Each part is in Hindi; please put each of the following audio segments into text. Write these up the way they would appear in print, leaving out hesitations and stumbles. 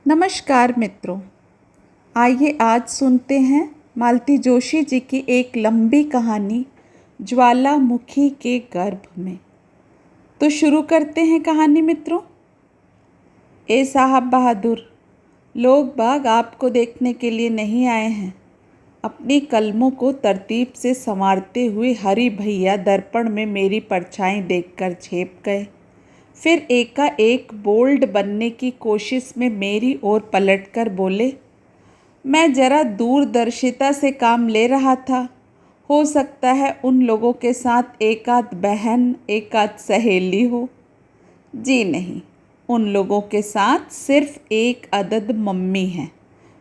नमस्कार मित्रों। आइए आज सुनते हैं मालती जोशी जी की एक लंबी कहानी ज्वालामुखी के गर्भ में। तो शुरू करते हैं कहानी मित्रों। ए साहब बहादुर, लोग बाग आपको देखने के लिए नहीं आए हैं। अपनी कलमों को तरतीब से संवारते हुए हरि भैया दर्पण में मेरी परछाई देखकर झेप गए। फिर एकाएक बोल्ड बनने की कोशिश में मेरी ओर पलटकर बोले, मैं जरा दूरदर्शिता से काम ले रहा था। हो सकता है उन लोगों के साथ एक आध बहन, एक आध सहेली हो। जी नहीं, उन लोगों के साथ सिर्फ एक अदद मम्मी है।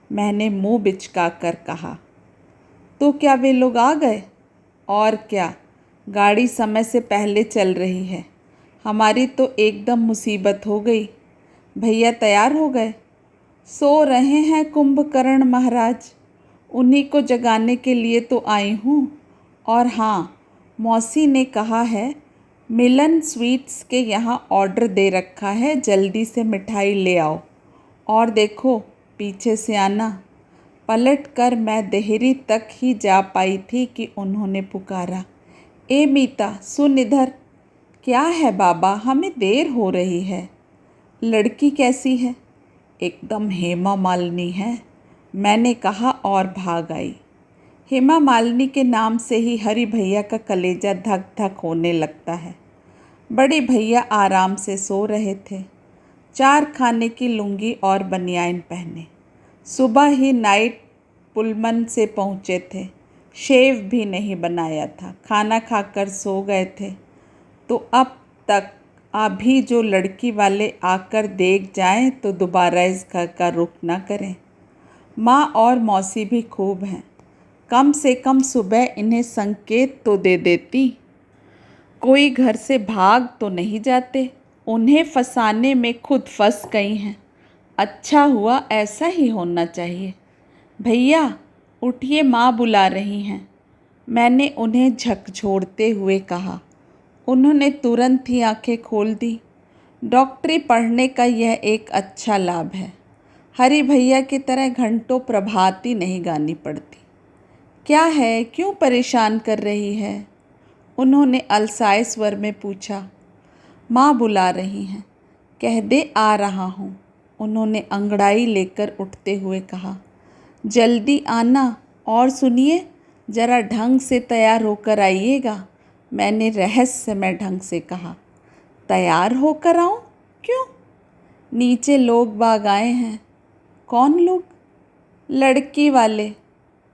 मैंने मुंह बिचका कर कहा। तो क्या वे लोग आ गए? और क्या, गाड़ी समय से पहले चल रही है। हमारी तो एकदम मुसीबत हो गई। भैया तैयार हो गए? सो रहे हैं कुंभकर्ण महाराज। उन्हीं को जगाने के लिए तो आई हूँ। और हाँ, मौसी ने कहा है मिलन स्वीट्स के यहाँ ऑर्डर दे रखा है, जल्दी से मिठाई ले आओ। और देखो, पीछे से आना। पलट कर मैं देहरी तक ही जा पाई थी कि उन्होंने पुकारा, ए मीता सुन इधर। क्या है बाबा, हमें देर हो रही है। लड़की कैसी है? एकदम हेमा मालिनी है, मैंने कहा और भाग आई। हेमा मालिनी के नाम से ही हरि भैया का कलेजा धक धक होने लगता है। बड़े भैया आराम से सो रहे थे, 4 खाने की लुंगी और बनियान पहने। सुबह ही नाइट पुलमन से पहुँचे थे, शेव भी नहीं बनाया था, खाना खाकर सो गए थे। तो अब तक अभी जो लड़की वाले आकर देख जाएं तो दोबारा इस घर का रुख ना करें। माँ और मौसी भी खूब हैं, कम से कम सुबह इन्हें संकेत तो दे देती। कोई घर से भाग तो नहीं जाते, उन्हें फंसाने में खुद फंस गई हैं। अच्छा हुआ, ऐसा ही होना चाहिए। भैया उठिए, माँ बुला रही हैं, मैंने उन्हें झकझोरते हुए कहा। उन्होंने तुरंत ही आंखें खोल दी। डॉक्टरी पढ़ने का यह एक अच्छा लाभ है। हरि भैया की तरह घंटों प्रभाती नहीं गानी पड़ती। क्या है, क्यों परेशान कर रही है? उन्होंने अलसाए स्वर में पूछा। माँ बुला रही हैं, कह दे आ रहा हूँ, उन्होंने अंगड़ाई लेकर उठते हुए कहा। जल्दी आना, और सुनिए, ज़रा ढंग से तैयार होकर आइएगा, मैंने रहस्यमय ढंग से कहा। तैयार होकर आऊँ? क्यों? नीचे लोग बाग आए हैं। कौन लोग? लड़की वाले।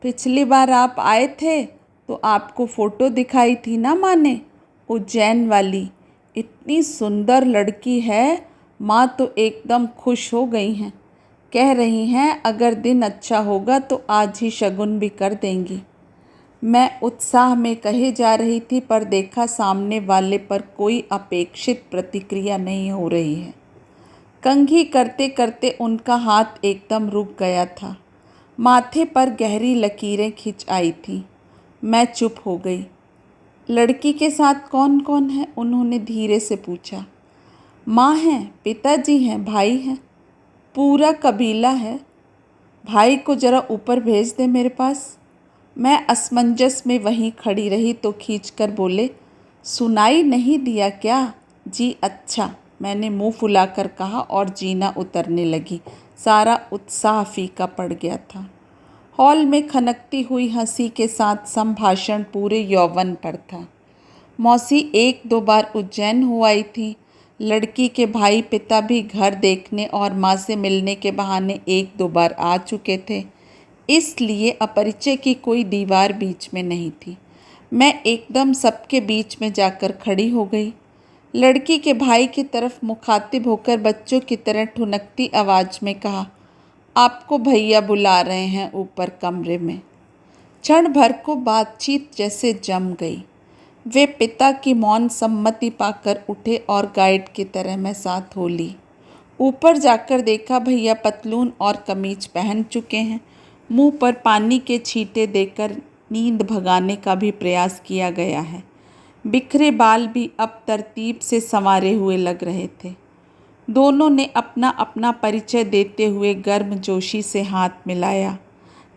पिछली बार आप आए थे तो आपको फ़ोटो दिखाई थी ना माँ ने, उज्जैन वाली। इतनी सुंदर लड़की है, माँ तो एकदम खुश हो गई हैं। कह रही हैं अगर दिन अच्छा होगा तो आज ही शगुन भी कर देंगी। मैं उत्साह में कहे जा रही थी, पर देखा सामने वाले पर कोई अपेक्षित प्रतिक्रिया नहीं हो रही है। कंघी करते करते उनका हाथ एकदम रुक गया था, माथे पर गहरी लकीरें खिंच आई थी। मैं चुप हो गई। लड़की के साथ कौन कौन है? उन्होंने धीरे से पूछा। माँ हैं, पिताजी हैं, भाई हैं, पूरा कबीला है। भाई को ज़रा ऊपर भेज दे मेरे पास। मैं असमंजस में वहीं खड़ी रही तो खींचकर बोले, सुनाई नहीं दिया क्या? जी अच्छा, मैंने मुंह फुलाकर कहा और जीना उतरने लगी। सारा उत्साह फीका पड़ गया था। हॉल में खनकती हुई हंसी के साथ संभाषण पूरे यौवन पर था। मौसी 1-2 बार उज्जैन हो आई थी। लड़की के भाई पिता भी घर देखने और माँ से मिलने के बहाने 1-2 बार आ चुके थे, इसलिए अपरिचय की कोई दीवार बीच में नहीं थी। मैं एकदम सबके बीच में जाकर खड़ी हो गई। लड़की के भाई की तरफ मुखातिब होकर बच्चों की तरह ठुनकती आवाज़ में कहा, आपको भैया बुला रहे हैं ऊपर कमरे में। क्षण भर को बातचीत जैसे जम गई। वे पिता की मौन सम्मति पाकर उठे और गाइड की तरह मैं साथ हो ली। ऊपर जाकर देखा भैया पतलून और कमीज पहन चुके हैं। मुंह पर पानी के छींटे देकर नींद भगाने का भी प्रयास किया गया है। बिखरे बाल भी अब तरतीब से संवारे हुए लग रहे थे। दोनों ने अपना अपना परिचय देते हुए गर्मजोशी से हाथ मिलाया।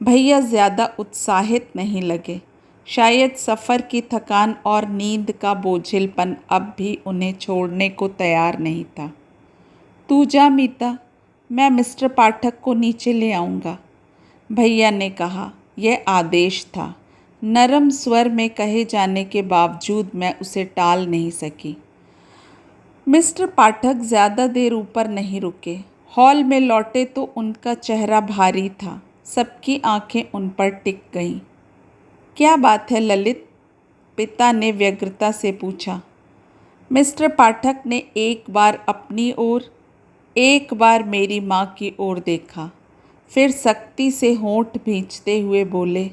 भैया ज़्यादा उत्साहित नहीं लगे। शायद सफ़र की थकान और नींद का बोझिलपन अब भी उन्हें छोड़ने को तैयार नहीं था। तू जा मीता, मैं मिस्टर पाठक को नीचे ले आऊँगा, भैया ने कहा। यह आदेश था। नरम स्वर में कहे जाने के बावजूद मैं उसे टाल नहीं सकी। मिस्टर पाठक ज़्यादा देर ऊपर नहीं रुके। हॉल में लौटे तो उनका चेहरा भारी था। सबकी आंखें उन पर टिक गईं। क्या बात है ललित? पिता ने व्यग्रता से पूछा। मिस्टर पाठक ने एक बार अपनी ओर, एक बार मेरी माँ की ओर देखा, फिर सख्ती से होंठ भींचते हुए बोले,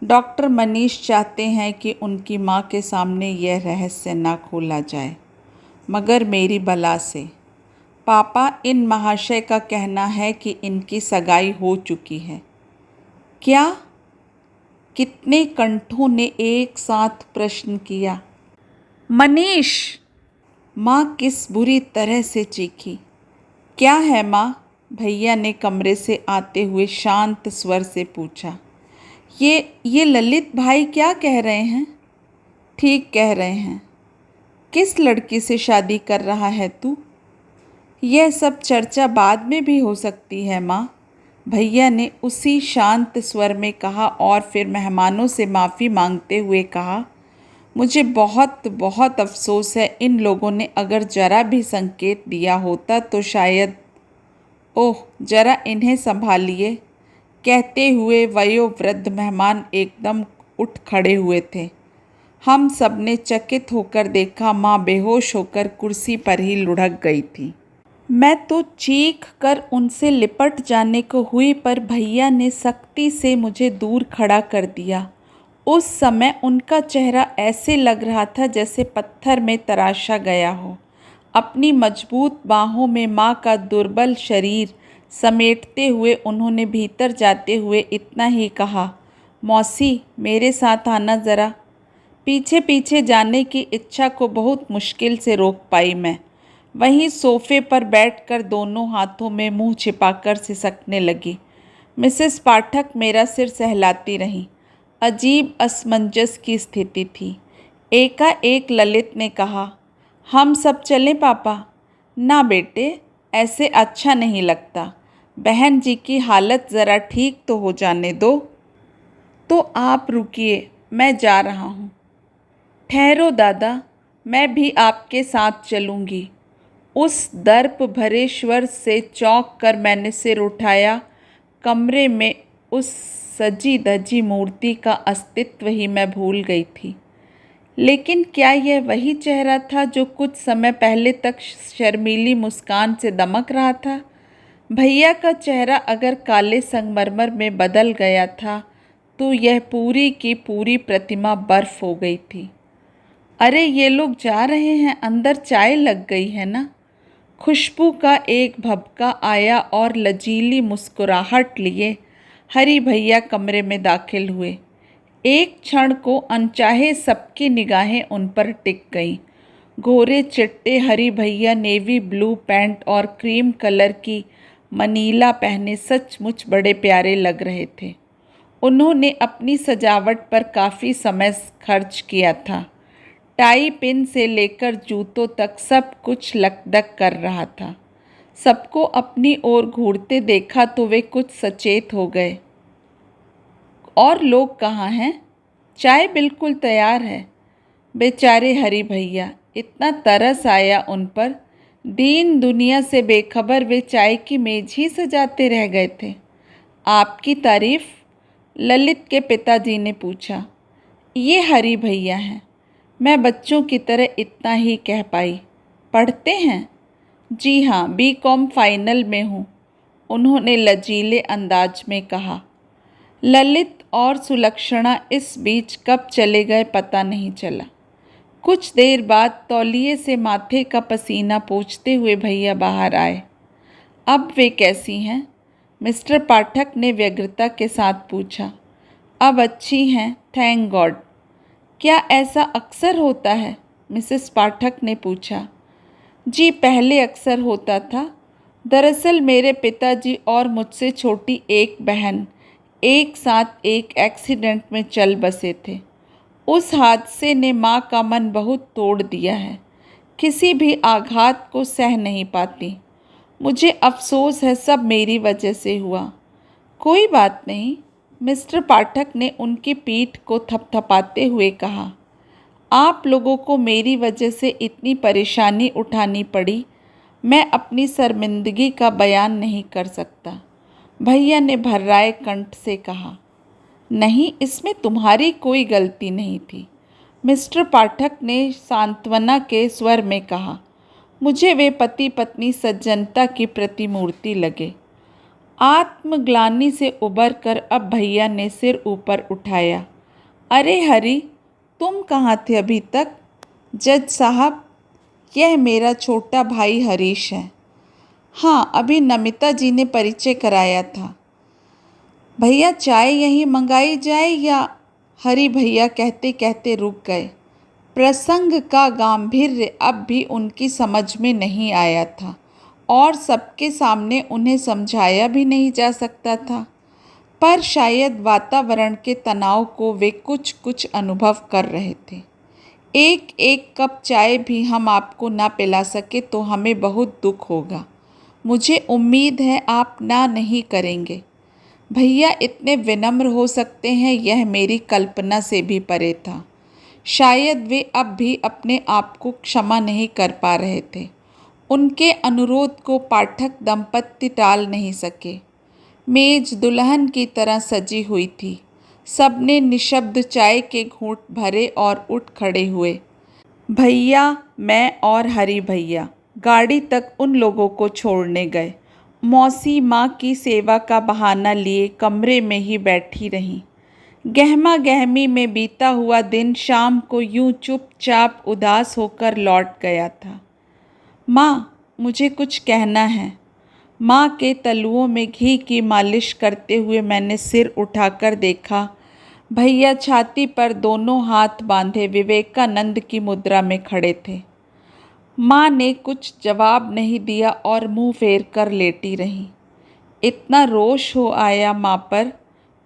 डॉक्टर मनीष चाहते हैं कि उनकी माँ के सामने यह रहस्य ना खोला जाए, मगर मेरी बला से। पापा, इन महाशय का कहना है कि इनकी सगाई हो चुकी है। क्या? कितने कंठों ने एक साथ प्रश्न किया। मनीष! माँ किस बुरी तरह से चीखी। क्या है माँ? भैया ने कमरे से आते हुए शांत स्वर से पूछा। ये ललित भाई क्या कह रहे हैं? ठीक कह रहे हैं। किस लड़की से शादी कर रहा है तू? यह सब चर्चा बाद में भी हो सकती है माँ, भैया ने उसी शांत स्वर में कहा और फिर मेहमानों से माफ़ी मांगते हुए कहा, मुझे बहुत बहुत अफसोस है। इन लोगों ने अगर ज़रा भी संकेत दिया होता तो शायद। ओह, ज़रा इन्हें संभालिए। कहते हुए वयोवृद्ध मेहमान एकदम उठ खड़े हुए थे। हम सब ने चकित होकर देखा। माँ बेहोश होकर कुर्सी पर ही लुढ़क गई थी। मैं तो चीख कर उनसे लिपट जाने को हुई, पर भैया ने सख्ती से मुझे दूर खड़ा कर दिया। उस समय उनका चेहरा ऐसे लग रहा था जैसे पत्थर में तराशा गया हो। अपनी मजबूत बाहों में माँ का दुर्बल शरीर समेटते हुए उन्होंने भीतर जाते हुए इतना ही कहा, मौसी, मेरे साथ आना ज़रा। पीछे पीछे जाने की इच्छा को बहुत मुश्किल से रोक पाई मैं। वहीं सोफे पर बैठकर दोनों हाथों में मुंह छिपाकर सिसकने लगी। मिसेस पाठक मेरा सिर सहलाती रहीं। अजीब असमंजस की स्थिति थी। एकाएक ललित ने कहा, हम सब चलें पापा? ना बेटे, ऐसे अच्छा नहीं लगता। बहन जी की हालत ज़रा ठीक तो हो जाने दो। तो आप रुकिए, मैं जा रहा हूँ। ठहरो दादा, मैं भी आपके साथ चलूँगी। उस दर्प भरे स्वर से चौंक कर मैंने सिर उठाया। कमरे में उस सजी धजी मूर्ति का अस्तित्व ही मैं भूल गई थी। लेकिन क्या यह वही चेहरा था जो कुछ समय पहले तक शर्मीली मुस्कान से दमक रहा था? भैया का चेहरा अगर काले संगमरमर में बदल गया था तो यह पूरी की पूरी प्रतिमा बर्फ हो गई थी। अरे, ये लोग जा रहे हैं, अंदर चाय लग गई है ना? खुशबू का एक भभका आया और लजीली मुस्कुराहट लिए हरी भैया कमरे में दाखिल हुए। एक क्षण को अनचाहे सबकी निगाहें उन पर टिक गईं। गोरे चिट्टे हरी भैया नेवी ब्लू पैंट और क्रीम कलर की मनीला पहने सचमुच बड़े प्यारे लग रहे थे। उन्होंने अपनी सजावट पर काफ़ी समय खर्च किया था। टाई पिन से लेकर जूतों तक सब कुछ लकदक कर रहा था। सबको अपनी ओर घूरते देखा तो वे कुछ सचेत हो गए। और लोग कहाँ हैं? चाय बिल्कुल तैयार है। बेचारे हरी भैया, इतना तरस आया उन पर। दीन दुनिया से बेखबर वे चाय की मेज ही सजाते रह गए थे। आपकी तारीफ? ललित के पिताजी ने पूछा। ये हरी भैया हैं। मैं बच्चों की तरह इतना ही कह पाई। पढ़ते हैं? जी हाँ, बीकॉम फाइनल में हूँ, उन्होंने लचीले अंदाज में कहा। ललित और सुलक्षणा इस बीच कब चले गए पता नहीं चला। कुछ देर बाद तौलिए से माथे का पसीना पोंछते हुए भैया बाहर आए। अब वे कैसी हैं? मिस्टर पाठक ने व्यग्रता के साथ पूछा। अब अच्छी हैं, थैंक गॉड। क्या ऐसा अक्सर होता है? मिसेस पाठक ने पूछा। जी पहले अक्सर होता था। दरअसल मेरे पिताजी और मुझसे छोटी एक बहन एक साथ एक एक्सीडेंट में चल बसे थे। उस हादसे ने माँ का मन बहुत तोड़ दिया है। किसी भी आघात को सह नहीं पाती। मुझे अफसोस है सब मेरी वजह से हुआ। कोई बात नहीं, मिस्टर पाठक ने उनकी पीठ को थपथपाते हुए कहा। आप लोगों को मेरी वजह से इतनी परेशानी उठानी पड़ी, मैं अपनी शर्मिंदगी का बयान नहीं कर सकता। भैया ने भर्राए कंठ से कहा। नहीं, इसमें तुम्हारी कोई गलती नहीं थी, मिस्टर पाठक ने सांत्वना के स्वर में कहा। मुझे वे पति पत्नी सज्जनता की प्रतिमूर्ति लगे। आत्मग्लानि से उबरकर अब भैया ने सिर ऊपर उठाया। अरे हरी, तुम कहाँ थे अभी तक? जज साहब, यह मेरा छोटा भाई हरीश है। हाँ, अभी नमिता जी ने परिचय कराया था। भैया चाय यहीं मंगाई जाए या? हरी भैया कहते कहते रुक गए। प्रसंग का गांभीर्य अब भी उनकी समझ में नहीं आया था और सबके सामने उन्हें समझाया भी नहीं जा सकता था, पर शायद वातावरण के तनाव को वे कुछ कुछ अनुभव कर रहे थे। एक एक कप चाय भी हम आपको ना पिला सके तो हमें बहुत दुख होगा। मुझे उम्मीद है आप ना नहीं करेंगे। भैया इतने विनम्र हो सकते हैं, यह मेरी कल्पना से भी परे था। शायद वे अब भी अपने आप को क्षमा नहीं कर पा रहे थे। उनके अनुरोध को पाठक दंपत्ति टाल नहीं सके। मेज दुल्हन की तरह सजी हुई थी। सबने निशब्द चाय के घूंट भरे और उठ खड़े हुए। भैया, मैं और हरी भैया गाड़ी तक उन लोगों को छोड़ने गए। मौसी माँ की सेवा का बहाना लिए कमरे में ही बैठी रहीं। गहमा गहमी में बीता हुआ दिन शाम को यूं चुपचाप उदास होकर लौट गया था। माँ, मुझे कुछ कहना है। माँ के तलुओं में घी की मालिश करते हुए मैंने सिर उठाकर देखा। भैया छाती पर दोनों हाथ बांधे विवेकानंद की मुद्रा में खड़े थे। माँ ने कुछ जवाब नहीं दिया और मुंह फेर कर लेटी रहीं। इतना रोष हो आया माँ पर।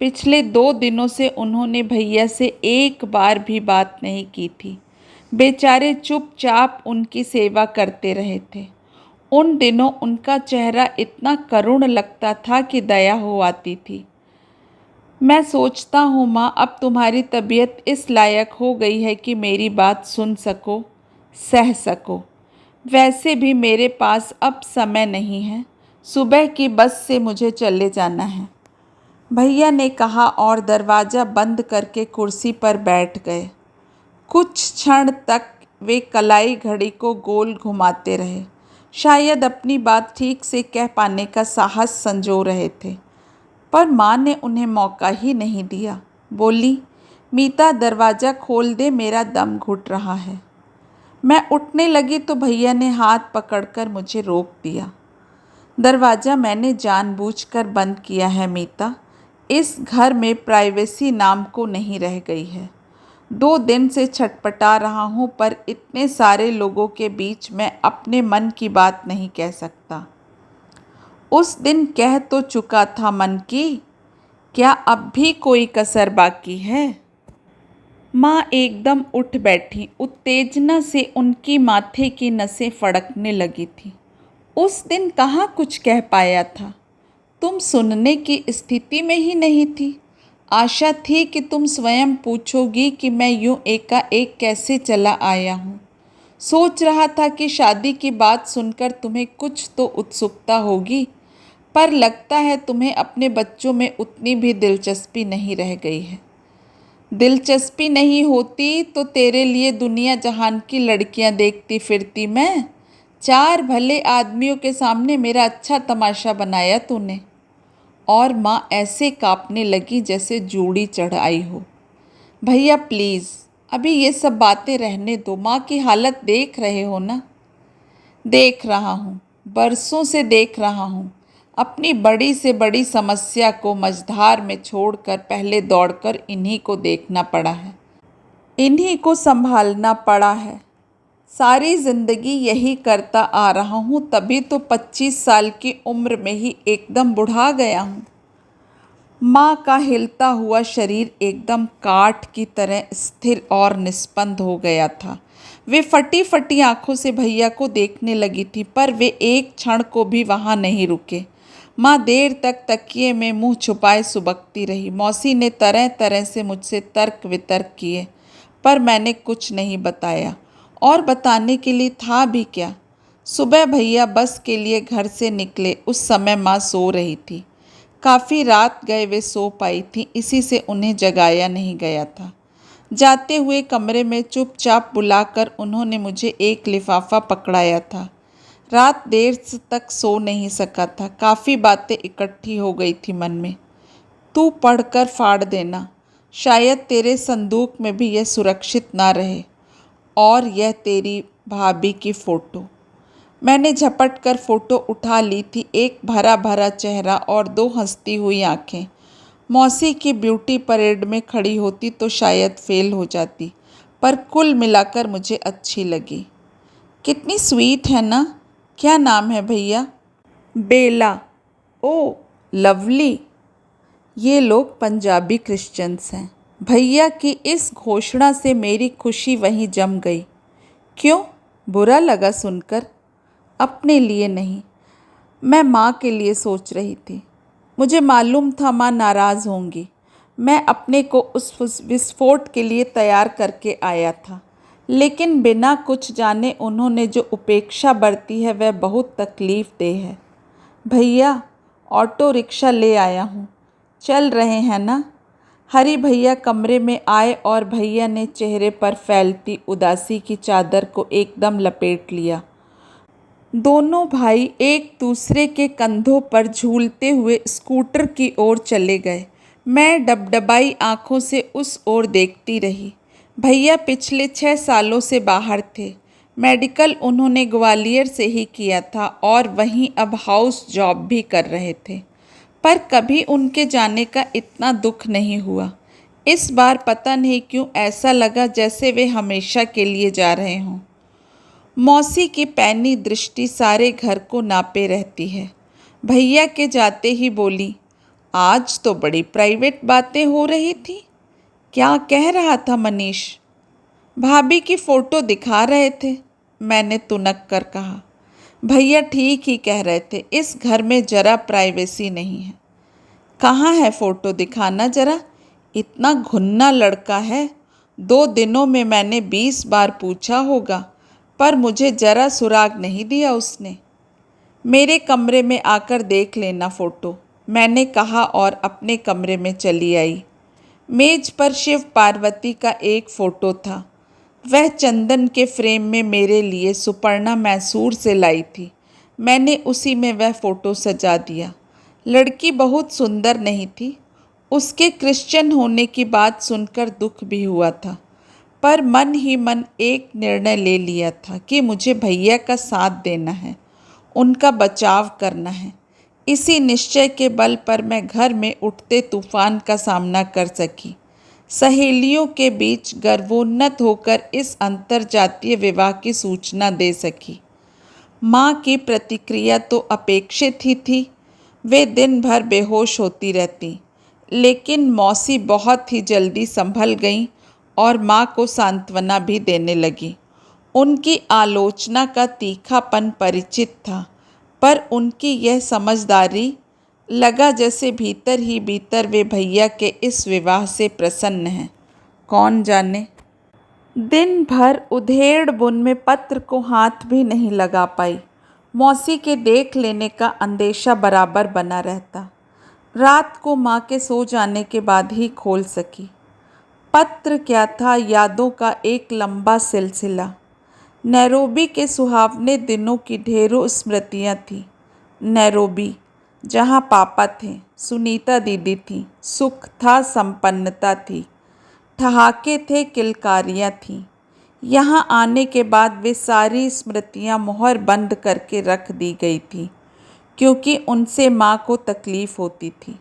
पिछले 2 दिनों से उन्होंने भैया से एक बार भी बात नहीं की थी। बेचारे चुपचाप उनकी सेवा करते रहे थे। उन दिनों उनका चेहरा इतना करुण लगता था कि दया हो आती थी। मैं सोचता हूँ माँ, अब तुम्हारी तबीयत इस लायक हो गई है कि मेरी बात सुन सको, सह सको। वैसे भी मेरे पास अब समय नहीं है। सुबह की बस से मुझे चले जाना है, भैया ने कहा और दरवाज़ा बंद करके कुर्सी पर बैठ गए। कुछ क्षण तक वे कलाई घड़ी को गोल घुमाते रहे। शायद अपनी बात ठीक से कह पाने का साहस संजो रहे थे, पर माँ ने उन्हें मौका ही नहीं दिया। बोली, मीता दरवाज़ा खोल दे, मेरा दम घुट रहा है। मैं उठने लगी तो भैया ने हाथ पकड़कर मुझे रोक दिया। दरवाज़ा मैंने जानबूझकर बंद किया है मीता। इस घर में प्राइवेसी नाम को नहीं रह गई है। 2 दिन से छटपटा रहा हूँ, पर इतने सारे लोगों के बीच मैं अपने मन की बात नहीं कह सकता। उस दिन कह तो चुका था मन की, क्या अब भी कोई कसर बाकी है? माँ एकदम उठ बैठी। उत्तेजना से उनकी माथे की नसें फड़कने लगी थी। उस दिन कहाँ कुछ कह पाया था? तुम सुनने की स्थिति में ही नहीं थी। आशा थी कि तुम स्वयं पूछोगी कि मैं यूं एकाएक कैसे चला आया हूँ। सोच रहा था कि शादी की बात सुनकर तुम्हें कुछ तो उत्सुकता होगी, पर लगता है तुम्हें अपने बच्चों में उतनी भी दिलचस्पी नहीं रह गई है। दिलचस्पी नहीं होती तो तेरे लिए दुनिया जहान की लड़कियां देखती फिरती मैं। 4 भले आदमियों के सामने मेरा अच्छा तमाशा बनाया तूने। और माँ ऐसे कांपने लगी जैसे जूड़ी चढ़ आई हो। भैया प्लीज़, अभी ये सब बातें रहने दो। माँ की हालत देख रहे हो ना? देख रहा हूँ, बरसों से देख रहा हूँ। अपनी बड़ी से बड़ी समस्या को मझधार में छोड़कर पहले दौड़कर इन्हीं को देखना पड़ा है, इन्हीं को संभालना पड़ा है। सारी ज़िंदगी यही करता आ रहा हूँ, तभी तो 25 साल की उम्र में ही एकदम बुढ़ा गया हूँ। माँ का हिलता हुआ शरीर एकदम काठ की तरह स्थिर और निस्पंद हो गया था। वे फटी फटी आंखों से भैया को देखने लगी थी, पर वे एक क्षण को भी वहाँ नहीं रुके। माँ देर तक तकिए में मुंह छुपाए सुबकती रही। मौसी ने तरह तरह से मुझसे तर्क वितर्क किए, पर मैंने कुछ नहीं बताया, और बताने के लिए था भी क्या। सुबह भैया बस के लिए घर से निकले, उस समय माँ सो रही थी। काफ़ी रात गए वे सो पाई थी, इसी से उन्हें जगाया नहीं गया था। जाते हुए कमरे में चुपचाप बुलाकर उन्होंने मुझे एक लिफाफा पकड़ाया था। रात देर तक सो नहीं सका था, काफ़ी बातें इकट्ठी हो गई थी मन में। तू पढ़कर फाड़ देना, शायद तेरे संदूक में भी यह सुरक्षित ना रहे। और यह तेरी भाभी की फ़ोटो। मैंने झपट कर फ़ोटो उठा ली थी। एक भरा भरा चेहरा और दो हंसती हुई आंखें। मौसी की ब्यूटी परेड में खड़ी होती तो शायद फेल हो जाती, पर कुल मिलाकर मुझे अच्छी लगी। कितनी स्वीट है ना। क्या नाम है भैया? बेला। Oh lovely. ये लोग पंजाबी क्रिश्चियंस हैं। भैया की इस घोषणा से मेरी खुशी वहीं जम गई। क्यों, बुरा लगा सुनकर? अपने लिए नहीं, मैं माँ के लिए सोच रही थी। मुझे मालूम था माँ नाराज़ होंगी। मैं अपने को उस विस्फोट के लिए तैयार करके आया था, लेकिन बिना कुछ जाने उन्होंने जो उपेक्षा बरती है वह बहुत तकलीफ़ देह है। भैया, ऑटो रिक्शा ले आया हूँ, चल रहे हैं ना? हरी भैया कमरे में आए और भैया ने चेहरे पर फैलती उदासी की चादर को एकदम लपेट लिया। दोनों भाई एक दूसरे के कंधों पर झूलते हुए स्कूटर की ओर चले गए। मैं डबडबाई आंखों से उस ओर देखती रही। भैया पिछले 6 सालों से बाहर थे। मेडिकल उन्होंने ग्वालियर से ही किया था और वहीं अब हाउस जॉब भी कर रहे थे, पर कभी उनके जाने का इतना दुख नहीं हुआ। इस बार पता नहीं क्यों ऐसा लगा जैसे वे हमेशा के लिए जा रहे हों। मौसी की पैनी दृष्टि सारे घर को नापे रहती है। भैया के जाते ही बोली, आज तो बड़ी प्राइवेट बातें हो रही थी। क्या कह रहा था मनीष? भाभी की फ़ोटो दिखा रहे थे, मैंने तुनक कर कहा। भैया ठीक ही कह रहे थे, इस घर में जरा प्राइवेसी नहीं है। कहाँ है फ़ोटो, दिखाना जरा। इतना घुन्ना लड़का है। 2 दिनों में मैंने 20 बार पूछा होगा, पर मुझे जरा सुराग नहीं दिया उसने। मेरे कमरे में आकर देख लेना फ़ोटो, मैंने कहा और अपने कमरे में चली आई। मेज पर शिव पार्वती का एक फ़ोटो था। वह चंदन के फ्रेम में मेरे लिए सुपर्णा मैसूर से लाई थी। मैंने उसी में वह फ़ोटो सजा दिया। लड़की बहुत सुंदर नहीं थी। उसके क्रिश्चियन होने की बात सुनकर दुख भी हुआ था, पर मन ही मन एक निर्णय ले लिया था कि मुझे भैया का साथ देना है, उनका बचाव करना है। इसी निश्चय के बल पर मैं घर में उठते तूफान का सामना कर सकी। सहेलियों के बीच गर्वोन्नत होकर इस अंतरजातीय विवाह की सूचना दे सकी। माँ की प्रतिक्रिया तो अपेक्षित ही थी। वे दिन भर बेहोश होती रहती, लेकिन मौसी बहुत ही जल्दी संभल गईं और माँ को सांत्वना भी देने लगी। उनकी आलोचना का तीखापन परिचित था, पर उनकी यह समझदारी लगा जैसे भीतर ही भीतर वे भैया के इस विवाह से प्रसन्न हैं। कौन जाने। दिन भर उधेड़ बुन में पत्र को हाथ भी नहीं लगा पाई। मौसी के देख लेने का अंदेशा बराबर बना रहता। रात को माँ के सो जाने के बाद ही खोल सकी। पत्र क्या था, यादों का एक लंबा सिलसिला। नैरोबी के सुहावने दिनों की ढेरों स्मृतियाँ थीं। नैरोबी, जहाँ पापा थे, सुनीता दीदी थी, सुख था, संपन्नता थी, ठहाके थे, किलकारियाँ थीं। यहाँ आने के बाद वे सारी स्मृतियाँ मोहर बंद करके रख दी गई थी, क्योंकि उनसे माँ को तकलीफ़ होती थी।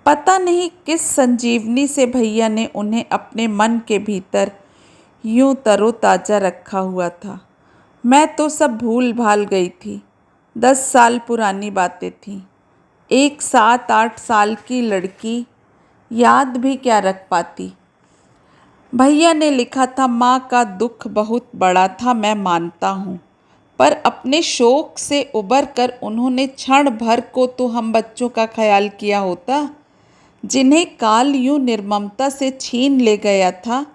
पता नहीं किस संजीवनी से भैया ने उन्हें अपने मन के भीतर यूं तरोताज़ा रखा हुआ था। मैं तो सब भूल भाल गई थी। 10 साल पुरानी बातें थीं। एक 7-8 साल की लड़की याद भी क्या रख पाती। भैया ने लिखा था, माँ का दुख बहुत बड़ा था, मैं मानता हूँ, पर अपने शोक से उबर कर उन्होंने क्षण भर को तो हम बच्चों का ख्याल किया होता, जिन्हें काल यूं निर्ममता से छीन ले गया था।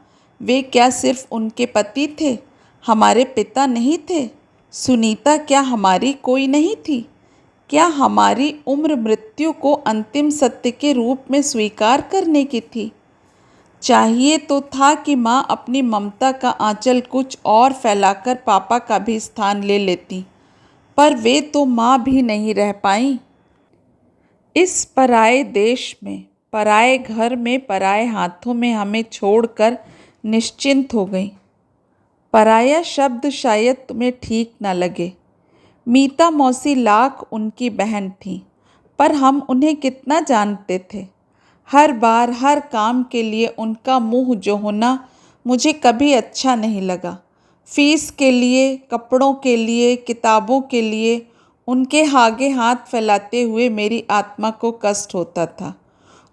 वे क्या सिर्फ उनके पति थे, हमारे पिता नहीं थे? सुनीता क्या हमारी कोई नहीं थी? क्या हमारी उम्र मृत्यु को अंतिम सत्य के रूप में स्वीकार करने की थी? चाहिए तो था कि माँ अपनी ममता का आंचल कुछ और फैलाकर पापा का भी स्थान ले लेती, पर वे तो माँ भी नहीं रह पाईं। इस पराए देश में, पराए घर में, पराए हाथों में हमें छोड़कर निश्चिंत हो गई। पराया शब्द शायद तुम्हें ठीक न लगे। मीता मौसी लाख उनकी बहन थी, पर हम उन्हें कितना जानते थे। हर बार हर काम के लिए उनका मुंह जो होना मुझे कभी अच्छा नहीं लगा। फीस के लिए, कपड़ों के लिए, किताबों के लिए उनके आगे हाथ फैलाते हुए मेरी आत्मा को कष्ट होता था।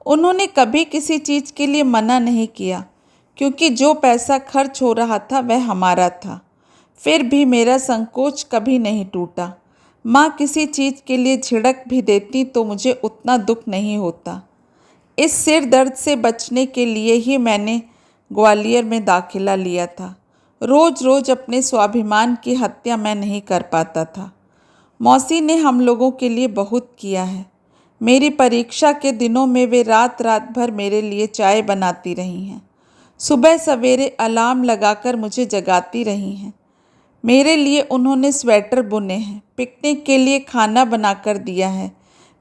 उन्होंने कभी किसी चीज़ के लिए मना नहीं किया, क्योंकि जो पैसा खर्च हो रहा था वह हमारा था। फिर भी मेरा संकोच कभी नहीं टूटा। माँ किसी चीज़ के लिए झिड़क भी देती तो मुझे उतना दुख नहीं होता। इस सिर दर्द से बचने के लिए ही मैंने ग्वालियर में दाखिला लिया था। रोज़ रोज़ अपने स्वाभिमान की हत्या मैं नहीं कर पाता था। मौसी ने हम लोगों के लिए बहुत किया है। मेरी परीक्षा के दिनों में वे रात रात भर मेरे लिए चाय बनाती रही हैं। सुबह सवेरे अलार्म लगाकर मुझे जगाती रही हैं। मेरे लिए उन्होंने स्वेटर बुने हैं, पिकनिक के लिए खाना बनाकर दिया है,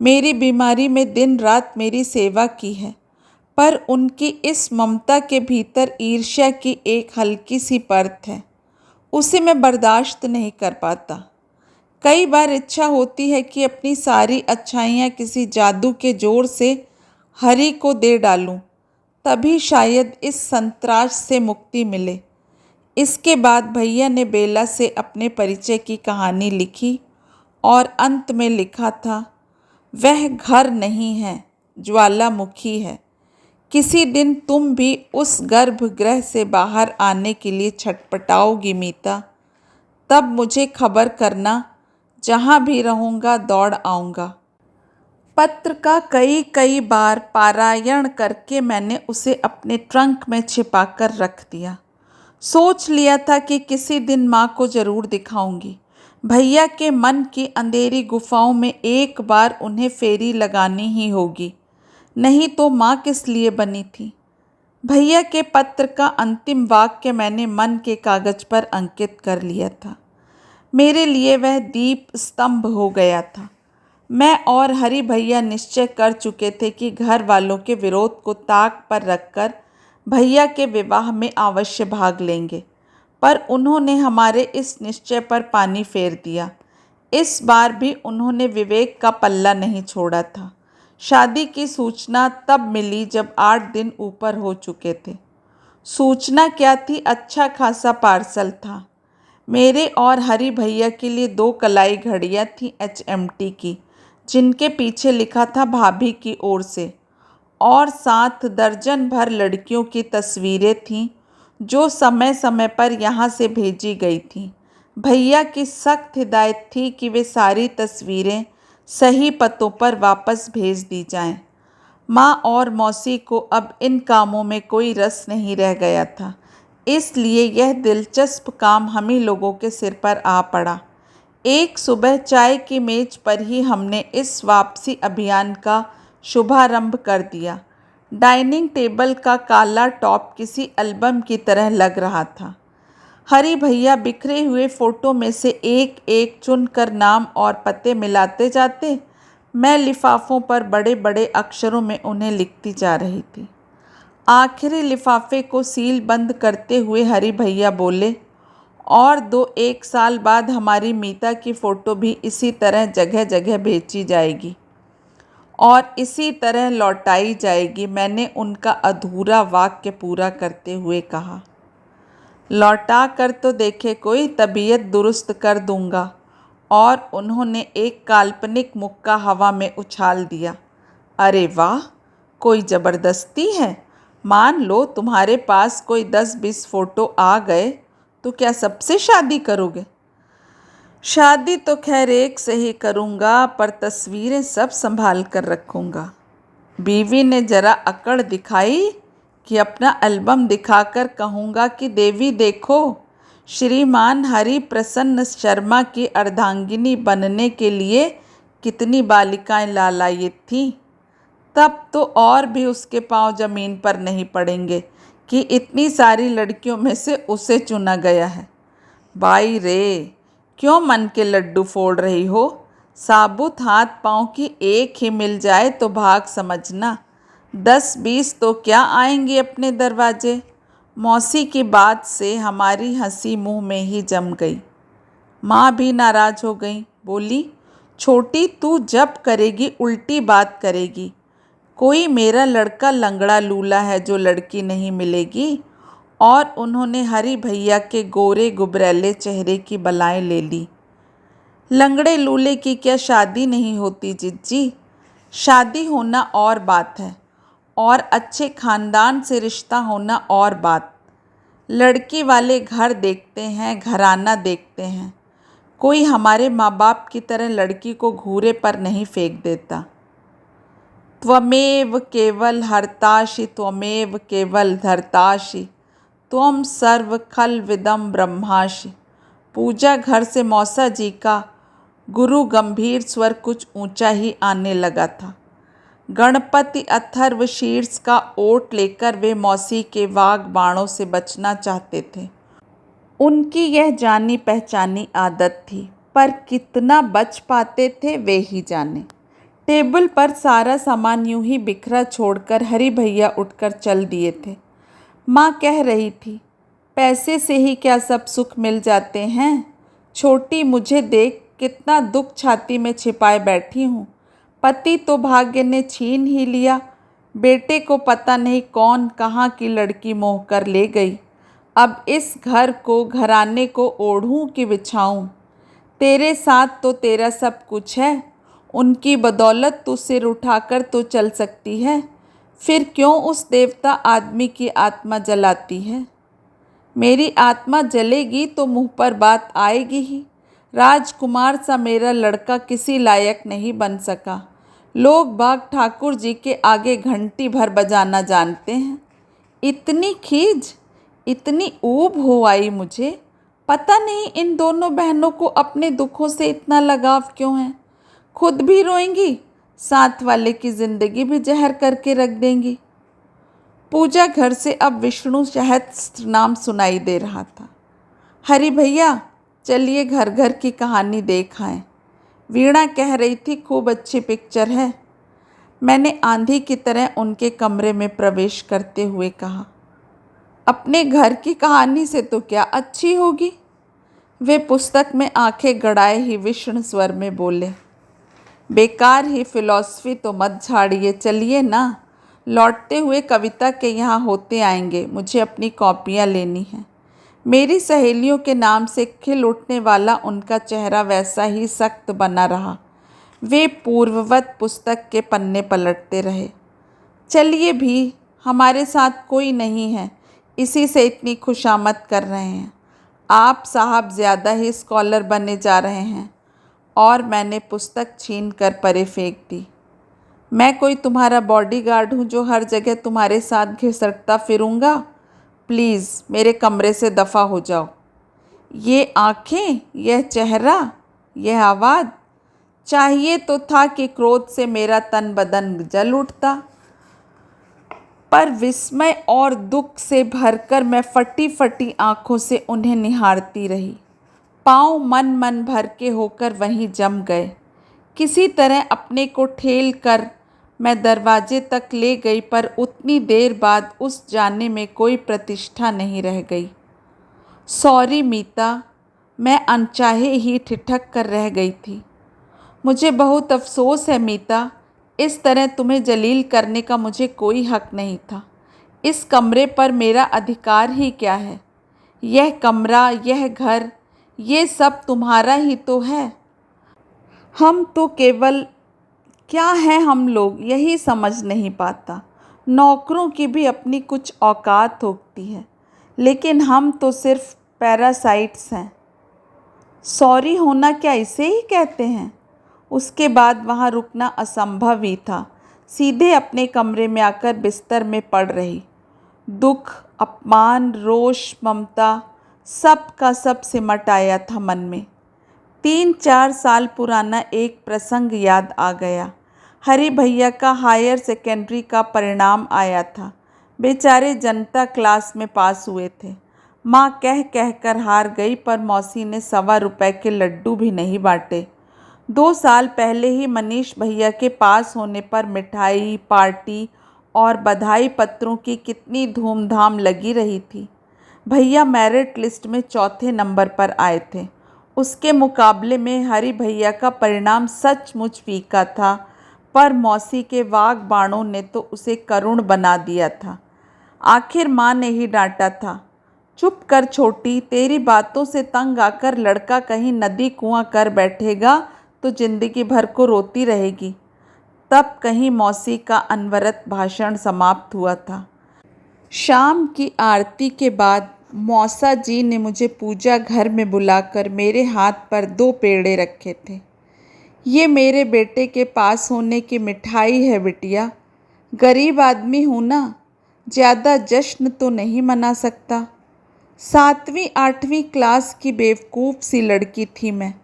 मेरी बीमारी में दिन रात मेरी सेवा की है। पर उनकी इस ममता के भीतर ईर्ष्या की एक हल्की सी परत है, उसे मैं बर्दाश्त नहीं कर पाता। कई बार इच्छा होती है कि अपनी सारी अच्छाइयाँ किसी जादू के जोर से हरि को दे डालूं, तभी शायद इस संतराश से मुक्ति मिले। इसके बाद भैया ने बेला से अपने परिचय की कहानी लिखी और अंत में लिखा था, वह घर नहीं है, ज्वालामुखी है। किसी दिन तुम भी उस गर्भगृह से बाहर आने के लिए छटपटाओगी मीता, तब मुझे खबर करना, जहाँ भी रहूँगा दौड़ आऊँगा। पत्र का कई कई बार पारायण करके मैंने उसे अपने ट्रंक में छिपा कर रख दिया। सोच लिया था कि किसी दिन माँ को ज़रूर दिखाऊंगी। भैया के मन की अंधेरी गुफाओं में एक बार उन्हें फेरी लगानी ही होगी, नहीं तो माँ किस लिए बनी थी। भैया के पत्र का अंतिम वाक्य मैंने मन के कागज पर अंकित कर लिया था। मेरे लिए वह दीप स्तंभ हो गया था। मैं और हरि भैया निश्चय कर चुके थे कि घर वालों के विरोध को ताक पर रखकर भैया के विवाह में अवश्य भाग लेंगे, पर उन्होंने हमारे इस निश्चय पर पानी फेर दिया। इस बार भी उन्होंने विवेक का पल्ला नहीं छोड़ा था। शादी की सूचना तब मिली जब 8 दिन ऊपर हो चुके थे। सूचना क्या थी, अच्छा खासा पार्सल था। मेरे और हरि भैया के लिए 2 कलाई घड़ियाँ थीं HMT की, जिनके पीछे लिखा था भाभी की ओर से, और 7 दर्जन भर लड़कियों की तस्वीरें थीं जो समय समय पर यहाँ से भेजी गई थीं। भैया की सख्त हिदायत थी कि वे सारी तस्वीरें सही पतों पर वापस भेज दी जाएं। माँ और मौसी को अब इन कामों में कोई रस नहीं रह गया था, इसलिए यह दिलचस्प काम हम ही लोगों के सिर पर आ पड़ा। एक सुबह चाय की मेज पर ही हमने इस वापसी अभियान का शुभारंभ कर दिया। डाइनिंग टेबल का काला टॉप किसी एल्बम की तरह लग रहा था। हरि भैया बिखरे हुए फ़ोटो में से एक एक चुनकर नाम और पते मिलाते जाते, मैं लिफाफों पर बड़े बड़े अक्षरों में उन्हें लिखती जा रही थी। आखिरी लिफाफे को सील बंद करते हुए हरि भैया बोले, और 1 साल बाद हमारी मीता की फ़ोटो भी इसी तरह जगह जगह बेची जाएगी और इसी तरह लौटाई जाएगी। मैंने उनका अधूरा वाक्य पूरा करते हुए कहा। लौटा कर तो देखे कोई, तबीयत दुरुस्त कर दूंगा। और उन्होंने एक काल्पनिक मुक्का हवा में उछाल दिया। अरे वाह, कोई ज़बरदस्ती है। मान लो तुम्हारे पास कोई 10-20 फ़ोटो आ गए तो क्या सबसे शादी करोगे? शादी तो खैर एक से ही करूँगा, पर तस्वीरें सब संभाल कर रखूँगा। बीवी ने जरा अकड़ दिखाई कि अपना एल्बम दिखाकर कहूँगा कि देवी देखो, श्रीमान हरि प्रसन्न शर्मा की अर्धांगिनी बनने के लिए कितनी बालिकाएं लालायित थीं। तब तो और भी उसके पांव जमीन पर नहीं पड़ेंगे कि इतनी सारी लड़कियों में से उसे चुना गया है। बाई रे, क्यों मन के लड्डू फोड़ रही हो? साबुत हाथ पांव की एक ही मिल जाए तो भाग समझना। 10-20 तो क्या आएंगी अपने दरवाजे। मौसी की बात से हमारी हंसी मुंह में ही जम गई। माँ भी नाराज हो गई, बोली, छोटी तू जब करेगी उल्टी बात करेगी। कोई मेरा लड़का लंगड़ा लूला है जो लड़की नहीं मिलेगी। और उन्होंने हरि भैया के गोरे गुबरैले चेहरे की बलाएं ले ली। लंगड़े लूले की क्या शादी नहीं होती जिज्जी? शादी होना और बात है, और अच्छे खानदान से रिश्ता होना और बात। लड़की वाले घर देखते हैं, घराना देखते हैं। कोई हमारे माँ बाप की तरह लड़की को घूरे पर नहीं फेंक देता। त्वमेव केवल हर्तासि त्वमेव केवल धर्तासि त्वं सर्व खल विदम ब्रह्मासि। पूजा घर से मौसा जी का गुरु गंभीर स्वर कुछ ऊंचा ही आने लगा था। गणपति अथर्व शीर्ष का ओट लेकर वे मौसी के वाग बाणों से बचना चाहते थे। उनकी यह जानी पहचानी आदत थी, पर कितना बच पाते थे वे ही जाने। टेबल पर सारा सामान यूं ही बिखरा छोड़कर हरि भैया उठकर चल दिए थे। माँ कह रही थी, पैसे से ही क्या सब सुख मिल जाते हैं? छोटी, मुझे देख कितना दुख छाती में छिपाए बैठी हूँ। पति तो भाग्य ने छीन ही लिया, बेटे को पता नहीं कौन कहाँ की लड़की मोह कर ले गई। अब इस घर को, घराने को ओढ़ूं कि बिछाऊं? तेरे साथ तो तेरा सब कुछ है, उनकी बदौलत तू सिर उठाकर तो चल सकती है। फिर क्यों उस देवता आदमी की आत्मा जलाती है? मेरी आत्मा जलेगी तो मुंह पर बात आएगी ही। राजकुमार सा मेरा लड़का किसी लायक नहीं बन सका। लोग बाग ठाकुर जी के आगे घंटी भर बजाना जानते हैं। इतनी खीज, इतनी ऊब हो आई मुझे। पता नहीं इन दोनों बहनों को अपने दुखों से इतना लगाव क्यों है। खुद भी रोएंगी, साथ वाले की जिंदगी भी जहर करके रख देंगी। पूजा घर से अब विष्णु सहस्त्र नाम सुनाई दे रहा था। हरि भैया, चलिए घर घर की कहानी देख आएं। वीणा कह रही थी, खूब अच्छी पिक्चर है। मैंने आंधी की तरह उनके कमरे में प्रवेश करते हुए कहा, अपने घर की कहानी से तो क्या अच्छी होगी? वे पुस्तक में आंखें गड़ाए ही विष्णु स्वर में बोले, बेकार ही फिलॉसफी तो मत झाड़िए, चलिए ना। लौटते हुए कविता के यहाँ होते आएंगे, मुझे अपनी कॉपियाँ लेनी हैं। मेरी सहेलियों के नाम से खिल उठने वाला उनका चेहरा वैसा ही सख्त बना रहा। वे पूर्ववत पुस्तक के पन्ने पलटते रहे। चलिए भी, हमारे साथ कोई नहीं है, इसी से इतनी खुशामद कर रहे हैं। आप साहब ज़्यादा ही स्कॉलर बने जा रहे हैं। और मैंने पुस्तक छीन कर परे फेंक दी। मैं कोई तुम्हारा बॉडीगार्ड हूँ जो हर जगह तुम्हारे साथ घिसटता फिरूँगा? प्लीज़ मेरे कमरे से दफ़ा हो जाओ। ये आँखें, यह चेहरा, यह आवाज़। चाहिए तो था कि क्रोध से मेरा तन बदन जल उठता, पर विस्मय और दुख से भरकर मैं फटी फटी आँखों से उन्हें निहारती रही। पाँव मन भर के होकर वहीं जम गए। किसी तरह अपने को ठेल कर मैं दरवाजे तक ले गई, पर उतनी देर बाद उस जाने में कोई प्रतिष्ठा नहीं रह गई। सॉरी मीता, मैं अनचाहे ही ठिठक कर रह गई थी। मुझे बहुत अफसोस है मीता, इस तरह तुम्हें जलील करने का मुझे कोई हक नहीं था। इस कमरे पर मेरा अधिकार ही क्या है? यह कमरा, यह घर, ये सब तुम्हारा ही तो है। हम तो केवल क्या हैं हम लोग यही समझ नहीं पाता। नौकरों की भी अपनी कुछ औकात होती है, लेकिन हम तो सिर्फ पैरासाइट्स हैं। सॉरी होना क्या इसे ही कहते हैं? उसके बाद वहाँ रुकना असंभव ही था। सीधे अपने कमरे में आकर बिस्तर में पड़ रही। दुख, अपमान, रोष, ममता, सब का सब सिमट आया था मन में। 3-4 साल पुराना एक प्रसंग याद आ गया। हरि भैया का हायर सेकेंडरी का परिणाम आया था। बेचारे जनता क्लास में पास हुए थे। माँ कह कह कर हार गई, पर मौसी ने ₹1.25 के लड्डू भी नहीं बांटे। 2 साल पहले ही मनीष भैया के पास होने पर मिठाई, पार्टी और बधाई पत्रों की कितनी धूमधाम लगी रही थी। भैया मेरिट लिस्ट में चौथे नंबर पर आए थे। उसके मुकाबले में हरि भैया का परिणाम सचमुच फीका था, पर मौसी के वाग बाणों ने तो उसे करुण बना दिया था। आखिर माँ ने ही डांटा था, चुप कर छोटी, तेरी बातों से तंग आकर लड़का कहीं नदी कुआं कर बैठेगा तो जिंदगी भर को रोती रहेगी। तब कहीं मौसी का अनवरत भाषण समाप्त हुआ था। शाम की आरती के बाद मौसा जी ने मुझे पूजा घर में बुलाकर मेरे हाथ पर 2 पेड़े रखे थे। ये मेरे बेटे के पास होने की मिठाई है बिटिया। गरीब आदमी हूँ ना, ज़्यादा जश्न तो नहीं मना सकता। 7वीं 8वीं क्लास की बेवकूफ़ सी लड़की थी मैं।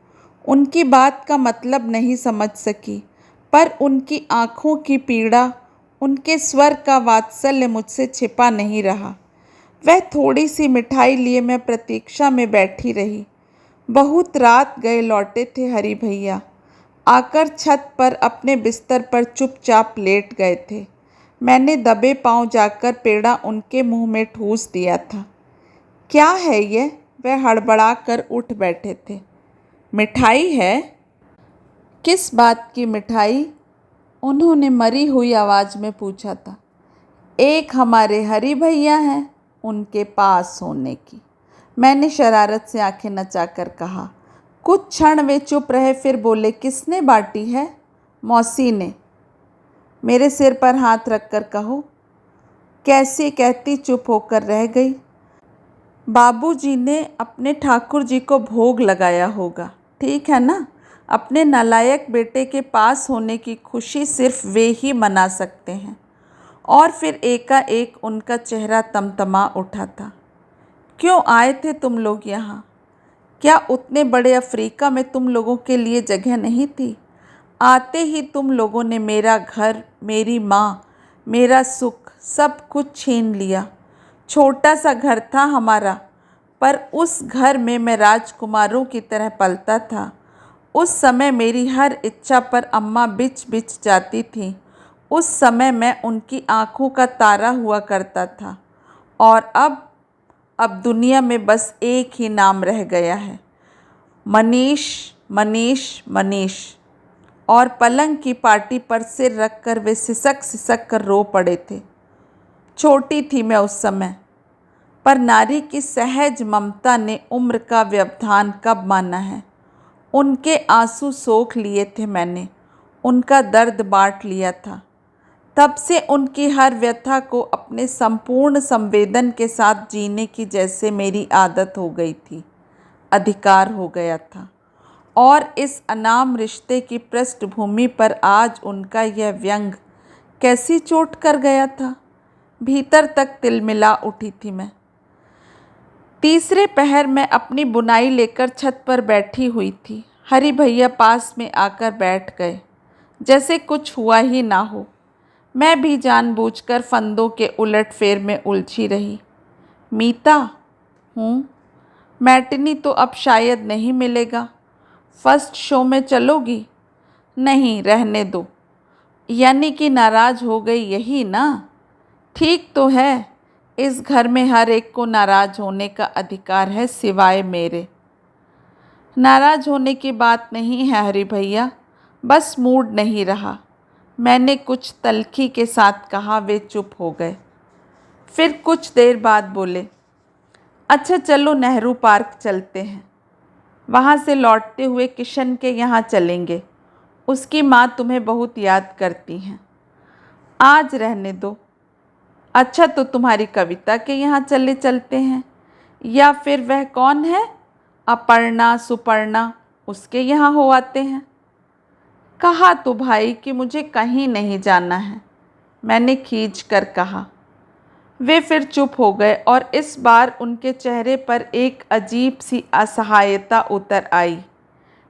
उनकी बात का मतलब नहीं समझ सकी, पर उनकी आँखों की पीड़ा, उनके स्वर का वात्सल्य मुझसे छिपा नहीं रहा। वह थोड़ी सी मिठाई लिए मैं प्रतीक्षा में बैठी रही। बहुत रात गए लौटे थे हरि भैया। आकर छत पर अपने बिस्तर पर चुपचाप लेट गए थे। मैंने दबे पांव जाकर पेड़ा उनके मुंह में ठूस दिया था। क्या है ये? वह हड़बड़ा कर उठ बैठे थे। मिठाई है? किस बात की मिठाई? उन्होंने मरी हुई आवाज़ में पूछा था। एक हमारे हरि भैया हैं, उनके पास होने की। मैंने शरारत से आंखें नचाकर कहा। कुछ क्षण वे चुप रहे, फिर बोले, किसने बाटी है? मौसी ने। मेरे सिर पर हाथ रखकर कहो। कैसी कहती चुप होकर रह गई। बाबूजी ने अपने ठाकुर जी को भोग लगाया होगा, ठीक है ना? अपने नालायक बेटे के पास होने की खुशी सिर्फ वे ही मना सकते हैं। और फिर एकाएक उनका चेहरा तमतमा उठा था। क्यों आए थे तुम लोग यहाँ? क्या उतने बड़े अफ्रीका में तुम लोगों के लिए जगह नहीं थी? आते ही तुम लोगों ने मेरा घर, मेरी माँ, मेरा सुख, सब कुछ छीन लिया। छोटा सा घर था हमारा, पर उस घर में मैं राजकुमारों की तरह पलता था। उस समय मेरी हर इच्छा पर अम्मा बिछ बिछ जाती थी। उस समय मैं उनकी आँखों का तारा हुआ करता था। और अब दुनिया में बस एक ही नाम रह गया है, मनीष, मनीष, मनीष। और पलंग की पाटी पर सिर रखकर वे सिसक सिसक कर रो पड़े थे। छोटी थी मैं उस समय, पर नारी की सहज ममता ने उम्र का व्यवधान कब माना है। उनके आंसू सोख लिए थे मैंने, उनका दर्द बांट लिया था। तब से उनकी हर व्यथा को अपने संपूर्ण संवेदन के साथ जीने की जैसे मेरी आदत हो गई थी, अधिकार हो गया था। और इस अनाम रिश्ते की पृष्ठभूमि पर आज उनका यह व्यंग कैसी चोट कर गया था। भीतर तक तिलमिला उठी थी मैं। तीसरे पहर में अपनी बुनाई लेकर छत पर बैठी हुई थी। हरि भैया पास में आकर बैठ गए, जैसे कुछ हुआ ही ना हो। मैं भी जानबूझकर फंदों के उलटफेर में उलझी रही। मीता हूँ। मैटिनी तो अब शायद नहीं मिलेगा। फर्स्ट शो में चलोगी? नहीं, रहने दो। यानी कि नाराज़ हो गई, यही ना? ठीक तो है, इस घर में हर एक को नाराज़ होने का अधिकार है, सिवाय मेरे। नाराज़ होने की बात नहीं है हरि भैया, बस मूड नहीं रहा। मैंने कुछ तल्खी के साथ कहा। वे चुप हो गए। फिर कुछ देर बाद बोले, अच्छा चलो नेहरू पार्क चलते हैं, वहाँ से लौटते हुए किशन के यहाँ चलेंगे, उसकी माँ तुम्हें बहुत याद करती हैं। आज रहने दो। अच्छा तो तुम्हारी कविता के यहाँ चलते हैं, या फिर वह कौन है अपर्णा सुपर्णा, उसके यहाँ हो आते हैं। कहा तो भाई कि मुझे कहीं नहीं जाना है, मैंने खींच कर कहा। वे फिर चुप हो गए और इस बार उनके चेहरे पर एक अजीब सी असहायता उतर आई।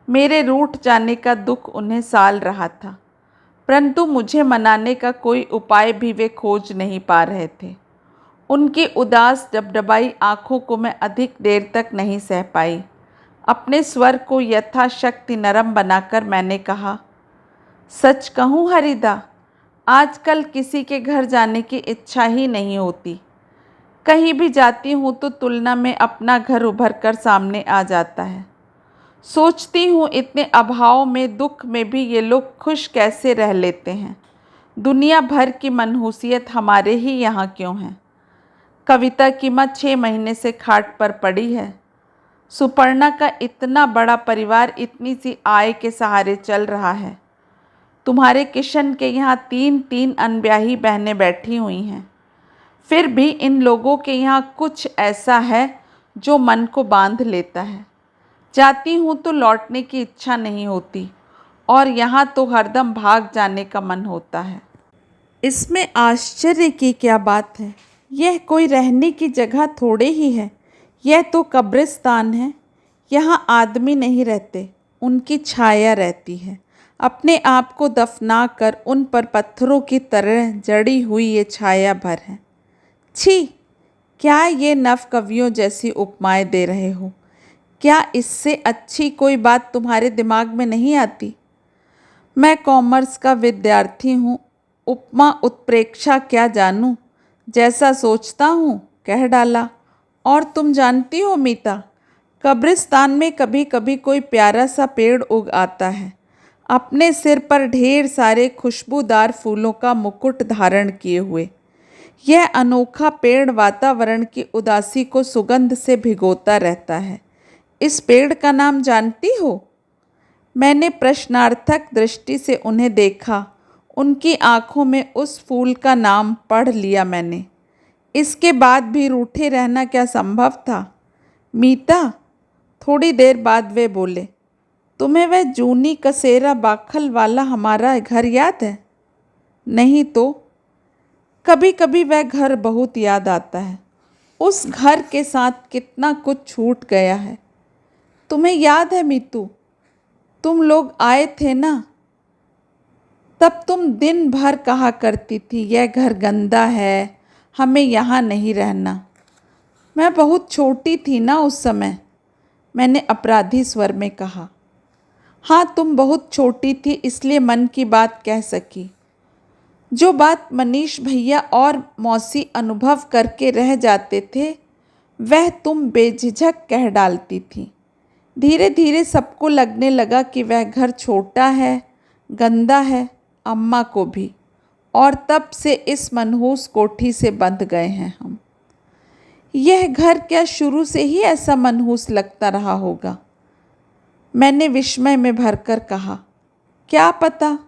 मेरे रूठ जाने का दुख उन्हें साल रहा था, परंतु मुझे मनाने का कोई उपाय भी वे खोज नहीं पा रहे थे। उनकी उदास डबडबाई आँखों को मैं अधिक देर तक नहीं सह पाई। अपने स्वर को यथाशक्ति नरम बनाकर मैंने कहा, सच कहूँ हरिदा, आजकल किसी के घर जाने की इच्छा ही नहीं होती। कहीं भी जाती हूँ तो तुलना में अपना घर उभर कर सामने आ जाता है। सोचती हूँ इतने अभाव में दुख में भी ये लोग खुश कैसे रह लेते हैं। दुनिया भर की मनहूसियत हमारे ही यहाँ क्यों है। कविता की माँ 6 महीने से खाट पर पड़ी है। सुपर्णा का इतना बड़ा परिवार इतनी सी आय के सहारे चल रहा है। तुम्हारे किशन के यहाँ 3 अनब्याही बहनें बैठी हुई हैं। फिर भी इन लोगों के यहाँ कुछ ऐसा है जो मन को बांध लेता है। जाती हूँ तो लौटने की इच्छा नहीं होती, और यहाँ तो हरदम भाग जाने का मन होता है। इसमें आश्चर्य की क्या बात है। यह कोई रहने की जगह थोड़े ही है, यह तो कब्रिस्तान है। यहाँ आदमी नहीं रहते, उनकी छाया रहती है। अपने आप को दफना कर उन पर पत्थरों की तरह जड़ी हुई ये छाया भर है। छी, क्या ये नव कवियों जैसी उपमाएं दे रहे हो? क्या इससे अच्छी कोई बात तुम्हारे दिमाग में नहीं आती? मैं कॉमर्स का विद्यार्थी हूँ, उपमा उत्प्रेक्षा क्या जानूँ। जैसा सोचता हूँ कह डाला। और तुम जानती हो मीता, कब्रिस्तान में कभी कभी कोई प्यारा सा पेड़ उग आता है, अपने सिर पर ढेर सारे खुशबूदार फूलों का मुकुट धारण किए हुए। यह अनोखा पेड़ वातावरण की उदासी को सुगंध से भिगोता रहता है। इस पेड़ का नाम जानती हो? मैंने प्रश्नार्थक दृष्टि से उन्हें देखा। उनकी आंखों में उस फूल का नाम पढ़ लिया मैंने। इसके बाद भी रूठे रहना क्या संभव था? मीता, थोड़ी देर बाद वे बोले, तुम्हें वह जूनी कसेरा बाखल वाला हमारा घर याद है? नहीं तो। कभी कभी वह घर बहुत याद आता है। उस घर के साथ कितना कुछ छूट गया है। तुम्हें याद है मीतू, तुम लोग आए थे ना, तब तुम दिन भर कहा करती थी यह घर गंदा है, हमें यहाँ नहीं रहना। मैं बहुत छोटी थी ना उस समय, मैंने अपराधी स्वर में कहा। हाँ, तुम बहुत छोटी थी, इसलिए मन की बात कह सकी। जो बात मनीष भैया और मौसी अनुभव करके रह जाते थे, वह तुम बेझिझक कह डालती थी। धीरे धीरे सबको लगने लगा कि वह घर छोटा है, गंदा है, अम्मा को भी। और तब से इस मनहूस कोठी से बंध गए हैं हम। यह घर क्या शुरू से ही ऐसा मनहूस लगता रहा होगा? मैंने विस्मय में भरकर कहा। क्या पता,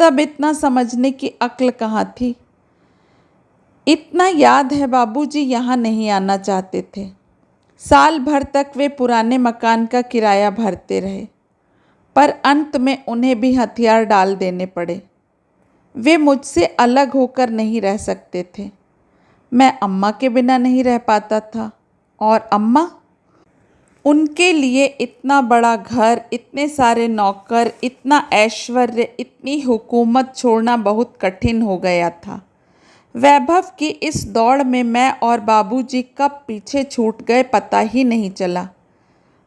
तब इतना समझने की अक्ल कहाँ थी। इतना याद है बाबूजी यहाँ नहीं आना चाहते थे। साल भर तक वे पुराने मकान का किराया भरते रहे, पर अंत में उन्हें भी हथियार डाल देने पड़े। वे मुझसे अलग होकर नहीं रह सकते थे। मैं अम्मा के बिना नहीं रह पाता था, और अम्मा, उनके लिए इतना बड़ा घर, इतने सारे नौकर, इतना ऐश्वर्य, इतनी हुकूमत छोड़ना बहुत कठिन हो गया था। वैभव की इस दौड़ में मैं और बाबूजी कब पीछे छूट गए पता ही नहीं चला।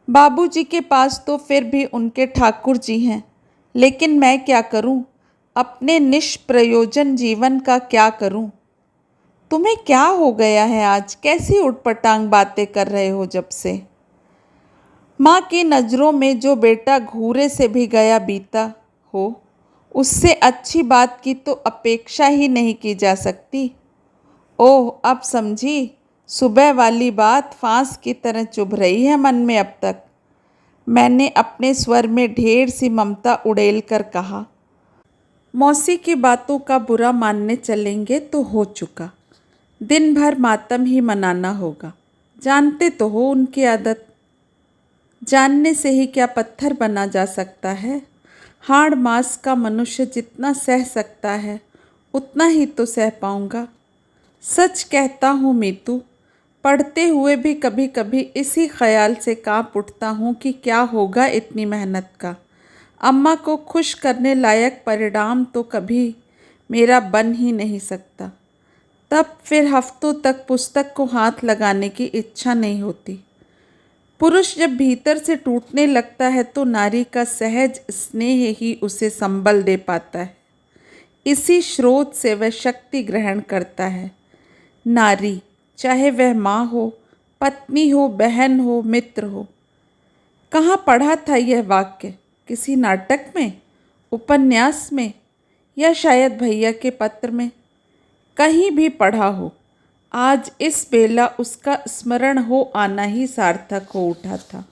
बाबूजी के पास तो फिर भी उनके ठाकुर जी हैं, लेकिन मैं क्या करूं? अपने निष्प्रयोजन जीवन का क्या करूं? तुम्हें क्या हो गया है आज? कैसी उटपटांग बातें कर रहे हो जब से? माँ की नज़रों में जो बेटा घूरे से भी गया बीता हो, उससे अच्छी बात की तो अपेक्षा ही नहीं की जा सकती। ओह, अब समझी। सुबह वाली बात फांस की तरह चुभ रही है मन में अब तक। मैंने अपने स्वर में ढेर सी ममता उड़ेल कर कहा। मौसी की बातों का बुरा मानने चलेंगे तो हो चुका। दिन भर मातम ही मनाना होगा। जानते तो हो उनकी आदत। जानने से ही क्या पत्थर बना जा सकता है। हाड़ मांस का मनुष्य जितना सह सकता है उतना ही तो सह पाऊंगा। सच कहता हूँ मीतू, पढ़ते हुए भी कभी कभी इसी ख्याल से कांप उठता हूँ कि क्या होगा इतनी मेहनत का। अम्मा को खुश करने लायक परिणाम तो कभी मेरा बन ही नहीं सकता। तब फिर हफ्तों तक पुस्तक को हाथ लगाने की इच्छा नहीं होती। पुरुष जब भीतर से टूटने लगता है तो नारी का सहज स्नेह ही उसे संबल दे पाता है। इसी स्रोत से वह शक्ति ग्रहण करता है। नारी, चाहे वह माँ हो, पत्नी हो, बहन हो, मित्र हो। कहाँ पढ़ा था यह वाक्य? किसी नाटक में, उपन्यास में, या शायद भैया के पत्र में? कहीं भी पढ़ा हो। आज इस बेला उसका स्मरण हो आना ही सार्थक हो उठा था।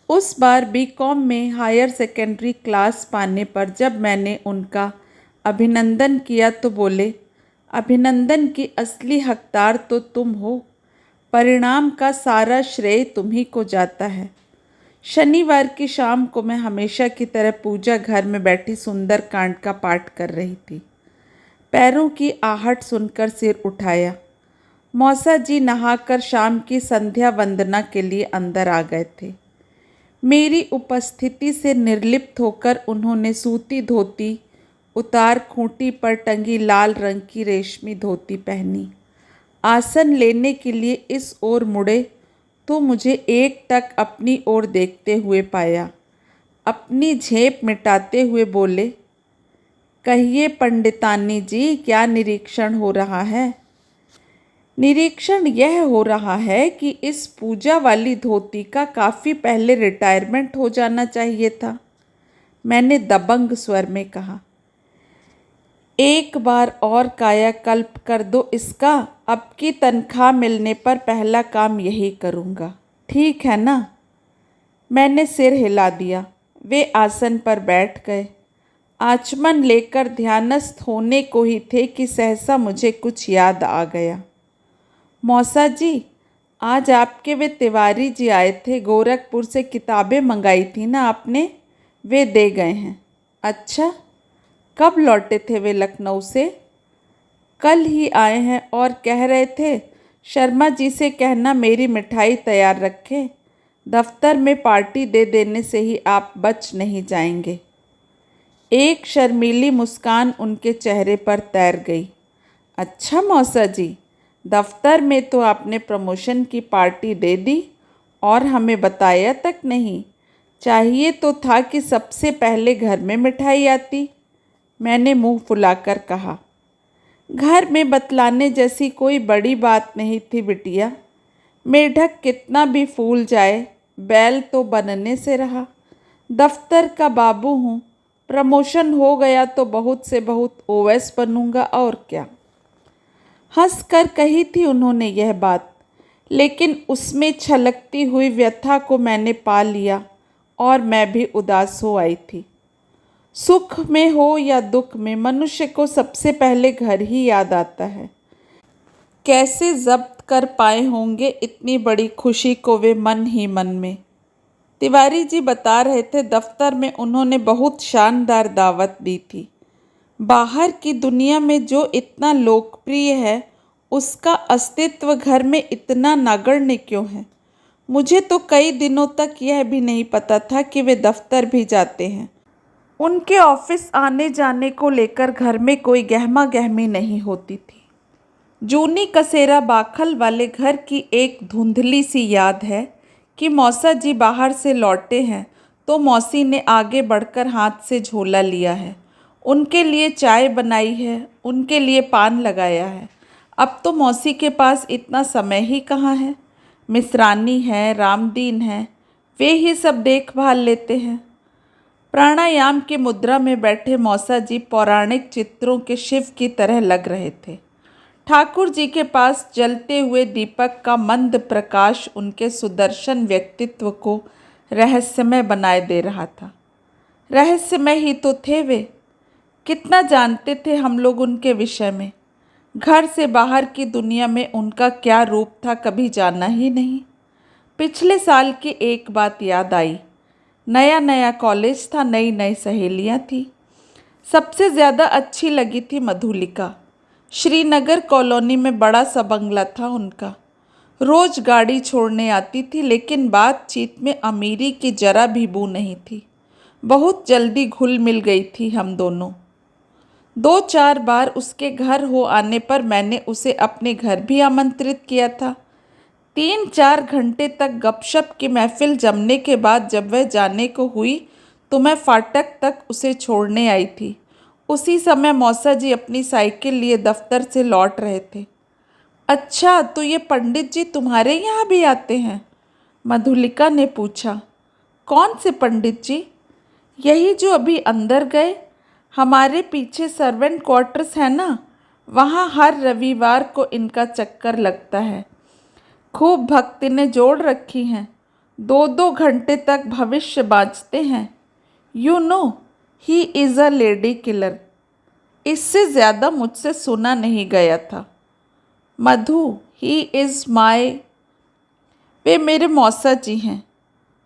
उस बार बीकॉम में हायर सेकेंडरी क्लास पाने पर जब मैंने उनका अभिनंदन किया तो बोले, अभिनंदन की असली हकदार तो तुम हो। परिणाम का सारा श्रेय तुम्ही को जाता है। शनिवार की शाम को मैं हमेशा की तरह पूजा घर में बैठी सुंदर कांड का पाठ कर रही थी। पैरों की आहट सुनकर सिर उठाया। मौसा जी नहाकर शाम की संध्या वंदना के लिए अंदर आ गए थे। मेरी उपस्थिति से निर्लिप्त होकर उन्होंने सूती धोती उतार खूंटी पर टंगी लाल रंग की रेशमी धोती पहनी। आसन लेने के लिए इस ओर मुड़े तो मुझे एकटक अपनी ओर देखते हुए पाया। अपनी झेप मिटाते हुए बोले, कहिए पंडितानी जी, क्या निरीक्षण हो रहा है? निरीक्षण यह हो रहा है कि इस पूजा वाली धोती का काफ़ी पहले रिटायरमेंट हो जाना चाहिए था, मैंने दबंग स्वर में कहा। एक बार और कायाकल्प कर दो इसका। अब की तनख्वाह मिलने पर पहला काम यही करूँगा, ठीक है ना? मैंने सिर हिला दिया। वे आसन पर बैठ गए। आचमन लेकर ध्यानस्थ होने को ही थे कि सहसा मुझे कुछ याद आ गया। मौसा जी, आज आपके वे तिवारी जी आए थे, गोरखपुर से किताबें मंगाई थी ना आपने, वे दे गए हैं। अच्छा, कब लौटे थे वे लखनऊ से? कल ही आए हैं और कह रहे थे शर्मा जी से कहना मेरी मिठाई तैयार रखें। दफ्तर में पार्टी दे देने से ही आप बच नहीं जाएंगे। एक शर्मीली मुस्कान उनके चेहरे पर तैर गई। अच्छा मौसा जी, दफ्तर में तो आपने प्रमोशन की पार्टी दे दी और हमें बताया तक नहीं। चाहिए तो था कि सबसे पहले घर में मिठाई आती, मैंने मुंह फुलाकर कहा। घर में बतलाने जैसी कोई बड़ी बात नहीं थी बिटिया। मेढक कितना भी फूल जाए, बैल तो बनने से रहा। दफ्तर का बाबू हूँ, प्रमोशन हो गया तो बहुत से बहुत ओएस बनूंगा और क्या। हंसकर कही थी उन्होंने यह बात, लेकिन उसमें छलकती हुई व्यथा को मैंने पा लिया और मैं भी उदास हो आई थी। सुख में हो या दुख में मनुष्य को सबसे पहले घर ही याद आता है। कैसे जब्त कर पाए होंगे इतनी बड़ी खुशी को वे मन ही मन में। तिवारी जी बता रहे थे दफ्तर में उन्होंने बहुत शानदार दावत दी थी। बाहर की दुनिया में जो इतना लोकप्रिय है उसका अस्तित्व घर में इतना नगण्य क्यों है? मुझे तो कई दिनों तक यह भी नहीं पता था कि वे दफ्तर भी जाते हैं। उनके ऑफिस आने जाने को लेकर घर में कोई गहमा गहमी नहीं होती थी। जूनी कसेरा बाखल वाले घर की एक धुंधली सी याद है कि मौसा जी बाहर से लौटे हैं तो मौसी ने आगे बढ़कर हाथ से झोला लिया है, उनके लिए चाय बनाई है, उनके लिए पान लगाया है। अब तो मौसी के पास इतना समय ही कहाँ है। मिसरानी है, रामदीन है, वे ही सब देखभाल लेते हैं। प्राणायाम की मुद्रा में बैठे मौसा जी पौराणिक चित्रों के शिव की तरह लग रहे थे। ठाकुर जी के पास जलते हुए दीपक का मंद प्रकाश उनके सुदर्शन व्यक्तित्व को रहस्यमय बनाए दे रहा था। रहस्यमय ही तो थे वे। कितना जानते थे हम लोग उनके विषय में। घर से बाहर की दुनिया में उनका क्या रूप था कभी जाना ही नहीं। पिछले साल की एक बात याद आई। नया नया कॉलेज था, नई नई सहेलियां थी। सबसे ज़्यादा अच्छी लगी थी मधुलिका। श्रीनगर कॉलोनी में बड़ा सा बंगला था उनका। रोज गाड़ी छोड़ने आती थी, लेकिन बातचीत में अमीरी की जरा भी बू नहीं थी। बहुत जल्दी घुल मिल गई थी हम दोनों। 2-4 बार उसके घर हो आने पर मैंने उसे अपने घर भी आमंत्रित किया था। 3-4 घंटे तक गपशप की महफिल जमने के बाद जब वह जाने को हुई तो मैं फाटक तक उसे छोड़ने आई थी। उसी समय मौसा जी अपनी साइकिल लिए दफ्तर से लौट रहे थे। अच्छा, तो ये पंडित जी तुम्हारे यहाँ भी आते हैं? मधुलिका ने पूछा। कौन से पंडित जी? यही जो अभी अंदर गए। हमारे पीछे सर्वेंट क्वार्टर्स है ना, वहाँ हर रविवार को इनका चक्कर लगता है। खूब भक्ति ने जोड़ रखी हैं। 2-2 घंटे तक भविष्य बाँचते हैं। You know he is a lady killer. इससे ज़्यादा मुझसे सुना नहीं गया था। मधु, ही इज़ माय। वे मेरे मौसा जी हैं।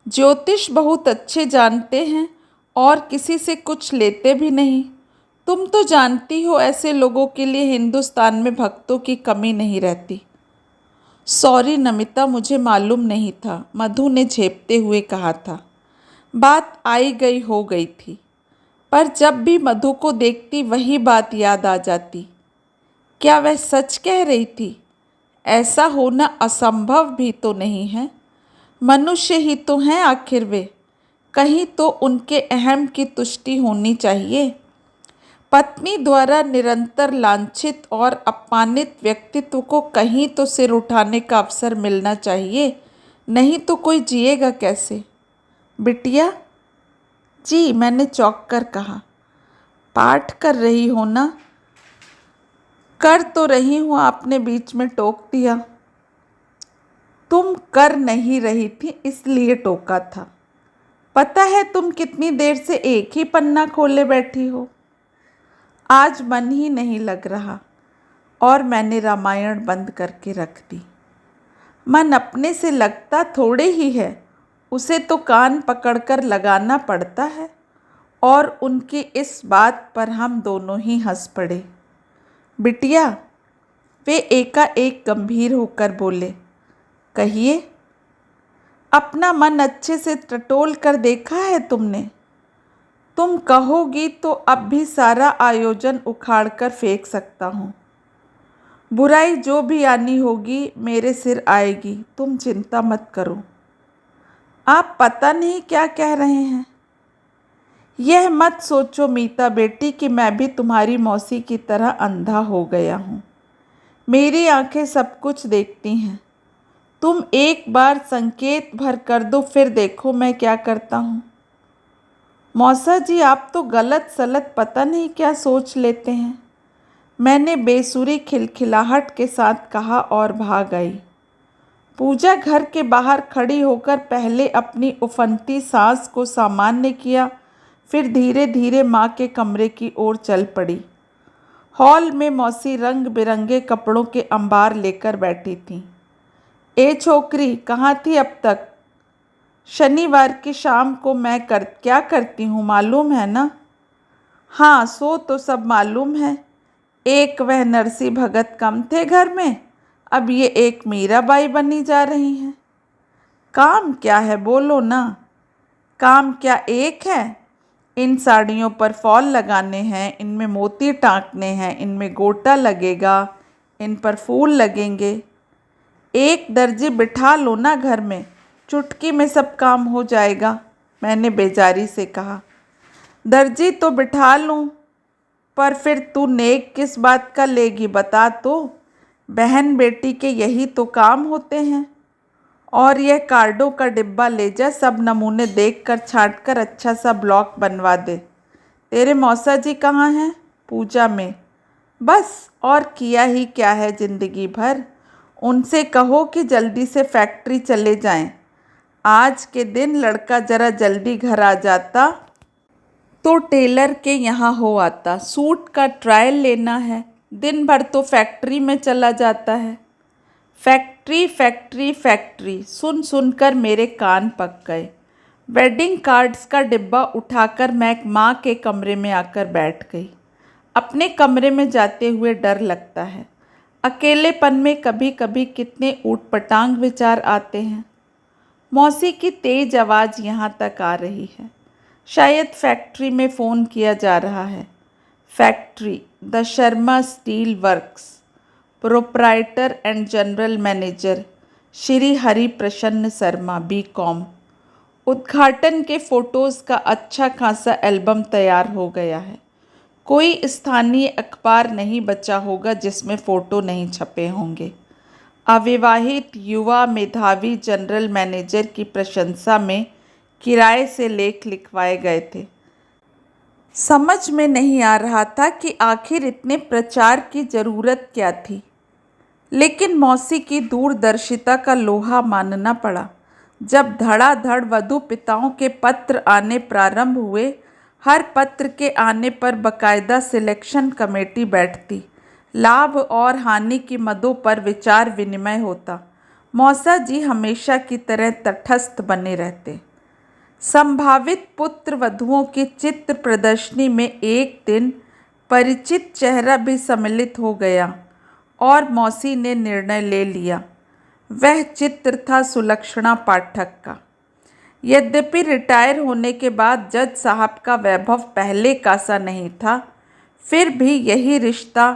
ज्योतिष बहुत अच्छे जानते हैं और किसी से कुछ लेते भी नहीं। तुम तो जानती हो ऐसे लोगों के लिए हिंदुस्तान में भक्तों की कमी नहीं रहती। सॉरी नमिता, मुझे मालूम नहीं था, मधु ने झेपते हुए कहा था। बात आई गई हो गई थी, पर जब भी मधु को देखती वही बात याद आ जाती। क्या वह सच कह रही थी? ऐसा होना असंभव भी तो नहीं है। मनुष्य ही तो हैं आखिर वे। कहीं तो उनके अहम की तुष्टि होनी चाहिए। पत्नी द्वारा निरंतर लांछित और अपमानित व्यक्तित्व को कहीं तो सिर उठाने का अवसर मिलना चाहिए, नहीं तो कोई जिएगा कैसे? बिटिया जी, मैंने चौंक कर कहा। पाठ कर रही हो ना? कर तो रही हूँ, आपने बीच में टोक दिया। तुम कर नहीं रही थी इसलिए टोका था। पता है तुम कितनी देर से एक ही पन्ना खोले बैठी हो? आज मन ही नहीं लग रहा और मैंने रामायण बंद करके रख दी। मन अपने से लगता थोड़े ही है, उसे तो कान पकड़कर लगाना पड़ता है। और उनकी इस बात पर हम दोनों ही हंस पड़े। बिटिया, वे एकाएक गंभीर होकर बोले। कहिए। अपना मन अच्छे से टटोल कर देखा है तुमने? तुम कहोगी तो अब भी सारा आयोजन उखाड़ कर फेंक सकता हूँ। बुराई जो भी आनी होगी मेरे सिर आएगी, तुम चिंता मत करो। आप पता नहीं क्या कह रहे हैं। यह मत सोचो मीता बेटी कि मैं भी तुम्हारी मौसी की तरह अंधा हो गया हूँ। मेरी आंखें सब कुछ देखती हैं। तुम एक बार संकेत भर कर दो, फिर देखो मैं क्या करता हूँ। मौसा जी, आप तो गलत सलत पता नहीं क्या सोच लेते हैं, मैंने बेसुरी खिलखिलाहट के साथ कहा और भाग आई। पूजा घर के बाहर खड़ी होकर पहले अपनी उफनती सांस को सामान्य किया, फिर धीरे धीरे माँ के कमरे की ओर चल पड़ी। हॉल में मौसी रंग बिरंगे कपड़ों के अंबार लेकर बैठी थीं। ए छोकरी, कहाँ थी अब तक? शनिवार की शाम को मैं क्या करती हूँ मालूम है ना? हाँ, सो तो सब मालूम है। एक वह नरसी भगत कम थे घर में, अब ये एक मीराबाई बनी जा रही हैं। काम क्या है बोलो ना? काम क्या एक है? इन साड़ियों पर फॉल लगाने हैं, इनमें मोती टाँकने हैं, इनमें गोटा लगेगा, इन पर फूल लगेंगे। एक दर्जी बिठा लो ना घर में, चुटकी में सब काम हो जाएगा, मैंने बेजारी से कहा। दर्जी तो बिठा लूँ, पर फिर तू नेक किस बात का लेगी बता तो? बहन बेटी के यही तो काम होते हैं। और यह कार्डों का डिब्बा ले जा, सब नमूने देख कर छाँट कर अच्छा सा ब्लॉक बनवा दे। तेरे मौसा जी कहाँ हैं? पूजा में। बस और किया ही क्या है ज़िंदगी भर। उनसे कहो कि जल्दी से फैक्ट्री चले जाएं। आज के दिन लड़का ज़रा जल्दी घर आ जाता तो टेलर के यहाँ हो आता। सूट का ट्रायल लेना है, दिन भर तो फैक्ट्री में चला जाता है। फैक्ट्री फैक्ट्री फैक्ट्री सुन सुनकर मेरे कान पक गए। वेडिंग कार्ड्स का डिब्बा उठाकर मैं माँ के कमरे में आकर बैठ गई। अपने कमरे में जाते हुए डर लगता है। अकेलेपन में कभी कभी कितने ऊटपटांग विचार आते हैं। मौसी की तेज आवाज़ यहाँ तक आ रही है। शायद फैक्ट्री में फ़ोन किया जा रहा है। Factory, the Sharma steel works, proprietor and general manager Shri Hari प्रसन्न शर्मा, बीकॉम। उद्घाटन के फ़ोटोज़ का अच्छा खासा एल्बम तैयार हो गया है। कोई स्थानीय अखबार नहीं बचा होगा जिसमें फ़ोटो नहीं छपे होंगे। अविवाहित युवा मेधावी जनरल मैनेजर की प्रशंसा में किराए से लेख लिखवाए गए थे। समझ में नहीं आ रहा था कि आखिर इतने प्रचार की ज़रूरत क्या थी, लेकिन मौसी की दूरदर्शिता का लोहा मानना पड़ा। जब धड़ाधड़ वधू पिताओं के पत्र आने प्रारंभ हुए, हर पत्र के आने पर बकायदा सिलेक्शन कमेटी बैठती, लाभ और हानि की मदों पर विचार विनिमय होता। मौसा जी हमेशा की तरह तटस्थ बने रहते। संभावित पुत्र वधुओं की चित्र प्रदर्शनी में एक दिन परिचित चेहरा भी सम्मिलित हो गया और मौसी ने निर्णय ले लिया। वह चित्र था सुलक्षणा पाठक का। यद्यपि रिटायर होने के बाद जज साहब का वैभव पहले का सा नहीं था, फिर भी यही रिश्ता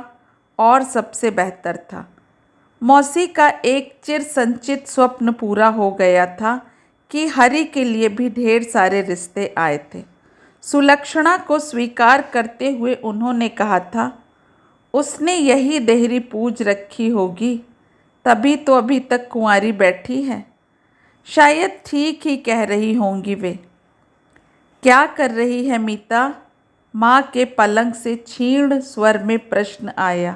और सबसे बेहतर था। मौसी का एक चिर संचित स्वप्न पूरा हो गया था कि हरि के लिए भी ढेर सारे रिश्ते आए थे। सुलक्षणा को स्वीकार करते हुए उन्होंने कहा था, उसने यही देहरी पूज रखी होगी, तभी तो अभी तक कुंवारी बैठी है। शायद ठीक ही कह रही होंगी वे। क्या कर रही है मीता? माँ के पलंग से क्षीण स्वर में प्रश्न आया।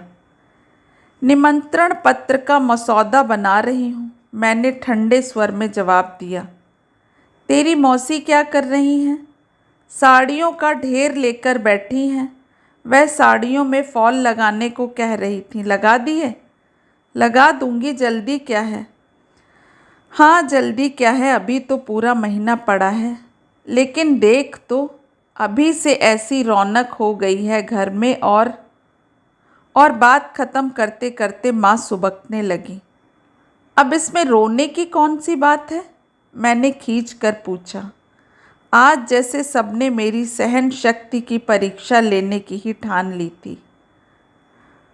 निमंत्रण पत्र का मसौदा बना रही हूँ, मैंने ठंडे स्वर में जवाब दिया। तेरी मौसी क्या कर रही हैं? साड़ियों का ढेर लेकर बैठी हैं। वह साड़ियों में फॉल लगाने को कह रही थी, लगा दिए? लगा दूंगी, जल्दी क्या है? हाँ जल्दी क्या है, अभी तो पूरा महीना पड़ा है। लेकिन देख तो, अभी से ऐसी रौनक हो गई है घर में। और बात ख़त्म करते करते माँ सुबकने लगी। अब इसमें रोने की कौन सी बात है? मैंने खींच कर पूछा। आज जैसे सबने मेरी सहन शक्ति की परीक्षा लेने की ही ठान ली थी।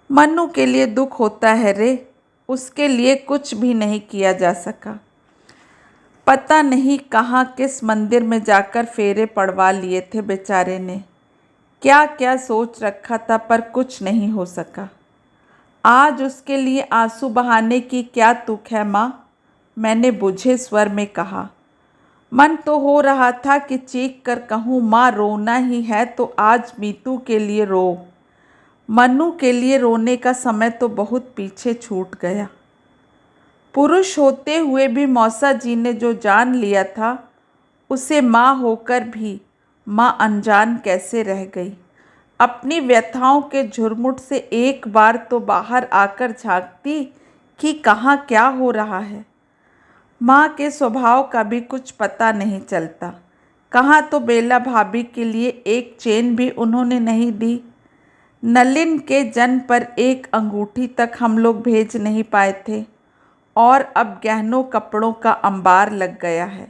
मन्नू के लिए दुख होता है रे, उसके लिए कुछ भी नहीं किया जा सका। पता नहीं कहाँ किस मंदिर में जाकर फेरे पड़वा लिए थे बेचारे ने। क्या क्या सोच रखा था, पर कुछ नहीं हो सका। आज उसके लिए आंसू बहाने की क्या तुक है माँ? मैंने बुझे स्वर में कहा। मन तो हो रहा था कि चीख कर कहूँ, माँ रोना ही है तो आज मीतू के लिए रो। मन्नू के लिए रोने का समय तो बहुत पीछे छूट गया। पुरुष होते हुए भी मौसा जी ने जो जान लिया था, उसे माँ होकर भी माँ अनजान कैसे रह गई। अपनी व्यथाओं के झुरमुट से एक बार तो बाहर आकर झांकती कि कहाँ क्या हो रहा है। माँ के स्वभाव का भी कुछ पता नहीं चलता। कहाँ तो बेला भाभी के लिए एक चेन भी उन्होंने नहीं दी। नलिन के जन्म पर एक अंगूठी तक हम लोग भेज नहीं पाए थे, और अब गहनों कपड़ों का अंबार लग गया है।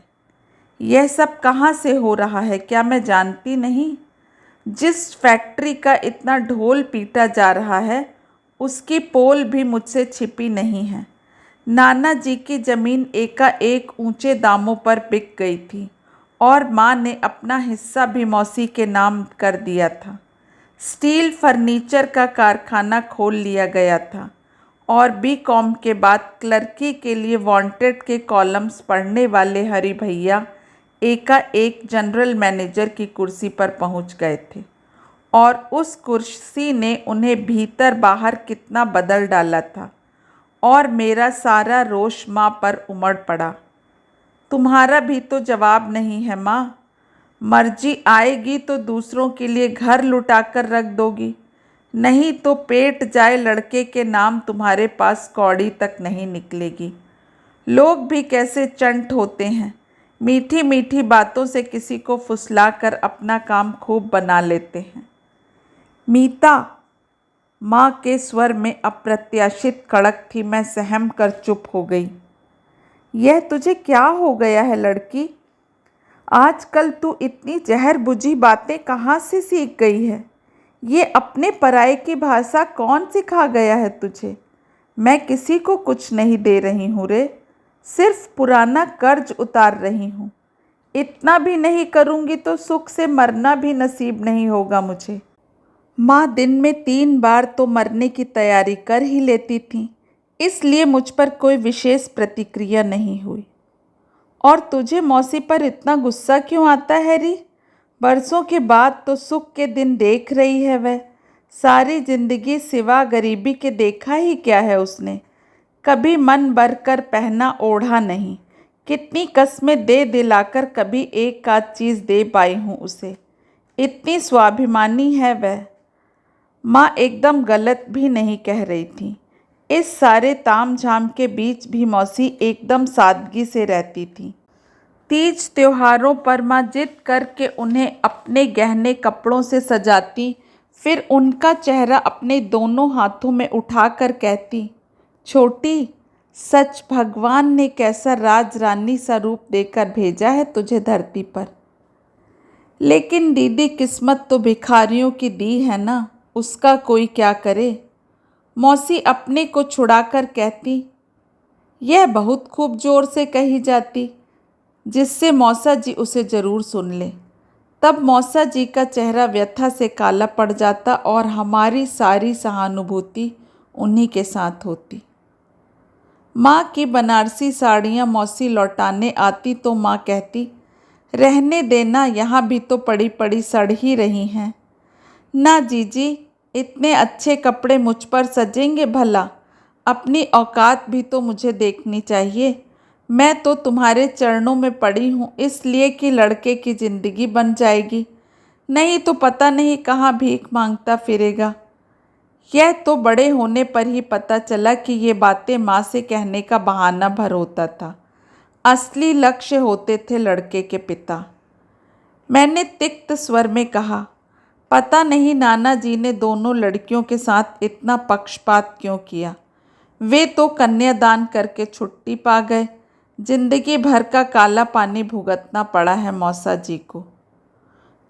यह सब कहाँ से हो रहा है, क्या मैं जानती नहीं? जिस फैक्ट्री का इतना ढोल पीटा जा रहा है, उसकी पोल भी मुझसे छिपी नहीं है। नाना जी की ज़मीन एकाएक ऊंचे दामों पर बिक गई थी, और माँ ने अपना हिस्सा भी मौसी के नाम कर दिया था। स्टील फर्नीचर का कारखाना खोल लिया गया था, और बीकॉम के बाद क्लर्की के लिए वांटेड के कॉलम्स पढ़ने वाले हरि भैया एकाएक जनरल मैनेजर की कुर्सी पर पहुंच गए थे। और उस कुर्सी ने उन्हें भीतर बाहर कितना बदल डाला था। और मेरा सारा रोष माँ पर उमड़ पड़ा। तुम्हारा भी तो जवाब नहीं है माँ। मर्जी आएगी तो दूसरों के लिए घर लुटाकर रख दोगी, नहीं तो पेट जाए लड़के के नाम तुम्हारे पास कौड़ी तक नहीं निकलेगी। लोग भी कैसे चंट होते हैं, मीठी मीठी बातों से किसी को फुसलाकर अपना काम खूब बना लेते हैं। मीता, माँ के स्वर में अप्रत्याशित कड़क थी। मैं सहम कर चुप हो गई। यह तुझे क्या हो गया है लड़की? आजकल तू इतनी जहर बुझी बातें कहाँ से सीख गई है? ये अपने पराये की भाषा कौन सिखा गया है तुझे? मैं किसी को कुछ नहीं दे रही हूँ रे, सिर्फ पुराना कर्ज उतार रही हूँ। इतना भी नहीं करूँगी तो सुख से मरना भी नसीब नहीं होगा मुझे। माँ दिन में 3 बार तो मरने की तैयारी कर ही लेती थी, इसलिए मुझ पर कोई विशेष प्रतिक्रिया नहीं हुई। और तुझे मौसी पर इतना गुस्सा क्यों आता है री? बरसों के बाद तो सुख के दिन देख रही है वह। सारी जिंदगी सिवा गरीबी के देखा ही क्या है उसने? कभी मन भर कर पहना ओढ़ा नहीं। कितनी कस्में दे दिलाकर कभी एक आध चीज़ दे पाई हूँ उसे। इतनी स्वाभिमानी है वह। माँ एकदम गलत भी नहीं कह रही थी। इस सारे ताम झाम के बीच भी मौसी एकदम सादगी से रहती थी। तीज त्योहारों पर माँ जिद करके उन्हें अपने गहने कपड़ों से सजाती, फिर उनका चेहरा अपने दोनों हाथों में उठाकर कहती, छोटी, सच भगवान ने कैसा राज रानी सा रूप देकर भेजा है तुझे धरती पर। लेकिन दीदी, किस्मत तो भिखारियों की दी है ना, उसका कोई क्या करे। मौसी अपने को छुड़ाकर कहती। यह बहुत खूब जोर से कही जाती, जिससे मौसा जी उसे ज़रूर सुन ले। तब मौसा जी का चेहरा व्यथा से काला पड़ जाता और हमारी सारी सहानुभूति उन्हीं के साथ होती। माँ की बनारसी साड़ियाँ मौसी लौटाने आती तो माँ कहती, रहने देना, यहाँ भी तो पड़ी पड़ी सड़ ही रही हैं। ना जीजी, इतने अच्छे कपड़े मुझ पर सजेंगे भला? अपनी औकात भी तो मुझे देखनी चाहिए। मैं तो तुम्हारे चरणों में पड़ी हूँ इसलिए कि लड़के की ज़िंदगी बन जाएगी, नहीं तो पता नहीं कहाँ भीख मांगता फिरेगा। यह तो बड़े होने पर ही पता चला कि ये बातें माँ से कहने का बहाना भर होता था। असली लक्ष्य होते थे लड़के के पिता। मैंने तिक्त स्वर में कहा, पता नहीं नाना जी ने दोनों लड़कियों के साथ इतना पक्षपात क्यों किया। वे तो कन्यादान करके छुट्टी पा गए। जिंदगी भर का काला पानी भुगतना पड़ा है मौसा जी को।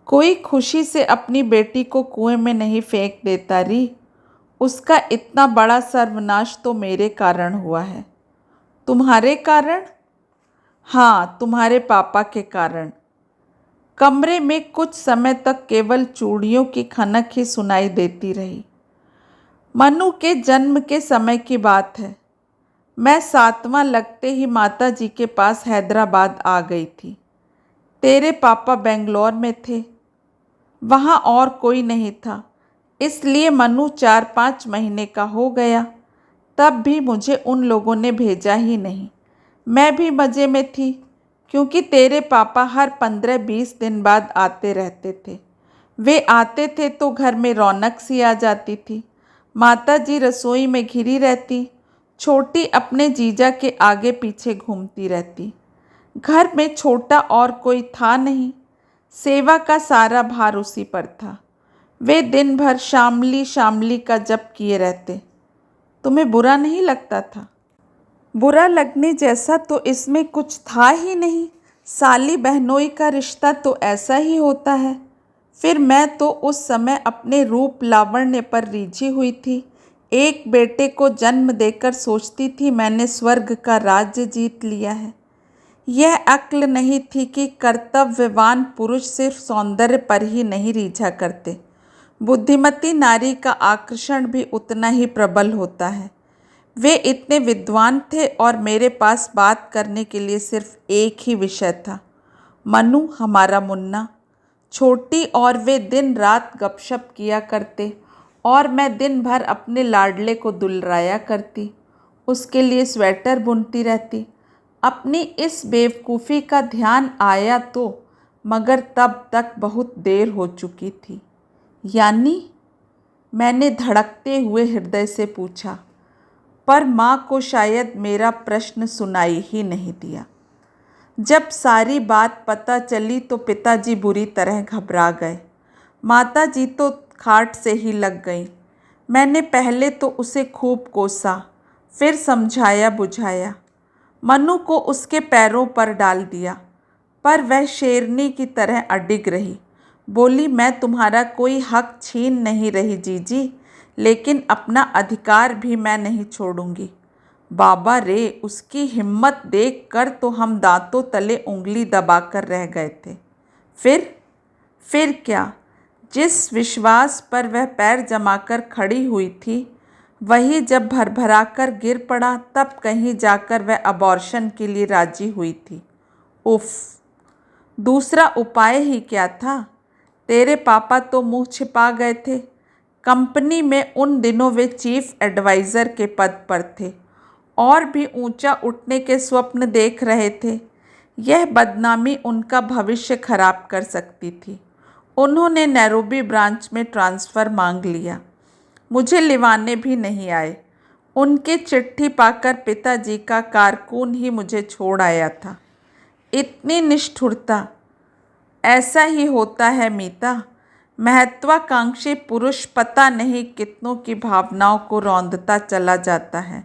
कोई खुशी से अपनी बेटी को कुएं में नहीं फेंक देता री। उसका इतना बड़ा सर्वनाश तो मेरे कारण हुआ है। तुम्हारे कारण? हाँ, तुम्हारे पापा के कारण। कमरे में कुछ समय तक केवल चूड़ियों की खनक ही सुनाई देती रही। मनु के जन्म के समय की बात है। मैं 7वां लगते ही माता जी के पास हैदराबाद आ गई थी। तेरे पापा बेंगलोर में थे, वहाँ और कोई नहीं था, इसलिए मनु 4-5 महीने का हो गया। तब भी मुझे उन लोगों ने भेजा ही नहीं। मैं भी मज़े में थी, क्योंकि तेरे पापा हर 15-20 दिन बाद आते रहते थे। वे आते थे तो घर में रौनक सी आ जाती थी। माता जी रसोई में घिरी रहती, छोटी अपने जीजा के आगे पीछे घूमती रहती। घर में छोटा और कोई था नहीं, सेवा का सारा भार उसी पर था। वे दिन भर शामली शामली का जप किए रहते। तुम्हें बुरा नहीं लगता था? बुरा लगने जैसा तो इसमें कुछ था ही नहीं। साली बहनोई का रिश्ता तो ऐसा ही होता है। फिर मैं तो उस समय अपने रूप लावण्य पर रीझी हुई थी। एक बेटे को जन्म देकर सोचती थी मैंने स्वर्ग का राज्य जीत लिया है। यह अक्ल नहीं थी कि कर्तव्यवान पुरुष सिर्फ सौंदर्य पर ही नहीं रीझा करते। बुद्धिमती नारी का आकर्षण भी उतना ही प्रबल होता है। वे इतने विद्वान थे और मेरे पास बात करने के लिए सिर्फ एक ही विषय था, मनु, हमारा मुन्ना। छोटी और वे दिन रात गपशप किया करते और मैं दिन भर अपने लाडले को दुलराया करती, उसके लिए स्वेटर बुनती रहती। अपनी इस बेवकूफ़ी का ध्यान आया तो, मगर तब तक बहुत देर हो चुकी थी। यानी? मैंने धड़कते हुए हृदय से पूछा, पर माँ को शायद मेरा प्रश्न सुनाई ही नहीं दिया। जब सारी बात पता चली तो पिताजी बुरी तरह घबरा गए। माताजी तो खाट से ही लग गईं। मैंने पहले तो उसे खूब कोसा, फिर समझाया बुझाया। मनु को उसके पैरों पर डाल दिया, पर वह शेरनी की तरह अडिग रही। बोली, मैं तुम्हारा कोई हक छीन नहीं रही जीजी, लेकिन अपना अधिकार भी मैं नहीं छोड़ूंगी। बाबा रे, उसकी हिम्मत देख कर तो हम दांतों तले उंगली दबाकर रह गए थे। फिर क्या? जिस विश्वास पर वह पैर जमाकर खड़ी हुई थी, वही जब भरभरा कर गिर पड़ा, तब कहीं जाकर वह अबॉर्शन के लिए राजी हुई थी। उफ, दूसरा उपाय ही क्या था? तेरे पापा तो मुंह छिपा गए थे। कंपनी में उन दिनों वे चीफ एडवाइज़र के पद पर थे और भी ऊंचा उठने के स्वप्न देख रहे थे। यह बदनामी उनका भविष्य खराब कर सकती थी। उन्होंने नैरोबी ब्रांच में ट्रांसफ़र मांग लिया। मुझे लिवाने भी नहीं आए। उनके चिट्ठी पाकर पिताजी का कारकून ही मुझे छोड़ आया था। इतनी निष्ठुरता! ऐसा ही होता है मीता। महत्वाकांक्षी पुरुष पता नहीं कितनों की भावनाओं को रौंदता चला जाता है।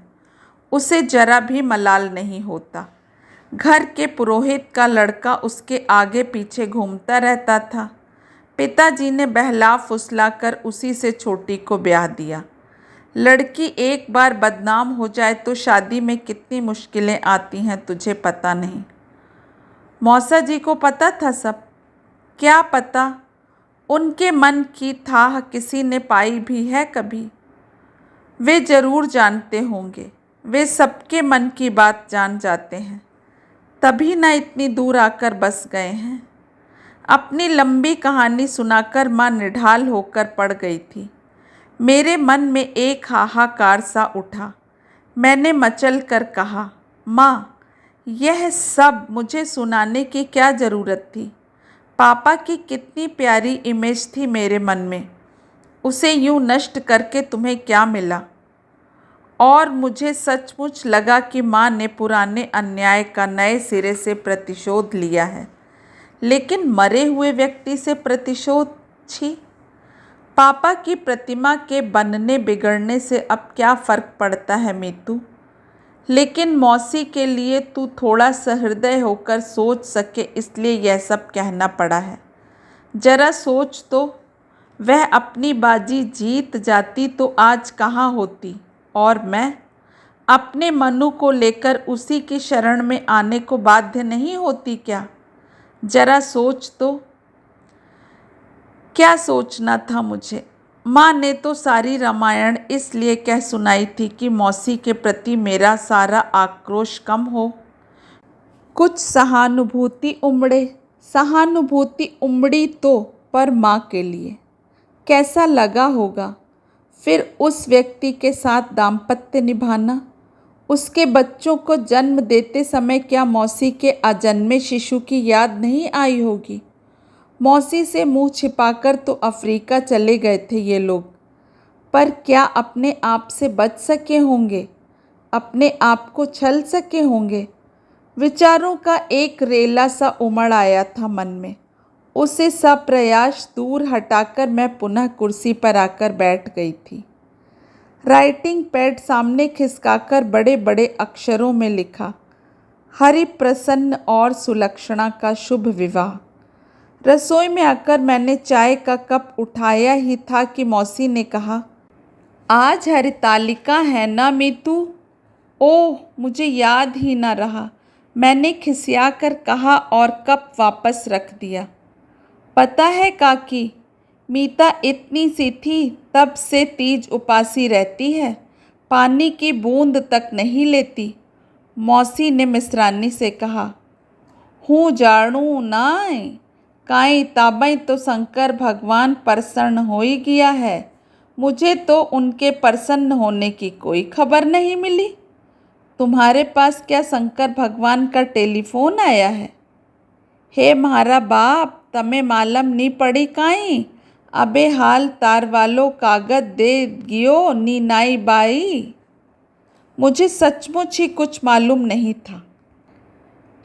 उसे जरा भी मलाल नहीं होता। घर के पुरोहित का लड़का उसके आगे पीछे घूमता रहता था। पिताजी ने बहला फुसला कर उसी से छोटी को ब्याह दिया। लड़की एक बार बदनाम हो जाए तो शादी में कितनी मुश्किलें आती हैं, तुझे पता नहीं। मौसा जी को पता था सब? क्या पता, उनके मन की थाह किसी ने पाई भी है कभी? वे जरूर जानते होंगे। वे सबके मन की बात जान जाते हैं, तभी ना इतनी दूर आकर बस गए हैं। अपनी लंबी कहानी सुनाकर माँ निढाल होकर पड़ गई थी। मेरे मन में एक हाहाकार सा उठा। मैंने मचल कर कहा, माँ, यह सब मुझे सुनाने की क्या ज़रूरत थी? पापा की कितनी प्यारी इमेज थी मेरे मन में। उसे यूं नष्ट करके तुम्हें क्या मिला? और मुझे सचमुच लगा कि माँ ने पुराने अन्याय का नए सिरे से प्रतिशोध लिया है। लेकिन मरे हुए व्यक्ति से प्रतिशोध? छी! पापा की प्रतिमा के बनने बिगड़ने से अब क्या फ़र्क पड़ता है मीतू? लेकिन मौसी के लिए तू थोड़ा सहृदय होकर सोच सके, इसलिए यह सब कहना पड़ा है। जरा सोच तो, वह अपनी बाजी जीत जाती तो आज कहाँ होती, और मैं अपने मनु को लेकर उसी की शरण में आने को बाध्य नहीं होती क्या? जरा सोच तो। क्या सोचना था मुझे? माँ ने तो सारी रामायण इसलिए कह सुनाई थी कि मौसी के प्रति मेरा सारा आक्रोश कम हो, कुछ सहानुभूति उमड़ी तो, पर माँ के लिए कैसा लगा होगा फिर उस व्यक्ति के साथ दाम्पत्य निभाना? उसके बच्चों को जन्म देते समय क्या मौसी के अजन्मे शिशु की याद नहीं आई होगी? मौसी से मुंह छिपाकर तो अफ्रीका चले गए थे ये लोग, पर क्या अपने आप से बच सके होंगे? अपने आप को छल सके होंगे? विचारों का एक रेला सा उमड़ आया था मन में। उसे सप्रयास दूर हटाकर मैं पुनः कुर्सी पर आकर बैठ गई थी। राइटिंग पैड सामने खिसकाकर बड़े बड़े अक्षरों में लिखा, हरिप्रसन्न और सुलक्षणा का शुभ विवाह। रसोई में आकर मैंने चाय का कप उठाया ही था कि मौसी ने कहा, आज हरितालिका है ना मीतू? ओह, मुझे याद ही ना रहा, मैंने खिसिया कर कहा और कप वापस रख दिया। पता है काकी, मीता इतनी सी थी तब से तीज उपासी रहती है, पानी की बूंद तक नहीं लेती। मौसी ने मिस्रानी से कहा, हूँ जाणू नाय, काई ताबई तो शंकर भगवान प्रसन्न हो ही गया है। मुझे तो उनके प्रसन्न होने की कोई खबर नहीं मिली। तुम्हारे पास क्या शंकर भगवान का टेलीफोन आया है? हे म्हारा बाप, तमे मालम नी पड़ी काई? अबे हाल तार वालो कागज दे गियो नी नाई बाई। मुझे सचमुच ही कुछ मालूम नहीं था।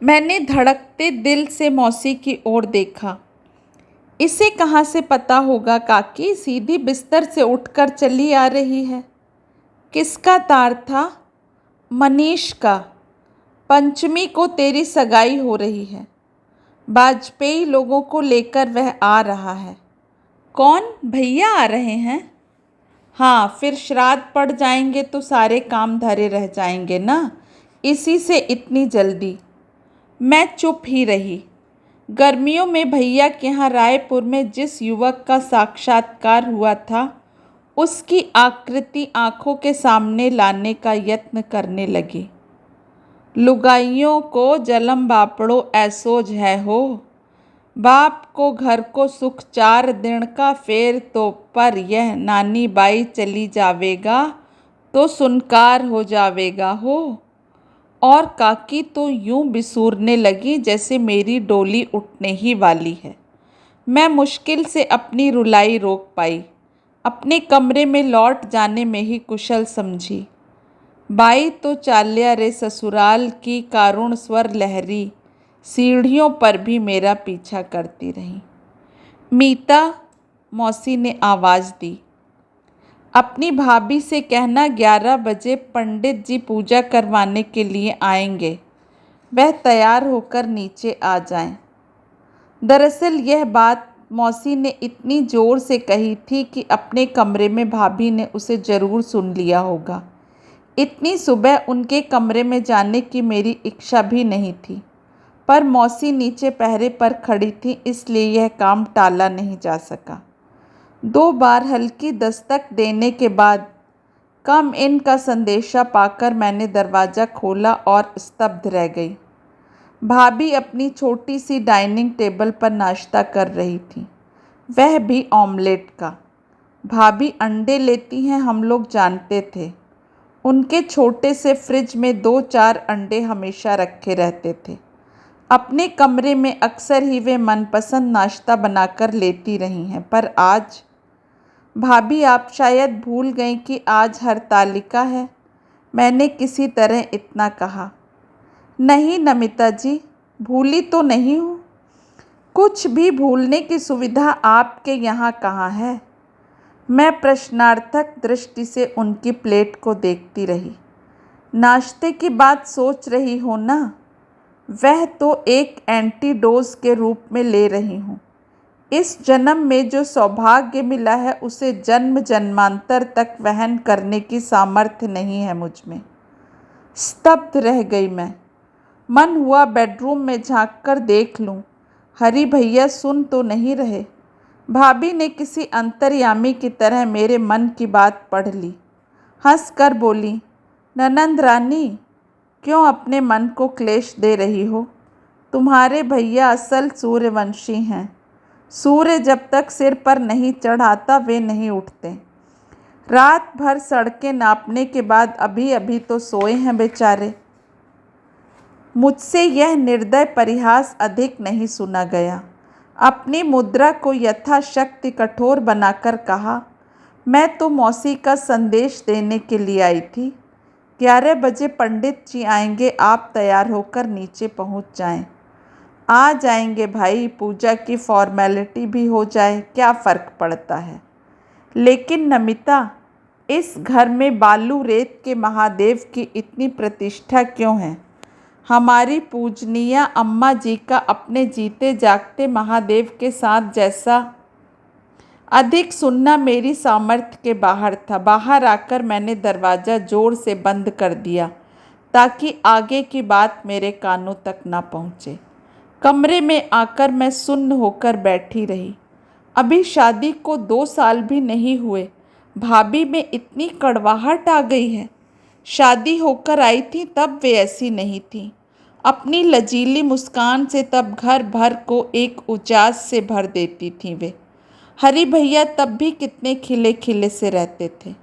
मैंने धड़कते दिल से मौसी की ओर देखा। इसे कहाँ से पता होगा काकी? सीधी बिस्तर से उठकर चली आ रही है। किसका तार था? मनीष का। पंचमी को तेरी सगाई हो रही है। वाजपेयी लोगों को लेकर वह आ रहा है। कौन? भैया आ रहे हैं? हाँ, फिर श्राद्ध पड़ जाएंगे तो सारे काम धरे रह जाएंगे ना, इसी से इतनी जल्दी। मैं चुप ही रही। गर्मियों में भैया के यहाँ रायपुर में जिस युवक का साक्षात्कार हुआ था, उसकी आकृति आंखों के सामने लाने का यत्न करने लगी। लुगाइयों को जलम बापड़ो ऐसोज है हो। बाप को घर को सुख 4 दिन का, फेर तो पर यह नानी बाई चली जावेगा तो सुनकार हो जावेगा हो। और काकी तो यूं बिसूरने लगी जैसे मेरी डोली उठने ही वाली है। मैं मुश्किल से अपनी रुलाई रोक पाई। अपने कमरे में लौट जाने में ही कुशल समझी। बाई तो चाल्या रे ससुराल की कारुण स्वर लहरी सीढ़ियों पर भी मेरा पीछा करती रही। मीता, मौसी ने आवाज़ दी, अपनी भाभी से कहना 11 बजे पंडित जी पूजा करवाने के लिए आएंगे। वह तैयार होकर नीचे आ जाएं। दरअसल यह बात मौसी ने इतनी ज़ोर से कही थी कि अपने कमरे में भाभी ने उसे ज़रूर सुन लिया होगा। इतनी सुबह उनके कमरे में जाने की मेरी इच्छा भी नहीं थी, पर मौसी नीचे पहरे पर खड़ी थी, इसलिए यह काम टाला नहीं जा सका। 2 बार हल्की दस्तक देने के बाद कम इन का संदेशा पाकर मैंने दरवाज़ा खोला और स्तब्ध रह गई। भाभी अपनी छोटी सी डाइनिंग टेबल पर नाश्ता कर रही थी, वह भी ऑमलेट का। भाभी अंडे लेती हैं, हम लोग जानते थे। उनके छोटे से फ्रिज में 2-4 अंडे हमेशा रखे रहते थे। अपने कमरे में अक्सर ही वे मनपसंद नाश्ता बनाकर लेती रही हैं, पर आज भाभी आप शायद भूल गई कि आज हरतालिका है। मैंने किसी तरह इतना कहा। नहीं नमिता जी, भूली तो नहीं हूँ। कुछ भी भूलने की सुविधा आपके यहाँ कहाँ है? मैं प्रश्नार्थक दृष्टि से उनकी प्लेट को देखती रही। नाश्ते की बात सोच रही हो ना? वह तो एक एंटीडोज के रूप में ले रही हूँ। इस जन्म में जो सौभाग्य मिला है उसे जन्म जन्मांतर तक वहन करने की सामर्थ्य नहीं है मुझ में। स्तब्ध रह गई मैं। मन हुआ बेडरूम में झांककर देख लूं, हरी भैया सुन तो नहीं रहे। भाभी ने किसी अंतर्यामी की तरह मेरे मन की बात पढ़ ली। हंस कर बोली, ननंद रानी, क्यों अपने मन को क्लेश दे रही हो? तुम्हारे भैया असल सूर्यवंशी हैं। सूर्य जब तक सिर पर नहीं चढ़ाता वे नहीं उठते। रात भर सड़कें नापने के बाद अभी अभी तो सोए हैं बेचारे। मुझसे यह निर्दय परिहास अधिक नहीं सुना गया। अपनी मुद्रा को यथाशक्ति कठोर बनाकर कहा, मैं तो मौसी का संदेश देने के लिए आई थी। 11 बजे पंडित जी आएंगे, आप तैयार होकर नीचे पहुंच जाएं। आ जाएंगे भाई, पूजा की फॉर्मेलिटी भी हो जाए, क्या फ़र्क पड़ता है। लेकिन नमिता, इस घर में बालू रेत के महादेव की इतनी प्रतिष्ठा क्यों है? हमारी पूजनीय अम्मा जी का अपने जीते जागते महादेव के साथ जैसा अधिक सुनना मेरी सामर्थ्य के बाहर था। बाहर आकर मैंने दरवाज़ा जोर से बंद कर दिया ताकि आगे की बात मेरे कानों तक ना पहुँचे। कमरे में आकर मैं सुन्न होकर बैठी रही। अभी शादी को 2 साल भी नहीं हुए, भाभी में इतनी कड़वाहट आ गई है। शादी होकर आई थी तब वे ऐसी नहीं थी। अपनी लजीली मुस्कान से तब घर भर को एक उजास से भर देती थीं वे। हरी भैया तब भी कितने खिले खिले से रहते थे,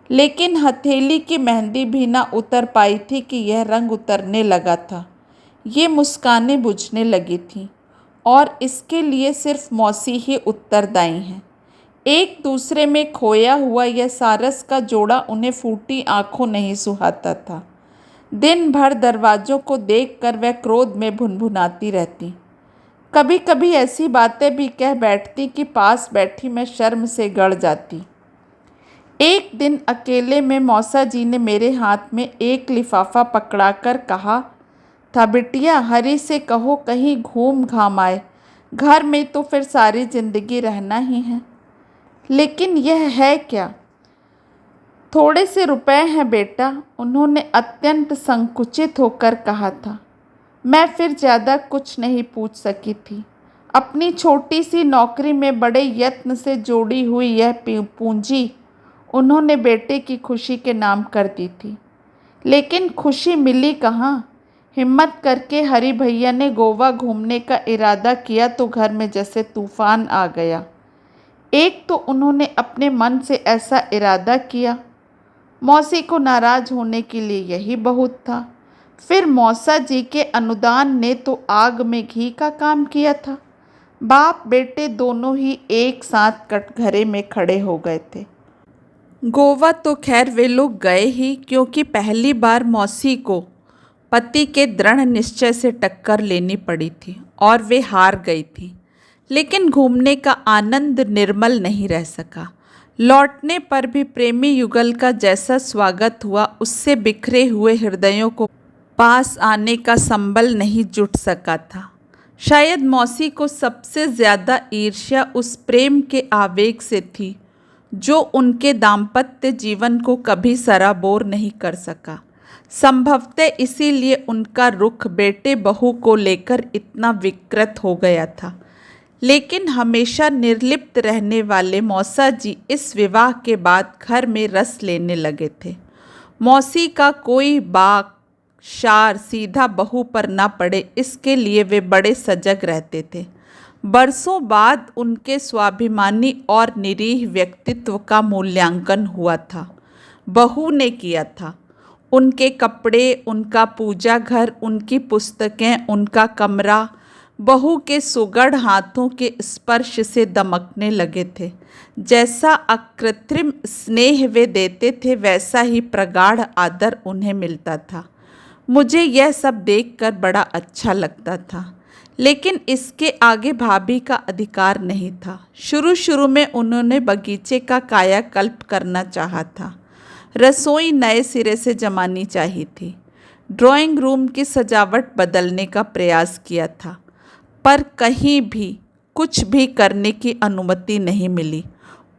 लेकिन हथेली की मेहंदी भी ना उतर पाई थी कि यह रंग उतरने लगा था। ये मुस्कानें बुझने लगी थीं और इसके लिए सिर्फ मौसी ही उत्तरदायी हैं। एक दूसरे में खोया हुआ यह सारस का जोड़ा उन्हें फूटी आंखों नहीं सुहाता था। दिन भर दरवाज़ों को देखकर वह क्रोध में भुनभुनाती रहती। कभी कभी ऐसी बातें भी कह बैठती कि पास बैठी मैं शर्म से गड़ जाती। एक दिन अकेले में मौसा जी ने मेरे हाथ में एक लिफाफा पकड़ाकर कहा था, बिटिया हरी से कहो कहीं घूम घाम आए, घर में तो फिर सारी जिंदगी रहना ही है। लेकिन यह है क्या? थोड़े से रुपए हैं बेटा, उन्होंने अत्यंत संकुचित होकर कहा था। मैं फिर ज़्यादा कुछ नहीं पूछ सकी थी। अपनी छोटी सी नौकरी में बड़े यत्न से जोड़ी हुई यह पूंजी उन्होंने बेटे की खुशी के नाम कर दी थी, लेकिन खुशी मिली कहाँ। हिम्मत करके हरी भैया ने गोवा घूमने का इरादा किया तो घर में जैसे तूफान आ गया। एक तो उन्होंने अपने मन से ऐसा इरादा किया, मौसी को नाराज़ होने के लिए यही बहुत था। फिर मौसा जी के अनुदान ने तो आग में घी का काम किया था। बाप बेटे दोनों ही एक साथ कटघरे में खड़े हो गए थे। गोवा तो खैर वे लोग गए ही, क्योंकि पहली बार मौसी को पति के दृढ़ निश्चय से टक्कर लेनी पड़ी थी और वे हार गई थी। लेकिन घूमने का आनंद निर्मल नहीं रह सका। लौटने पर भी प्रेमी युगल का जैसा स्वागत हुआ, उससे बिखरे हुए हृदयों को पास आने का संबल नहीं जुट सका था। शायद मौसी को सबसे ज़्यादा ईर्ष्या उस प्रेम के आवेग से थी जो उनके दाम्पत्य जीवन को कभी सराबोर नहीं कर सका। संभवतः इसीलिए उनका रुख बेटे बहू को लेकर इतना विकृत हो गया था। लेकिन हमेशा निर्लिप्त रहने वाले मौसा जी इस विवाह के बाद घर में रस लेने लगे थे। मौसी का कोई बाक शार सीधा बहू पर ना पड़े, इसके लिए वे बड़े सजग रहते थे। बरसों बाद उनके स्वाभिमानी और निरीह व्यक्तित्व का मूल्यांकन हुआ था। बहू ने किया था। उनके कपड़े, उनका पूजा घर, उनकी पुस्तकें, उनका कमरा बहू के सुगढ़ हाथों के स्पर्श से दमकने लगे थे। जैसा अकृत्रिम स्नेह वे देते थे, वैसा ही प्रगाढ़ आदर उन्हें मिलता था। मुझे यह सब देखकर बड़ा अच्छा लगता था, लेकिन इसके आगे भाभी का अधिकार नहीं था। शुरू शुरू में उन्होंने बगीचे का कायाकल्प करना चाहा था। रसोई नए सिरे से जमानी चाहिए थी। ड्राइंग रूम की सजावट बदलने का प्रयास किया था, पर कहीं भी कुछ भी करने की अनुमति नहीं मिली।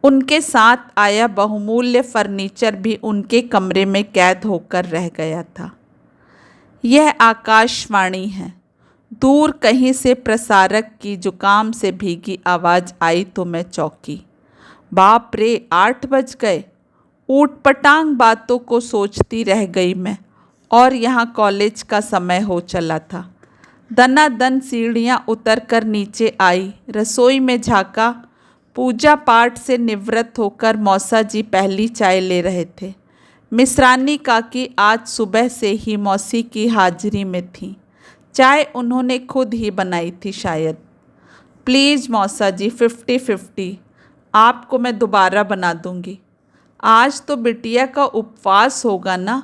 उनके साथ आया बहुमूल्य फर्नीचर भी उनके कमरे में कैद होकर रह गया था। यह आकाशवाणी है। दूर कहीं से प्रसारक की जुकाम से भीगी आवाज़ आई तो मैं चौंकी। बाप रे, 8 बज गए। ऊटपटांग बातों को सोचती रह गई मैं, और यहाँ कॉलेज का समय हो चला था। दनादन सीढ़ियाँ उतर कर नीचे आई, रसोई में झाँका। पूजा पाठ से निवृत्त होकर मौसा जी पहली चाय ले रहे थे। मिश्रानी काकी आज सुबह से ही मौसी की हाजिरी में थी। चाय उन्होंने खुद ही बनाई थी शायद। प्लीज़ मौसा जी, 50-50 आपको मैं दोबारा बना दूंगी। आज तो बिटिया का उपवास होगा ना?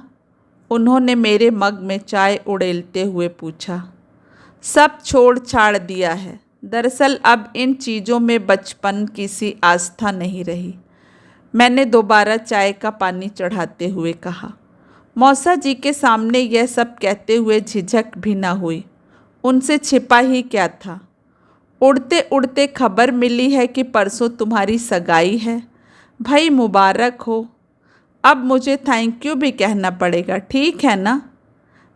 उन्होंने मेरे मग में चाय उड़ेलते हुए पूछा। सब छोड़ छाड़ दिया है। दरअसल अब इन चीज़ों में बचपन की सी आस्था नहीं रही। मैंने दोबारा चाय का पानी चढ़ाते हुए कहा। मौसा जी के सामने यह सब कहते हुए झिझक भी ना हुई। उनसे छिपा ही क्या था। उड़ते उड़ते खबर मिली है कि परसों तुम्हारी सगाई है। भाई मुबारक हो। अब मुझे थैंक यू भी कहना पड़ेगा, ठीक है ना?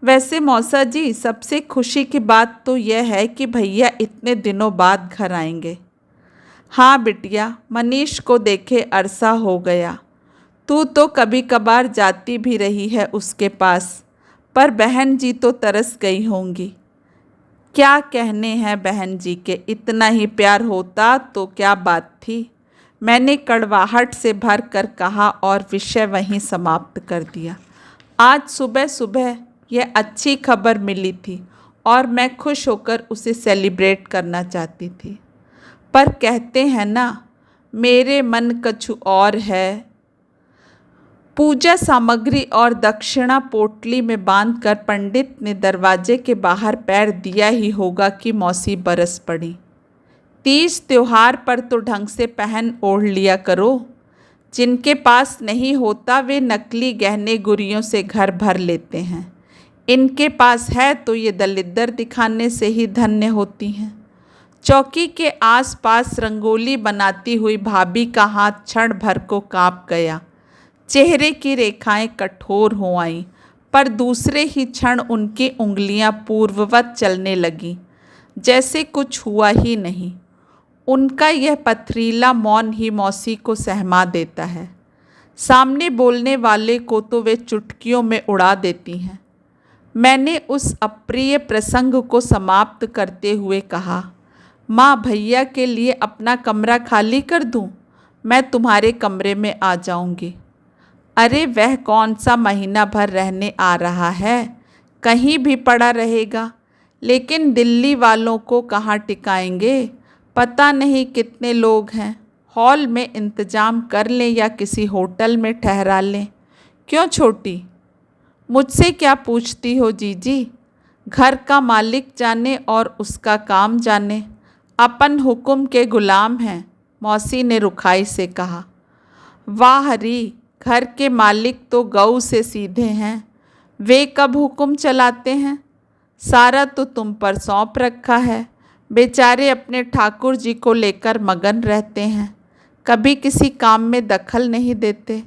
वैसे मौसा जी, सबसे खुशी की बात तो यह है कि भैया इतने दिनों बाद घर आएंगे। हाँ बिटिया, मनीष को देखे अरसा हो गया। तू तो कभी कभार जाती भी रही है उसके पास, पर बहन जी तो तरस गई होंगी। क्या कहने हैं बहन जी के, इतना ही प्यार होता तो क्या बात थी। मैंने कड़वाहट से भर कर कहा और विषय वहीं समाप्त कर दिया। आज सुबह सुबह यह अच्छी खबर मिली थी और मैं खुश होकर उसे सेलिब्रेट करना चाहती थी। पर कहते हैं ना, मेरे मन कछु और है। पूजा सामग्री और दक्षिणा पोटली में बांधकर पंडित ने दरवाजे के बाहर पैर दिया ही होगा कि मौसी बरस पड़ी। तीज त्योहार पर तो ढंग से पहन ओढ़ लिया करो। जिनके पास नहीं होता वे नकली गहने गुड़ियों से घर भर लेते हैं। इनके पास है तो ये दलिद्दर दिखाने से ही धन्य होती हैं। चौकी के आसपास रंगोली बनाती हुई भाभी का हाथ क्षण भर को कांप गया। चेहरे की रेखाएं कठोर हो आईं, पर दूसरे ही क्षण उनकी उंगलियां पूर्ववत चलने लगीं, जैसे कुछ हुआ ही नहीं। उनका यह पथरीला मौन ही मौसी को सहमा देता है। सामने बोलने वाले को तो वे चुटकियों में उड़ा देती हैं। मैंने उस अप्रिय प्रसंग को समाप्त करते हुए कहा, माँ, भैया के लिए अपना कमरा खाली कर दूँ? मैं तुम्हारे कमरे में आ जाऊँगी। अरे वह कौन सा महीना भर रहने आ रहा है, कहीं भी पड़ा रहेगा। लेकिन दिल्ली वालों को कहाँ टिकाएंगे, पता नहीं कितने लोग हैं। हॉल में इंतजाम कर लें या किसी होटल में ठहरा लें। क्यों छोटी, मुझसे क्या पूछती हो जीजी? घर का मालिक जाने और उसका काम जाने, अपन हुक्म के गुलाम हैं, मौसी ने रुखाई से कहा। वाह हरी, घर के मालिक तो गऊ से सीधे हैं, वे कब हुक्म चलाते हैं। सारा तो तुम पर सौंप रखा है। बेचारे अपने ठाकुर जी को लेकर मगन रहते हैं, कभी किसी काम में दखल नहीं देते।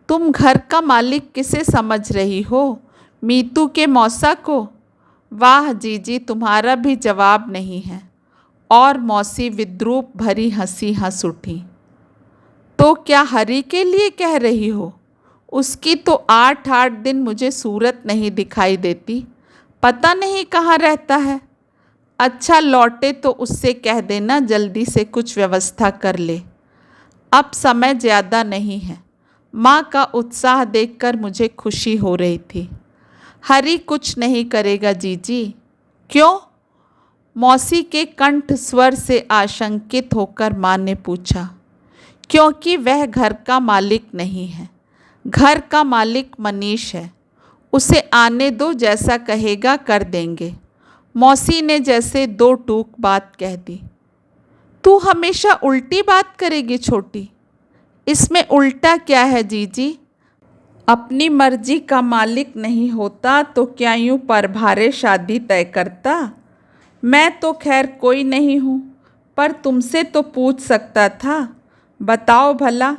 तुम घर का मालिक किसे समझ रही हो, मीतू के मौसा को? वाह जीजी, तुम्हारा भी जवाब नहीं है। और मौसी विद्रूप भरी हंसी हंस उठी। तो क्या हरी के लिए कह रही हो? उसकी तो 8-8 दिन मुझे सूरत नहीं दिखाई देती, पता नहीं कहाँ रहता है। अच्छा लौटे तो उससे कह देना जल्दी से कुछ व्यवस्था कर ले, अब समय ज़्यादा नहीं है। माँ का उत्साह देखकर मुझे खुशी हो रही थी। हरी कुछ नहीं करेगा जीजी। क्यों? मौसी के कंठ स्वर से आशंकित होकर माँ ने पूछा। क्योंकि वह घर का मालिक नहीं है। घर का मालिक मनीष है। उसे आने दो, जैसा कहेगा कर देंगे। मौसी ने जैसे दो टूक बात कह दी। तू हमेशा उल्टी बात करेगी छोटी, इसमें उल्टा क्या है जीजी? अपनी मर्जी का मालिक नहीं होता तो क्या यूँ परभारे शादी तय करता? मैं तो खैर कोई नहीं हूँ, पर तुमसे तो पूछ सकता था। बताओ भला,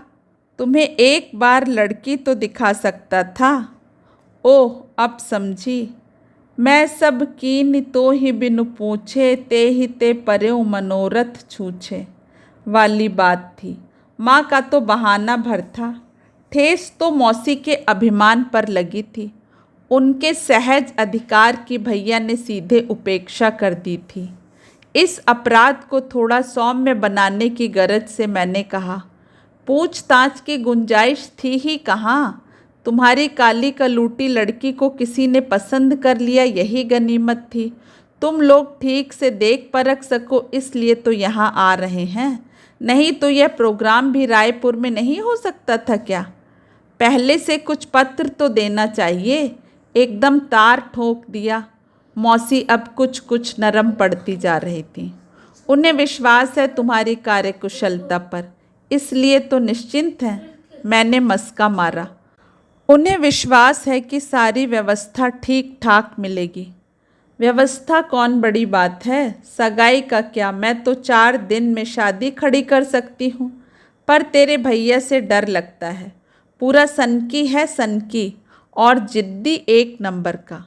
तुम्हें एक बार लड़की तो दिखा सकता था। ओह, अब समझी। मैं सब कीन तो ही बिनु पूछे, ते ही ते पर्यों मनोरथ छूछे वाली बात थी। माँ का तो बहाना भर था। ठेस तो मौसी के अभिमान पर लगी थी। उनके सहज अधिकार की भैया ने सीधे उपेक्षा कर दी थी। इस अपराध को थोड़ा सौम्य बनाने की गरज से मैंने कहा, पूछताछ की गुंजाइश थी ही कहाँ? तुम्हारी काली कलूटी लड़की को किसी ने पसंद कर लिया, यही गनीमत थी। तुम लोग ठीक से देख परख सको इसलिए तो यहाँ आ रहे हैं, नहीं तो यह प्रोग्राम भी रायपुर में नहीं हो सकता था क्या? पहले से कुछ पत्र तो देना चाहिए। एकदम तार ठोक दिया। मौसी अब कुछ कुछ नरम पड़ती जा रही थी। उन्हें विश्वास है तुम्हारी कार्यकुशलता पर, इसलिए तो निश्चिंत हैं। मैंने मस्का मारा। उन्हें विश्वास है कि सारी व्यवस्था ठीक ठाक मिलेगी। व्यवस्था कौन बड़ी बात है, सगाई का क्या, मैं तो 4 दिन में शादी खड़ी कर सकती हूँ। पर तेरे भैया से डर लगता है। पूरा सनकी है, सनकी और जिद्दी एक नंबर का।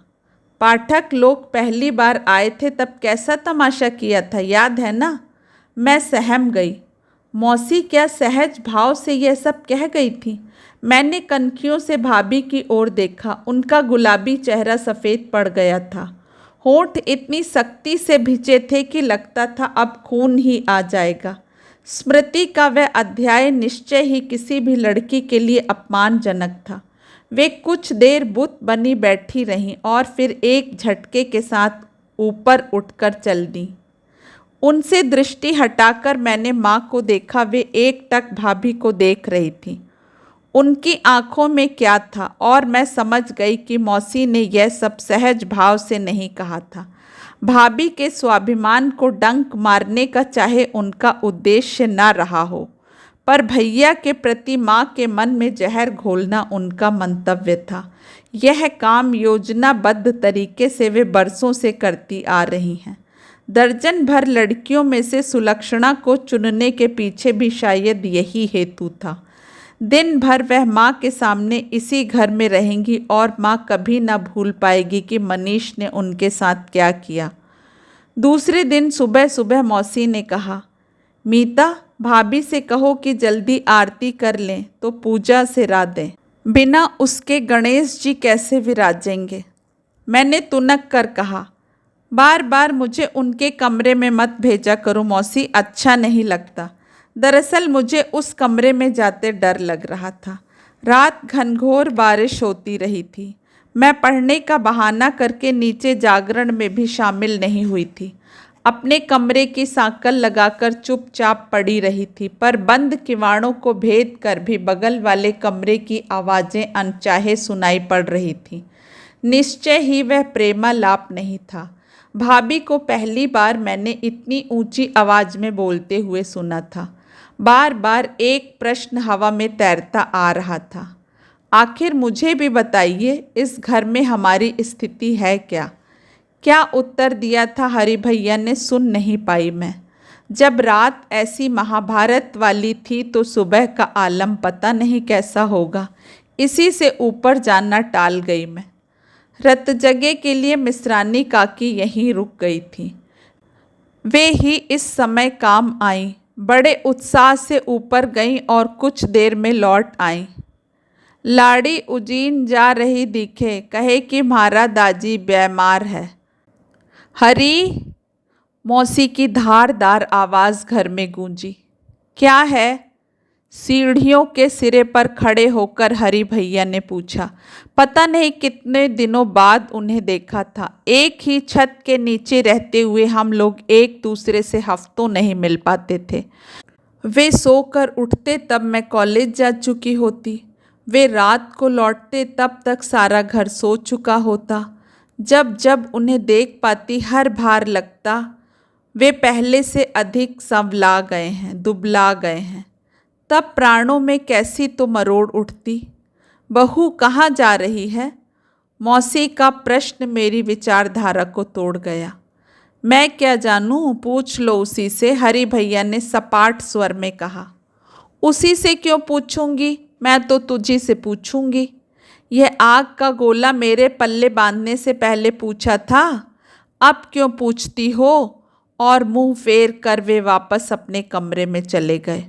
पाठक लोग पहली बार आए थे तब कैसा तमाशा किया था, याद है ना? मैं सहम गई। मौसी क्या सहज भाव से यह सब कह गई थी? मैंने कनखियों से भाभी की ओर देखा। उनका गुलाबी चेहरा सफ़ेद पड़ गया था। होंठ इतनी सख्ती से भिजे थे कि लगता था अब खून ही आ जाएगा। स्मृति का वह अध्याय निश्चय ही किसी भी लड़की के लिए अपमानजनक था। वे कुछ देर बुत बनी बैठी रहीं और फिर एक झटके के साथ ऊपर उठकर चल दी। उनसे दृष्टि हटाकर मैंने माँ को देखा। वे एकटक भाभी को देख रही थी। उनकी आंखों में क्या था, और मैं समझ गई कि मौसी ने यह सब सहज भाव से नहीं कहा था। भाभी के स्वाभिमान को डंक मारने का चाहे उनका उद्देश्य न रहा हो, पर भैया के प्रति माँ के मन में जहर घोलना उनका मंतव्य था। यह काम योजनाबद्ध तरीके से वे बरसों से करती आ रही हैं। दर्जन भर लड़कियों में से सुलक्षणा को चुनने के पीछे भी शायद यही हेतु था। दिन भर वह माँ के सामने इसी घर में रहेंगी और माँ कभी न भूल पाएगी कि मनीष ने उनके साथ क्या किया। दूसरे दिन सुबह सुबह मौसी ने कहा, मीता, भाभी से कहो कि जल्दी आरती कर लें तो पूजा सिरा दें। बिना उसके गणेश जी कैसे विराजेंगे? मैंने तुनक कर कहा, बार बार मुझे उनके कमरे में मत भेजा करो मौसी, अच्छा नहीं लगता। दरअसल मुझे उस कमरे में जाते डर लग रहा था। रात घनघोर बारिश होती रही थी। मैं पढ़ने का बहाना करके नीचे जागरण में भी शामिल नहीं हुई थी। अपने कमरे की सांकल लगाकर चुपचाप पड़ी रही थी, पर बंद किवाड़ों को भेद कर भी बगल वाले कमरे की आवाज़ें अनचाहे सुनाई पड़ रही थीं। निश्चय ही वह प्रेमालाप नहीं था। भाभी को पहली बार मैंने इतनी ऊंची आवाज़ में बोलते हुए सुना था। बार बार एक प्रश्न हवा में तैरता आ रहा था, आखिर मुझे भी बताइए, इस घर में हमारी स्थिति है क्या? क्या उत्तर दिया था हरि भैया ने सुन नहीं पाई मैं। जब रात ऐसी महाभारत वाली थी तो सुबह का आलम पता नहीं कैसा होगा। इसी से ऊपर जाना टाल गई मैं। रतजगे के लिए मिश्रानी काकी यहीं रुक गई थी। वे ही इस समय काम आई। बड़े उत्साह से ऊपर गईं और कुछ देर में लौट आईं। लाड़ी उजीन जा रही दिखे, कहे कि म्हारा दाजी बीमार है। हरी, मौसी की धारदार आवाज़ घर में गूंजी। क्या है? सीढ़ियों के सिरे पर खड़े होकर हरि भैया ने पूछा। पता नहीं कितने दिनों बाद उन्हें देखा था। एक ही छत के नीचे रहते हुए हम लोग एक दूसरे से हफ्तों नहीं मिल पाते थे। वे सोकर उठते तब मैं कॉलेज जा चुकी होती। वे रात को लौटते तब तक सारा घर सो चुका होता। जब जब उन्हें देख पाती हर भार लगता, वे पहले से अधिक संवला गए हैं, दुबला गए हैं। तब प्राणों में कैसी तो मरोड़ उठती। बहू कहाँ जा रही है? मौसी का प्रश्न मेरी विचारधारा को तोड़ गया। मैं क्या जानूं, पूछ लो उसी से, हरि भैया ने सपाट स्वर में कहा। उसी से क्यों पूछूंगी? मैं तो तुझी से पूछूंगी। यह आग का गोला मेरे पल्ले बांधने से पहले पूछा था, अब क्यों पूछती हो? और मुंह फेर कर वे वापस अपने कमरे में चले गए।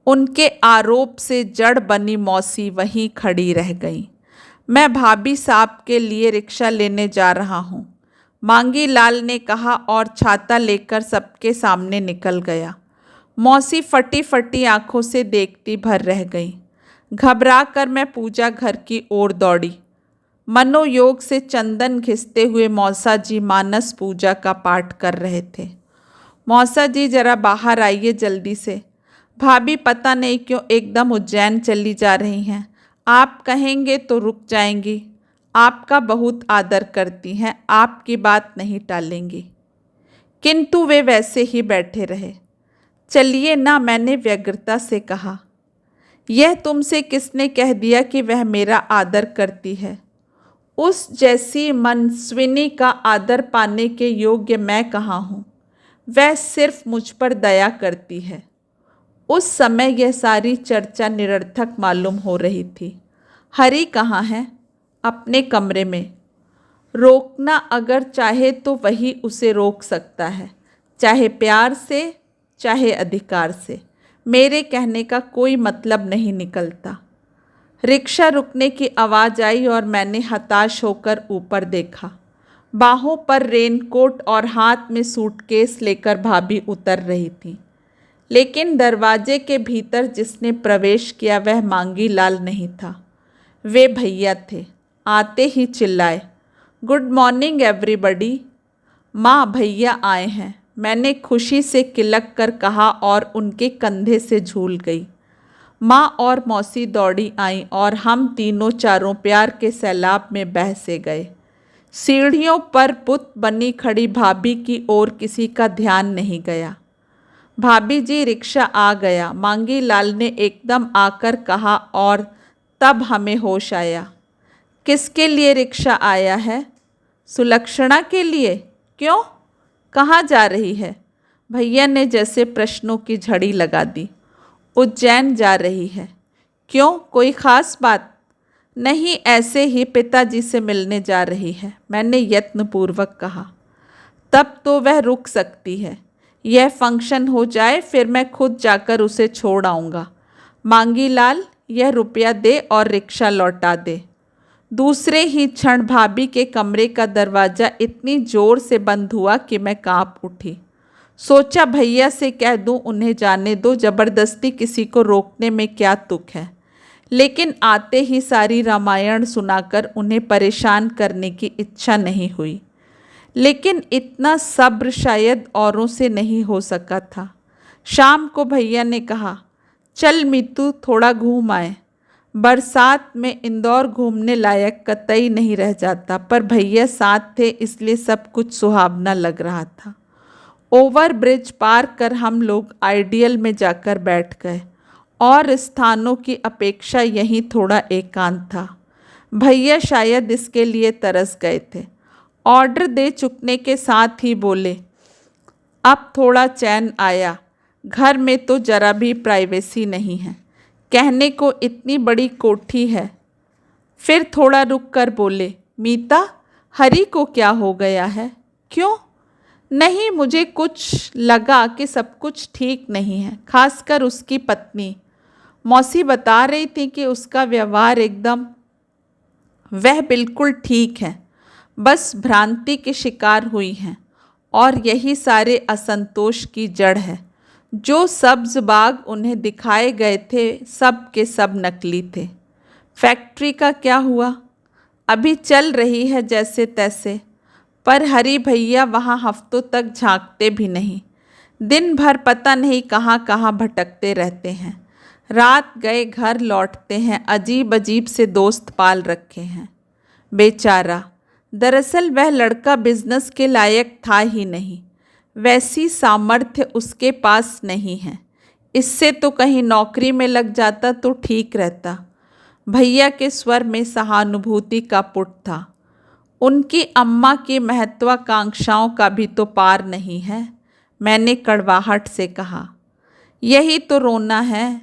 उनके आरोप से जड़ बनी मौसी वहीं खड़ी रह गई। मैं भाभी साहब के लिए रिक्शा लेने जा रहा हूँ, मांगी लाल ने कहा और छाता लेकर सबके सामने निकल गया। मौसी फटी फटी आंखों से देखती भर रह गई। घबरा कर मैं पूजा घर की ओर दौड़ी। मनोयोग से चंदन घिसते हुए मौसा जी मानस पूजा का पाठ कर रहे थे। मौसा जी जरा बाहर आइए जल्दी से। भाभी पता नहीं क्यों एकदम उज्जैन चली जा रही हैं। आप कहेंगे तो रुक जाएंगी। आपका बहुत आदर करती हैं, आपकी बात नहीं टालेंगी। किंतु वे वैसे ही बैठे रहे। चलिए ना, मैंने व्यग्रता से कहा। यह तुमसे किसने कह दिया कि वह मेरा आदर करती है? उस जैसी मनस्विनी का आदर पाने के योग्य मैं कहाँ हूँ? वह सिर्फ मुझ पर दया करती है। उस समय यह सारी चर्चा निरर्थक मालूम हो रही थी। हरी कहाँ है? अपने कमरे में। रोकना अगर चाहे तो वही उसे रोक सकता है, चाहे प्यार से चाहे अधिकार से। मेरे कहने का कोई मतलब नहीं निकलता। रिक्शा रुकने की आवाज़ आई और मैंने हताश होकर ऊपर देखा। बाहों पर रेनकोट और हाथ में सूटकेस लेकर भाभी उतर रही थी, लेकिन दरवाजे के भीतर जिसने प्रवेश किया वह मांगी लाल नहीं था, वे भैया थे। आते ही चिल्लाए, गुड मॉर्निंग एवरीबडी। माँ, भैया आए हैं, मैंने खुशी से किलक कर कहा और उनके कंधे से झूल गई। माँ और मौसी दौड़ी आईं और हम तीनों चारों प्यार के सैलाब में बह से गए। सीढ़ियों पर बुत बनी खड़ी भाभी की ओर किसी का ध्यान नहीं गया। भाभी जी, रिक्शा आ गया, मांगी लाल ने एकदम आकर कहा और तब हमें होश आया। किसके लिए रिक्शा आया है? सुलक्षणा के लिए। क्यों? कहाँ जा रही है? भैया ने जैसे प्रश्नों की झड़ी लगा दी। उज्जैन जा रही है। क्यों, कोई ख़ास बात? नहीं, ऐसे ही पिताजी से मिलने जा रही है, मैंने यत्नपूर्वक कहा। तब तो वह रुक सकती है, यह फंक्शन हो जाए फिर मैं खुद जाकर उसे छोड़ आऊँगा। मांगी लाल, यह रुपया दे और रिक्शा लौटा दे। दूसरे ही क्षण भाभी के कमरे का दरवाज़ा इतनी ज़ोर से बंद हुआ कि मैं काँप उठी। सोचा भैया से कह दूं उन्हें जाने दो, ज़बरदस्ती किसी को रोकने में क्या तुक है। लेकिन आते ही सारी रामायण सुनाकर उन्हें परेशान करने की इच्छा नहीं हुई। लेकिन इतना सब्र शायद औरों से नहीं हो सका था। शाम को भैया ने कहा, चल मीतू, थोड़ा घूम आए। बरसात में इंदौर घूमने लायक कतई नहीं रह जाता, पर भैया साथ थे इसलिए सब कुछ सुहावना लग रहा था। ओवर ब्रिज पार कर हम लोग आइडियल में जाकर बैठ गए और स्थानों की अपेक्षा यहीं थोड़ा एकांत था। भैया शायद इसके लिए तरस गए थे। ऑर्डर दे चुकने के साथ ही बोले, अब थोड़ा चैन आया, घर में तो जरा भी प्राइवेसी नहीं है, कहने को इतनी बड़ी कोठी है। फिर थोड़ा रुक कर बोले, मीता, हरी को क्या हो गया है? क्यों? नहीं, मुझे कुछ लगा कि सब कुछ ठीक नहीं है, खासकर उसकी पत्नी। मौसी बता रही थी कि उसका व्यवहार एकदम। वह बिल्कुल ठीक है, बस भ्रांति के शिकार हुई हैं और यही सारे असंतोष की जड़ है। जो सब्ज बाग उन्हें दिखाए गए थे सब के सब नकली थे। फैक्ट्री का क्या हुआ? अभी चल रही है जैसे तैसे, पर हरी भैया वहाँ हफ्तों तक झांकते भी नहीं। दिन भर पता नहीं कहाँ कहाँ भटकते रहते हैं। रात गए घर लौटते हैं, अजीब अजीब से दोस्त पाल रखे हैं। बेचारा, दरअसल वह लड़का बिजनेस के लायक था ही नहीं, वैसी सामर्थ्य उसके पास नहीं है। इससे तो कहीं नौकरी में लग जाता तो ठीक रहता। भैया के स्वर में सहानुभूति का पुट था। उनकी अम्मा की महत्वाकांक्षाओं का भी तो पार नहीं है, मैंने कड़वाहट से कहा। यही तो रोना है,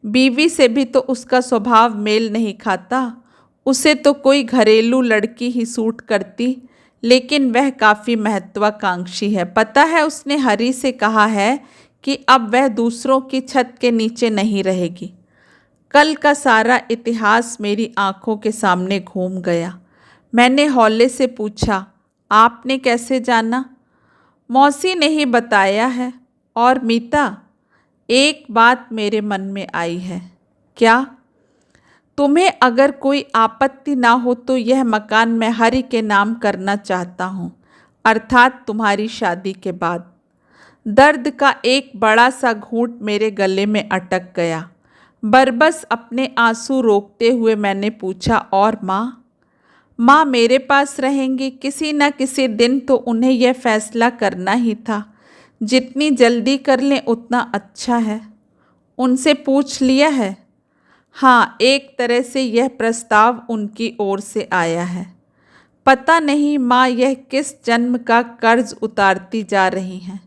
बीवी से भी तो उसका स्वभाव मेल नहीं खाता। उसे तो कोई घरेलू लड़की ही सूट करती, लेकिन वह काफ़ी महत्वाकांक्षी है। पता है, उसने हरी से कहा है कि अब वह दूसरों की छत के नीचे नहीं रहेगी। कल का सारा इतिहास मेरी आंखों के सामने घूम गया। मैंने हौले से पूछा, आपने कैसे जाना? मौसी ने ही बताया है। और मीता, एक बात मेरे मन में आई है। क्या? तुम्हें अगर कोई आपत्ति ना हो तो यह मकान मैं हरि के नाम करना चाहता हूँ, अर्थात तुम्हारी शादी के बाद। दर्द का एक बड़ा सा घूंट मेरे गले में अटक गया। बरबस अपने आंसू रोकते हुए मैंने पूछा, और माँ? माँ मेरे पास रहेंगी? किसी न किसी दिन तो उन्हें यह फैसला करना ही था। जितनी जल्दी कर लें उतना अच्छा है। उनसे पूछ लिया है? हाँ, एक तरह से यह प्रस्ताव उनकी ओर से आया है। पता नहीं माँ यह किस जन्म का कर्ज उतारती जा रही हैं,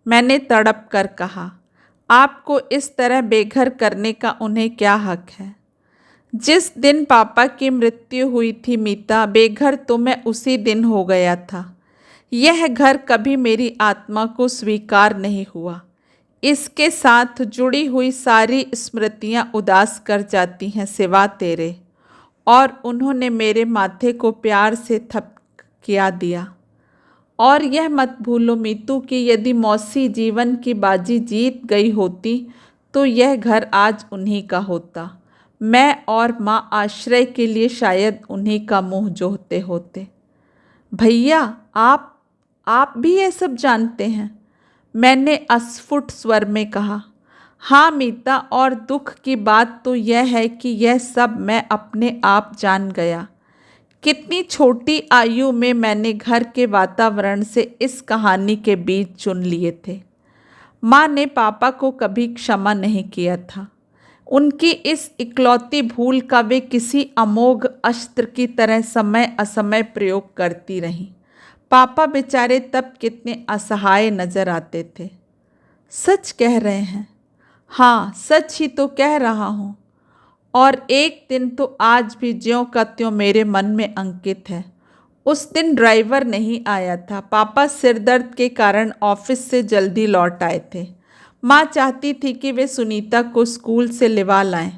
मैंने तड़प कर कहा। आपको इस तरह बेघर करने का उन्हें क्या हक है? जिस दिन पापा की मृत्यु हुई थी मीता, बेघर तो मैं उसी दिन हो गया था। यह घर कभी मेरी आत्मा को स्वीकार नहीं हुआ। इसके साथ जुड़ी हुई सारी स्मृतियां उदास कर जाती हैं सिवा तेरे। और उन्होंने मेरे माथे को प्यार से थपकिया दिया। और यह मत भूलो मीतू कि यदि मौसी जीवन की बाजी जीत गई होती तो यह घर आज उन्हीं का होता। मैं और माँ आश्रय के लिए शायद उन्हीं का मुंह जोहते होते। भैया, आप भी ये सब जानते हैं? मैंने अस्फुट स्वर में कहा। हाँ मीता, और दुख की बात तो यह है कि यह सब मैं अपने आप जान गया। कितनी छोटी आयु में मैंने घर के वातावरण से इस कहानी के बीज चुन लिए थे। माँ ने पापा को कभी क्षमा नहीं किया था। उनकी इस इकलौती भूल का वे किसी अमोघ अस्त्र की तरह समय असमय प्रयोग करती रहीं। पापा बेचारे तब कितने असहाय नजर आते थे। सच कह रहे हैं? हाँ, सच ही तो कह रहा हूँ। और एक दिन तो आज भी ज्यों का त्यों मेरे मन में अंकित है। उस दिन ड्राइवर नहीं आया था। पापा सिरदर्द के कारण ऑफिस से जल्दी लौट आए थे। माँ चाहती थी कि वे सुनीता को स्कूल से लिवा लाएं।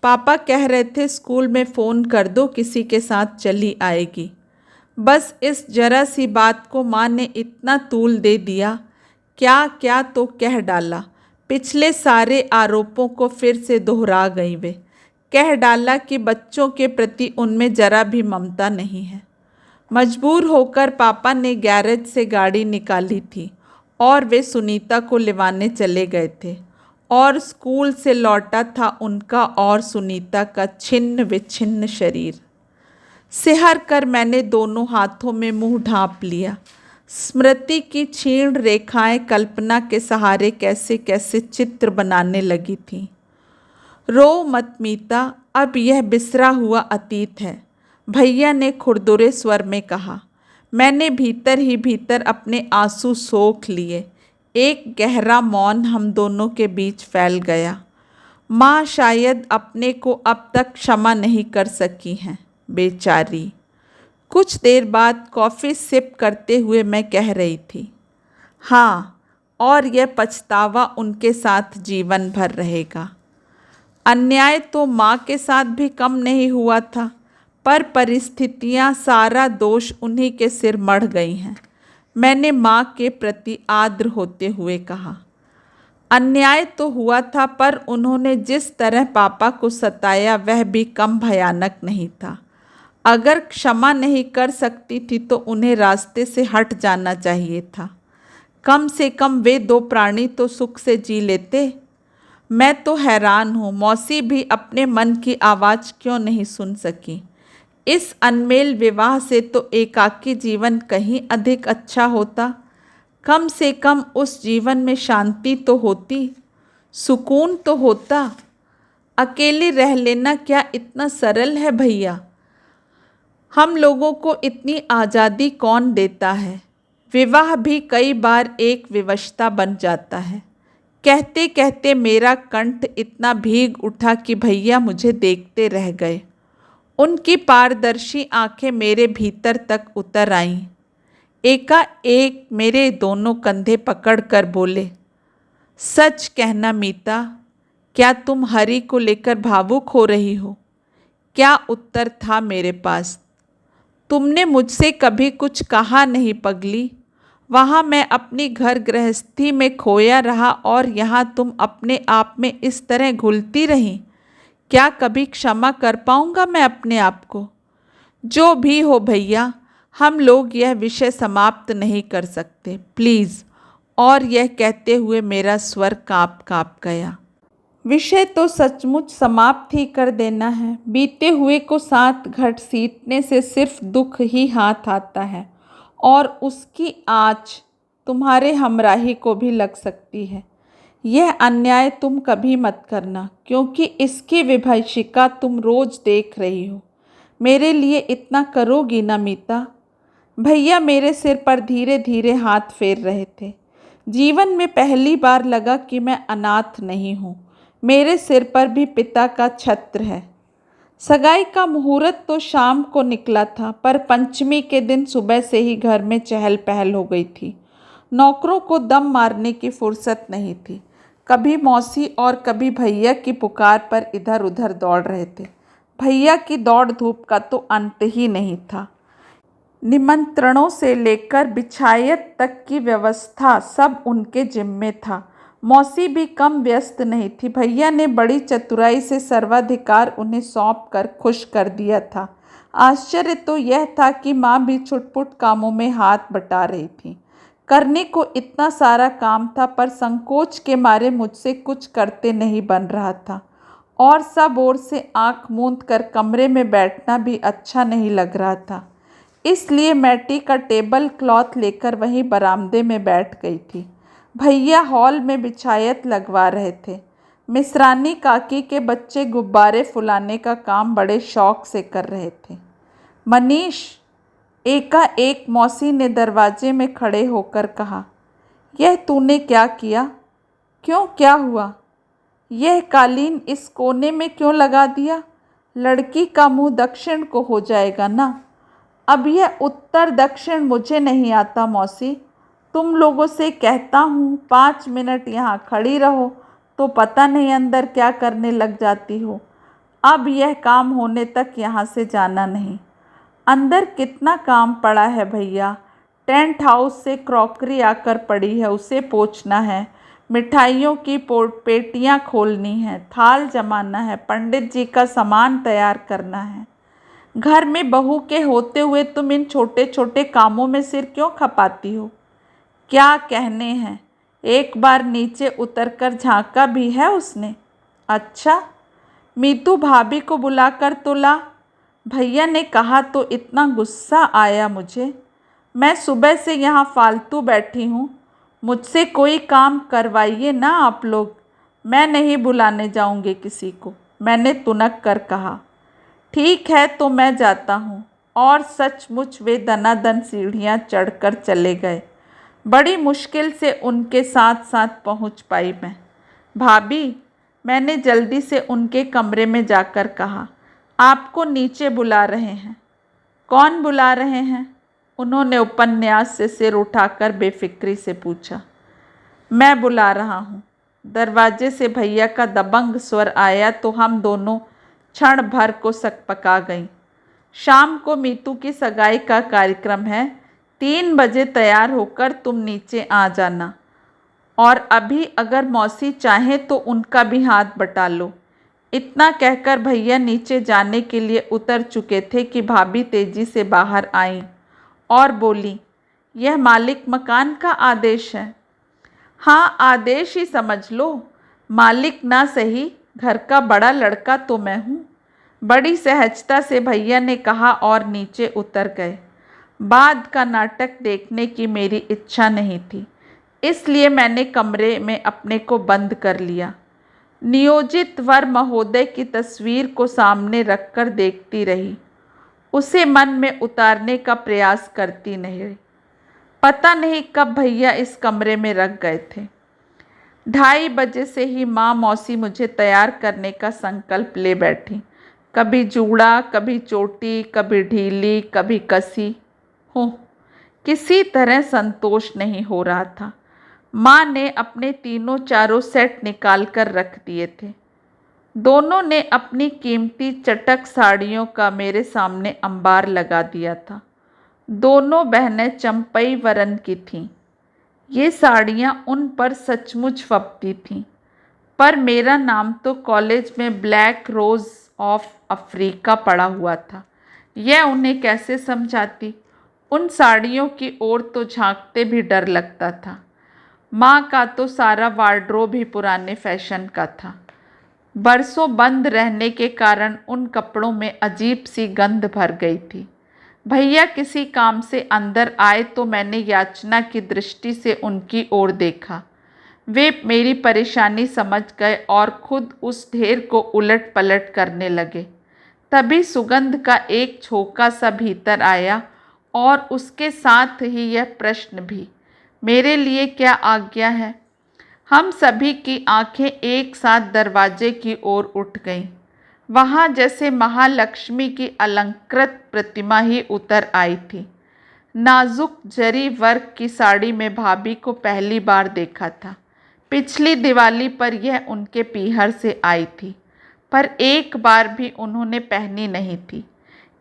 पापा कह रहे थे स्कूल में फ़ोन कर दो, किसी के साथ चली आएगी। बस इस जरा सी बात को माँ ने इतना तूल दे दिया, क्या क्या तो कह डाला। पिछले सारे आरोपों को फिर से दोहरा गई वे। कह डाला कि बच्चों के प्रति उनमें जरा भी ममता नहीं है। मजबूर होकर पापा ने गैरेज से गाड़ी निकाली थी और वे सुनीता को लिवाने चले गए थे। और स्कूल से लौटा था उनका और सुनीता का छिन्न विछिन्न शरीर। सिहर कर मैंने दोनों हाथों में मुंह ढांप लिया। स्मृति की क्षीण रेखाएं कल्पना के सहारे कैसे कैसे चित्र बनाने लगी थीं। रो मत मीता, अब यह बिसरा हुआ अतीत है, भैया ने खुरदुरे स्वर में कहा। मैंने भीतर ही भीतर अपने आंसू सोख लिए। एक गहरा मौन हम दोनों के बीच फैल गया। माँ शायद अपने को अब तक क्षमा नहीं कर सकी हैं, बेचारी। कुछ देर बाद कॉफ़ी सिप करते हुए मैं कह रही थी, हाँ, और यह पछतावा उनके साथ जीवन भर रहेगा। अन्याय तो माँ के साथ भी कम नहीं हुआ था, पर परिस्थितियाँ, सारा दोष उन्हीं के सिर मढ़ गई हैं। मैंने माँ के प्रति आर्द्र होते हुए कहा। अन्याय तो हुआ था, पर उन्होंने जिस तरह पापा को सताया वह भी कम भयानक नहीं था। अगर क्षमा नहीं कर सकती थी तो उन्हें रास्ते से हट जाना चाहिए था। कम से कम वे दो प्राणी तो सुख से जी लेते। मैं तो हैरान हूँ, मौसी भी अपने मन की आवाज़ क्यों नहीं सुन सकी। इस अनमेल विवाह से तो एकाकी जीवन कहीं अधिक अच्छा होता। कम से कम उस जीवन में शांति तो होती, सुकून तो होता। अकेले रह लेना क्या इतना सरल है भैया? हम लोगों को इतनी आज़ादी कौन देता है? विवाह भी कई बार एक विवशता बन जाता है। कहते कहते मेरा कंठ इतना भीग उठा कि भैया मुझे देखते रह गए। उनकी पारदर्शी आंखें मेरे भीतर तक उतर आईं। एकाएक मेरे दोनों कंधे पकड़कर बोले, सच कहना मीता, क्या तुम हरि को लेकर भावुक हो रही हो? क्या उत्तर था मेरे पास? तुमने मुझसे कभी कुछ कहा नहीं पगली। वहाँ मैं अपनी घर गृहस्थी में खोया रहा और यहाँ तुम अपने आप में इस तरह घुलती रहीं। क्या कभी क्षमा कर पाऊँगा मैं अपने आप को? जो भी हो भैया, हम लोग यह विषय समाप्त नहीं कर सकते, प्लीज़। और यह कहते हुए मेरा स्वर काँप काँप गया। विषय तो सचमुच समाप्त ही कर देना है। बीते हुए को साथ घसीटने से सिर्फ दुख ही हाथ आता है और उसकी आँच तुम्हारे हमराही को भी लग सकती है। यह अन्याय तुम कभी मत करना, क्योंकि इसकी विभीषिका तुम रोज देख रही हो। मेरे लिए इतना करोगी ना मीता? भैया मेरे सिर पर धीरे धीरे हाथ फेर रहे थे। जीवन में पहली बार लगा कि मैं अनाथ नहीं हूँ। मेरे सिर पर भी पिता का छत्र है। सगाई का मुहूर्त तो शाम को निकला था, पर पंचमी के दिन सुबह से ही घर में चहल पहल हो गई थी। नौकरों को दम मारने की फुर्सत नहीं थी। कभी मौसी और कभी भैया की पुकार पर इधर उधर दौड़ रहे थे। भैया की दौड़ धूप का तो अंत ही नहीं था। निमंत्रणों से लेकर बिछायत तक की व्यवस्था सब उनके जिम्मे था। मौसी भी कम व्यस्त नहीं थी। भैया ने बड़ी चतुराई से सर्वाधिकार उन्हें सौंप कर खुश कर दिया था। आश्चर्य तो यह था कि माँ भी छुटपुट कामों में हाथ बटा रही थी। करने को इतना सारा काम था, पर संकोच के मारे मुझसे कुछ करते नहीं बन रहा था, और सब ओर से आंख मूंद कर कमरे में बैठना भी अच्छा नहीं लग रहा था। इसलिए मैटी का टेबल क्लॉथ लेकर वहीं बरामदे में बैठ गई थी। भैया हॉल में बिछायत लगवा रहे थे। मिस्रानी काकी के बच्चे गुब्बारे फुलाने का काम बड़े शौक से कर रहे थे। मनीष, एकाएक मौसी ने दरवाजे में खड़े होकर कहा, यह तूने क्या किया? क्यों, क्या हुआ? यह कालीन इस कोने में क्यों लगा दिया? लड़की का मुंह दक्षिण को हो जाएगा ना। अब यह उत्तर दक्षिण मुझे नहीं आता मौसी। तुम लोगों से कहता हूँ 5 मिनट यहाँ खड़ी रहो तो पता नहीं अंदर क्या करने लग जाती हो। अब यह काम होने तक यहाँ से जाना नहीं। अंदर कितना काम पड़ा है भैया। टेंट हाउस से क्रॉकरी आकर पड़ी है, उसे पोंछना है। मिठाइयों की पेटियाँ खोलनी है, थाल जमाना है, पंडित जी का सामान तैयार करना है। घर में बहू के होते हुए तुम इन छोटे छोटे कामों में सिर क्यों खपाती हो? क्या कहने हैं? एक बार नीचे उतरकर झांका भी है उसने? अच्छा, मीतू भाभी को बुलाकर तो ला। भैया ने कहा तो इतना गुस्सा आया मुझे। मैं सुबह से यहाँ फालतू बैठी हूँ। मुझसे कोई काम करवाइए ना आप लोग। मैं नहीं बुलाने जाऊँगी किसी को, मैंने तुनक कर कहा। ठीक है तो मैं जाता हूँ। और सचमुच वे दनादन सीढ़ियाँ चढ़कर चले गए। बड़ी मुश्किल से उनके साथ साथ पहुँच पाई मैं। भाभी, मैंने जल्दी से उनके कमरे में जाकर कहा, आपको नीचे बुला रहे हैं। कौन बुला रहे हैं? उन्होंने उपन्यास से सिर उठाकर बेफिक्री से पूछा। मैं बुला रहा हूँ। दरवाजे से भैया का दबंग स्वर आया तो हम दोनों क्षण भर को सकपका गईं। शाम को मीतू की सगाई का कार्यक्रम है। 3 बजे तैयार होकर तुम नीचे आ जाना। और अभी अगर मौसी चाहें तो उनका भी हाथ बटा लो। इतना कहकर भैया नीचे जाने के लिए उतर चुके थे कि भाभी तेजी से बाहर आईं और बोली, यह मालिक मकान का आदेश है। हाँ, आदेश ही समझ लो। मालिक ना सही, घर का बड़ा लड़का तो मैं हूँ। बड़ी सहजता से भैया ने कहा और नीचे उतर गए। बाद का नाटक देखने की मेरी इच्छा नहीं थी, इसलिए मैंने कमरे में अपने को बंद कर लिया। नियोजित वर महोदय की तस्वीर को सामने रखकर देखती रही, उसे मन में उतारने का प्रयास करती नहीं। पता नहीं कब भैया इस कमरे में रख गए थे। 2:30 बजे से ही माँ मौसी मुझे तैयार करने का संकल्प ले बैठी। कभी जूड़ा, कभी चोटी, कभी ढीली, कभी कसी हो। किसी तरह संतोष नहीं हो रहा था। माँ ने अपने 3-4 सेट निकाल कर रख दिए थे। दोनों ने अपनी कीमती चटक साड़ियों का मेरे सामने अंबार लगा दिया था। दोनों बहनें चंपई वरन की थीं। ये साड़ियाँ उन पर सचमुच फबती थीं, पर मेरा नाम तो कॉलेज में ब्लैक रोज़ ऑफ अफ्रीका पड़ा हुआ था। यह उन्हें कैसे समझाती? उन साड़ियों की ओर तो झांकते भी डर लगता था। माँ का तो सारा वार्डरोब ही पुराने फैशन का था। बरसों बंद रहने के कारण उन कपड़ों में अजीब सी गंध भर गई थी। भैया किसी काम से अंदर आए तो मैंने याचना की दृष्टि से उनकी ओर देखा। वे मेरी परेशानी समझ गए और खुद उस ढेर को उलट पलट करने लगे। तभी सुगंध का एक झोंका सा भीतर आया और उसके साथ ही यह प्रश्न भी, मेरे लिए क्या आज्ञा है? हम सभी की आंखें एक साथ दरवाजे की ओर उठ गईं। वहाँ जैसे महालक्ष्मी की अलंकृत प्रतिमा ही उतर आई थी। नाजुक जरी वर्क की साड़ी में भाभी को पहली बार देखा था। पिछली दिवाली पर यह उनके पीहर से आई थी, पर एक बार भी उन्होंने पहनी नहीं थी।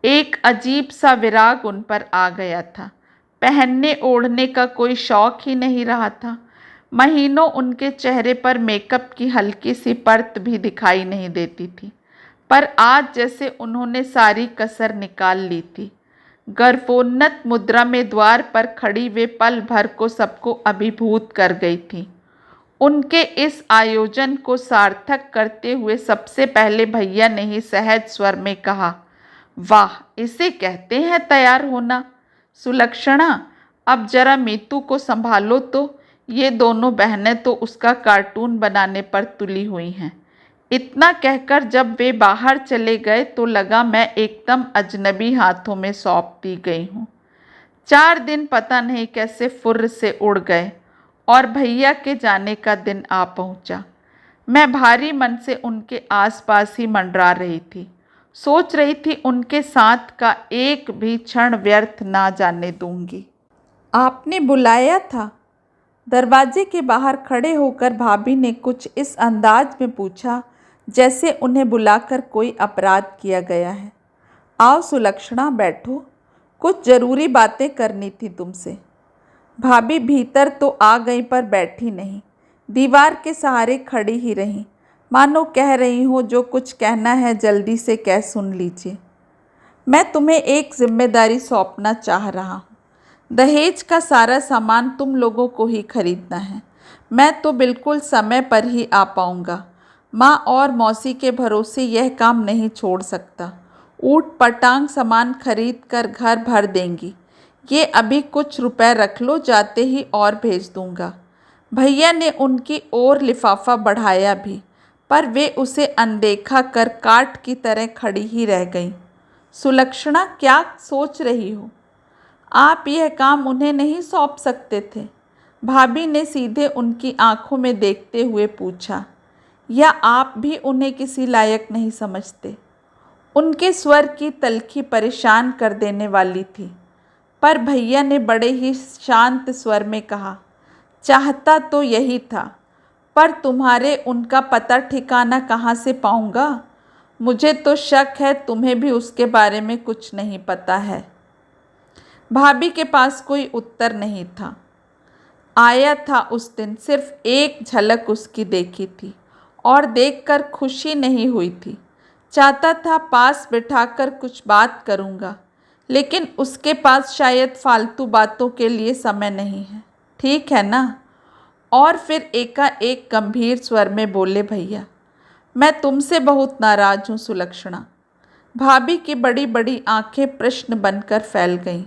एक अजीब सा विराग उन पर आ गया था। पहनने ओढ़ने का कोई शौक ही नहीं रहा था। महीनों उनके चेहरे पर मेकअप की हल्की सी परत भी दिखाई नहीं देती थी, पर आज जैसे उन्होंने सारी कसर निकाल ली थी। गर्वोन्नत मुद्रा में द्वार पर खड़ी वे पल भर को सबको अभिभूत कर गई थी। उनके इस आयोजन को सार्थक करते हुए सबसे पहले भैया ने ही सहज स्वर में कहा, वाह, इसे कहते हैं तैयार होना। सुलक्षणा, अब जरा मीतू को संभालो तो, ये दोनों बहनें तो उसका कार्टून बनाने पर तुली हुई हैं। इतना कहकर जब वे बाहर चले गए तो लगा मैं एकदम अजनबी हाथों में सौंप दी गई हूँ। 4 दिन पता नहीं कैसे फुर्र से उड़ गए और भैया के जाने का दिन आ पहुंचा। मैं भारी मन से उनके आसपास ही मंडरा रही थी। सोच रही थी उनके साथ का एक भी क्षण व्यर्थ ना जाने दूंगी। आपने बुलाया था? दरवाजे के बाहर खड़े होकर भाभी ने कुछ इस अंदाज में पूछा जैसे उन्हें बुलाकर कोई अपराध किया गया है। आओ सुलक्षणा, बैठो, कुछ ज़रूरी बातें करनी थी तुमसे। भाभी भीतर तो आ गई पर बैठी नहीं, दीवार के सहारे खड़ी ही रहीं, मानो कह रही हो जो कुछ कहना है जल्दी से कह सुन लीजिए। मैं तुम्हें एक जिम्मेदारी सौंपना चाह रहा हूँ। दहेज का सारा सामान तुम लोगों को ही खरीदना है। मैं तो बिल्कुल समय पर ही आ पाऊँगा। माँ और मौसी के भरोसे यह काम नहीं छोड़ सकता। ऊट पटांग सामान खरीद कर घर भर देंगी। ये अभी कुछ रुपए रख लो, जाते ही और भेज दूंगा। भैया ने उनकी ओर लिफाफा बढ़ाया भी, पर वे उसे अनदेखा कर काठ की तरह खड़ी ही रह गईं। सुलक्षणा, क्या सोच रही हो? आप यह काम उन्हें नहीं सौंप सकते थे? भाभी ने सीधे उनकी आंखों में देखते हुए पूछा। या आप भी उन्हें किसी लायक नहीं समझते? उनके स्वर की तल्खी परेशान कर देने वाली थी, पर भैया ने बड़े ही शांत स्वर में कहा, चाहता तो यही था, पर तुम्हारे उनका पता ठिकाना कहाँ से पाऊँगा? मुझे तो शक है तुम्हें भी उसके बारे में कुछ नहीं पता है। भाभी के पास कोई उत्तर नहीं था। आया था उस दिन, सिर्फ एक झलक उसकी देखी थी और देखकर खुशी नहीं हुई थी। चाहता था पास बिठाकर कुछ बात करूँगा, लेकिन उसके पास शायद फालतू बातों के लिए समय नहीं है। ठीक है ना? और फिर एकाएक गंभीर स्वर में बोले भैया, मैं तुमसे बहुत नाराज़ हूँ सुलक्षणा। भाभी की बड़ी बड़ी आंखें प्रश्न बनकर फैल गईं।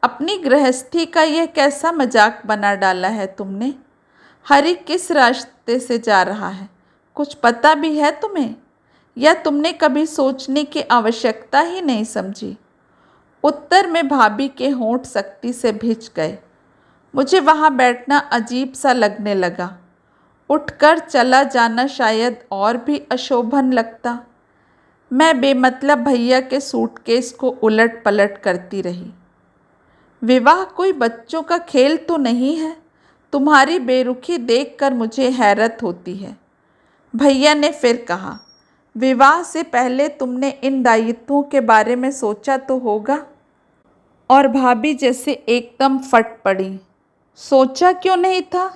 अपनी गृहस्थी का यह कैसा मजाक बना डाला है तुमने? हरी किस रास्ते से जा रहा है, कुछ पता भी है तुम्हें? या तुमने कभी सोचने की आवश्यकता ही नहीं समझी? उत्तर में भाभी के होंठ सख्ती से भिज गए। मुझे वहाँ बैठना अजीब सा लगने लगा। उठकर चला जाना शायद और भी अशोभन लगता। मैं बेमतलब भैया के सूटकेस को उलट पलट करती रही। विवाह कोई बच्चों का खेल तो नहीं है। तुम्हारी बेरुखी देखकर मुझे हैरत होती है। भैया ने फिर कहा, विवाह से पहले तुमने इन दायित्वों के बारे में सोचा तो होगा? और भाभी जैसे एकदम फट पड़ी। सोचा क्यों नहीं था?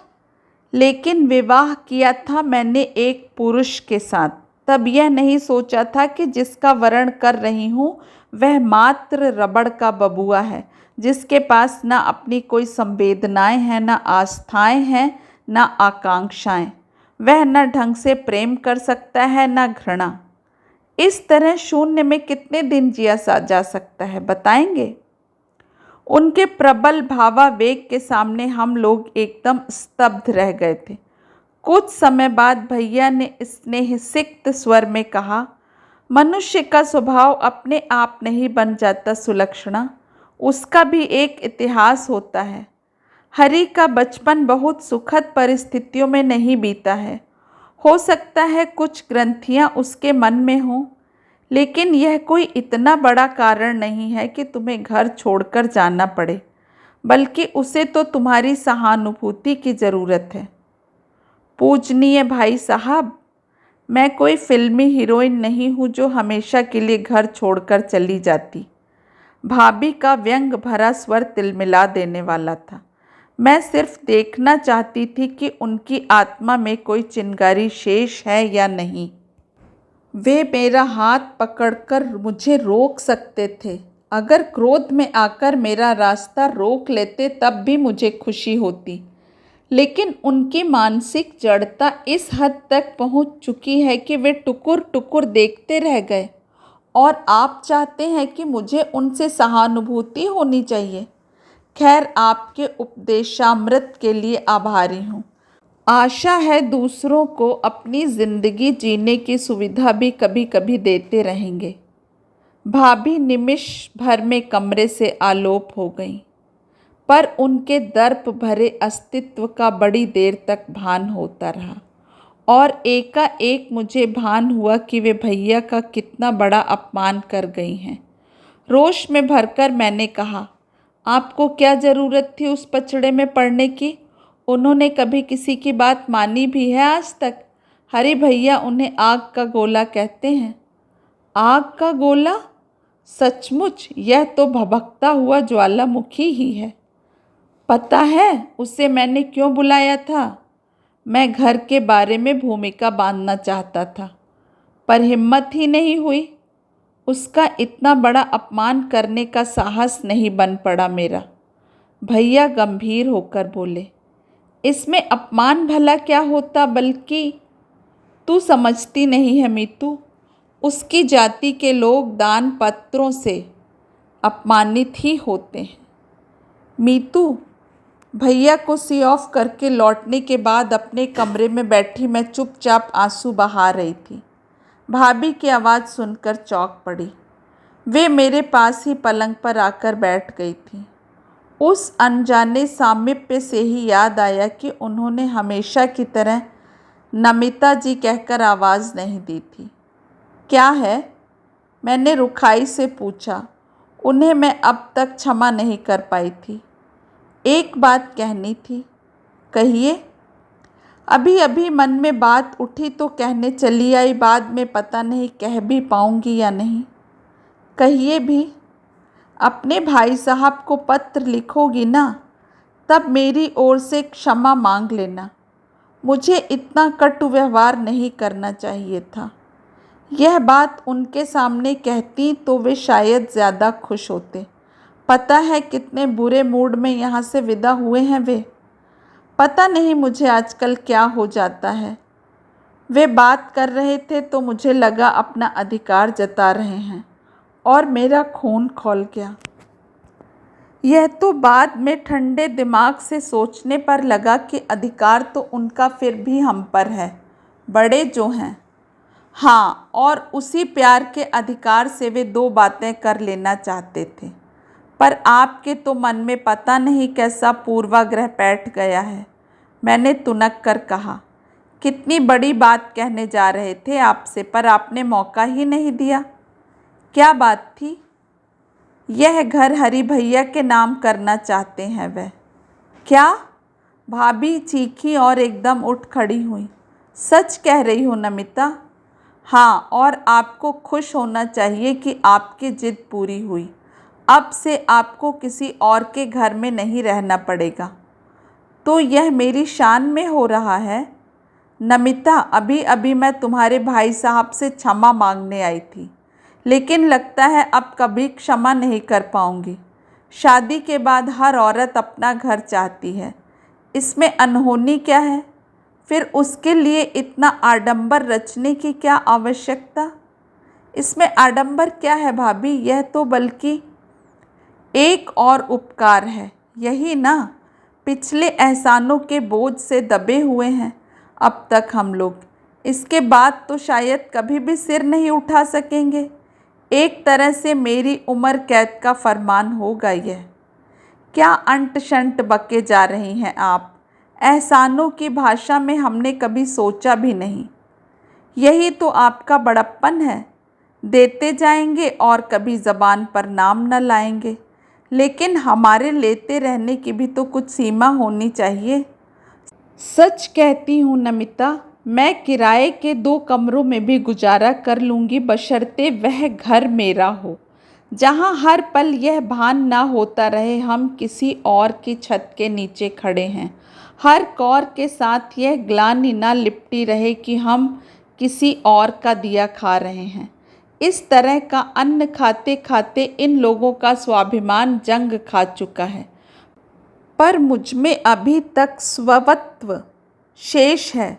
लेकिन विवाह किया था मैंने एक पुरुष के साथ। तब यह नहीं सोचा था कि जिसका वरण कर रही हूँ वह मात्र रबड़ का बबुआ है, जिसके पास ना अपनी कोई संवेदनाएं हैं, ना आस्थाएं हैं, ना आकांक्षाएं। वह न ढंग से प्रेम कर सकता है, ना घृणा। इस तरह शून्य में कितने दिन जिया जा सकता है, बताएंगे? उनके प्रबल भावावेग के सामने हम लोग एकदम स्तब्ध रह गए थे। कुछ समय बाद भैया ने स्नेहसिक्त स्वर में कहा, मनुष्य का स्वभाव अपने आप नहीं बन जाता सुलक्षणा, उसका भी एक इतिहास होता है। हरि का बचपन बहुत सुखद परिस्थितियों में नहीं बीता है। हो सकता है कुछ ग्रंथियां उसके मन में हों, लेकिन यह कोई इतना बड़ा कारण नहीं है कि तुम्हें घर छोड़कर जाना पड़े, बल्कि उसे तो तुम्हारी सहानुभूति की ज़रूरत है। पूजनीय भाई साहब, मैं कोई फिल्मी हीरोइन नहीं हूँ जो हमेशा के लिए घर छोड़कर चली जाती। भाभी का व्यंग भरा स्वर तिलमिला देने वाला था। मैं सिर्फ देखना चाहती थी कि उनकी आत्मा में कोई चिंगारी शेष है या नहीं। वे मेरा हाथ पकड़कर मुझे रोक सकते थे। अगर क्रोध में आकर मेरा रास्ता रोक लेते तब भी मुझे खुशी होती, लेकिन उनकी मानसिक जड़ता इस हद तक पहुंच चुकी है कि वे टुकुर टुकुर देखते रह गए। और आप चाहते हैं कि मुझे उनसे सहानुभूति होनी चाहिए। खैर, आपके उपदेशामृत के लिए आभारी हूँ। आशा है दूसरों को अपनी ज़िंदगी जीने की सुविधा भी कभी कभी देते रहेंगे। भाभी निमिष भर में कमरे से आलोप हो गईं, पर उनके दर्प भरे अस्तित्व का बड़ी देर तक भान होता रहा। और एकाएक मुझे भान हुआ कि वे भैया का कितना बड़ा अपमान कर गई हैं। रोष में भरकर मैंने कहा, आपको क्या ज़रूरत थी उस पचड़े में पड़ने की? उन्होंने कभी किसी की बात मानी भी है आज तक? हरी भैया उन्हें आग का गोला कहते हैं। आग का गोला? सचमुच यह तो भभकता हुआ ज्वालामुखी ही है। पता है उसे मैंने क्यों बुलाया था? मैं घर के बारे में भूमिका बांधना चाहता था, पर हिम्मत ही नहीं हुई। उसका इतना बड़ा अपमान करने का साहस नहीं बन पड़ा मेरा। भैया गंभीर होकर बोले, इसमें अपमान भला क्या होता, बल्कि तू समझती नहीं है मीतू, उसकी जाति के लोग दान पत्रों से अपमानित ही होते हैं। मीतू, भैया को सी ऑफ करके लौटने के बाद अपने कमरे में बैठी मैं चुपचाप आंसू बहा रही थी। भाभी की आवाज़ सुनकर चौंक पड़ी। वे मेरे पास ही पलंग पर आकर बैठ गई थी। उस अनजाने सामीप्य से ही याद आया कि उन्होंने हमेशा की तरह नमिता जी कहकर आवाज़ नहीं दी थी। क्या है? मैंने रुखाई से पूछा। उन्हें मैं अब तक क्षमा नहीं कर पाई थी। एक बात कहनी थी। कहिए। अभी अभी मन में बात उठी तो कहने चली आई, बाद में पता नहीं कह भी पाऊंगी या नहीं। कहिए भी। अपने भाई साहब को पत्र लिखोगी ना, तब मेरी ओर से क्षमा मांग लेना। मुझे इतना कटु व्यवहार नहीं करना चाहिए था। यह बात उनके सामने कहती तो वे शायद ज़्यादा खुश होते। पता है कितने बुरे मूड में यहाँ से विदा हुए हैं वे। पता नहीं मुझे आजकल क्या हो जाता है। वे बात कर रहे थे तो मुझे लगा अपना अधिकार जता रहे हैं और मेरा खून खौल गया। यह तो बाद में ठंडे दिमाग से सोचने पर लगा कि अधिकार तो उनका फिर भी हम पर है, बड़े जो हैं। हाँ, और उसी प्यार के अधिकार से वे दो बातें कर लेना चाहते थे, पर आपके तो मन में पता नहीं कैसा पूर्वाग्रह बैठ गया है। मैंने तुनक कर कहा, कितनी बड़ी बात कहने जा रहे थे आपसे, पर आपने मौका ही नहीं दिया। क्या बात थी? यह घर हरी भैया के नाम करना चाहते हैं वह। क्या? भाभी चीखी और एकदम उठ खड़ी हुई। सच कह रही हो नमिता? हाँ, और आपको खुश होना चाहिए कि आपकी जिद पूरी हुई। अब से आपको किसी और के घर में नहीं रहना पड़ेगा। तो यह मेरी शान में हो रहा है? नमिता, अभी अभी मैं तुम्हारे भाई साहब से क्षमा मांगने आई थी, लेकिन लगता है अब कभी क्षमा नहीं कर पाऊंगी। शादी के बाद हर औरत अपना घर चाहती है, इसमें अनहोनी क्या है? फिर उसके लिए इतना आडंबर रचने की क्या आवश्यकता? इसमें आडंबर क्या है भाभी? यह तो बल्कि एक और उपकार है, यही ना? पिछले एहसानों के बोझ से दबे हुए हैं अब तक हम लोग। इसके बाद तो शायद कभी भी सिर नहीं उठा सकेंगे। एक तरह से मेरी उम्र कैद का फरमान होगा यह। क्या अंट शंट बके जा रही हैं आप? एहसानों की भाषा में हमने कभी सोचा भी नहीं। यही तो आपका बड़प्पन है। देते जाएंगे और कभी ज़बान पर नाम न लाएंगे। लेकिन हमारे लेते रहने की भी तो कुछ सीमा होनी चाहिए। सच कहती हूँ नमिता, मैं किराए के 2 कमरों में भी गुजारा कर लूँगी, बशर्ते वह घर मेरा हो, जहाँ हर पल यह भान ना होता रहे हम किसी और की छत के नीचे खड़े हैं। हर कौर के साथ यह ग्लानि ना लिपटी रहे कि हम किसी और का दिया खा रहे हैं। इस तरह का अन्न खाते खाते इन लोगों का स्वाभिमान जंग खा चुका है, पर मुझमें अभी तक स्वत्व शेष है,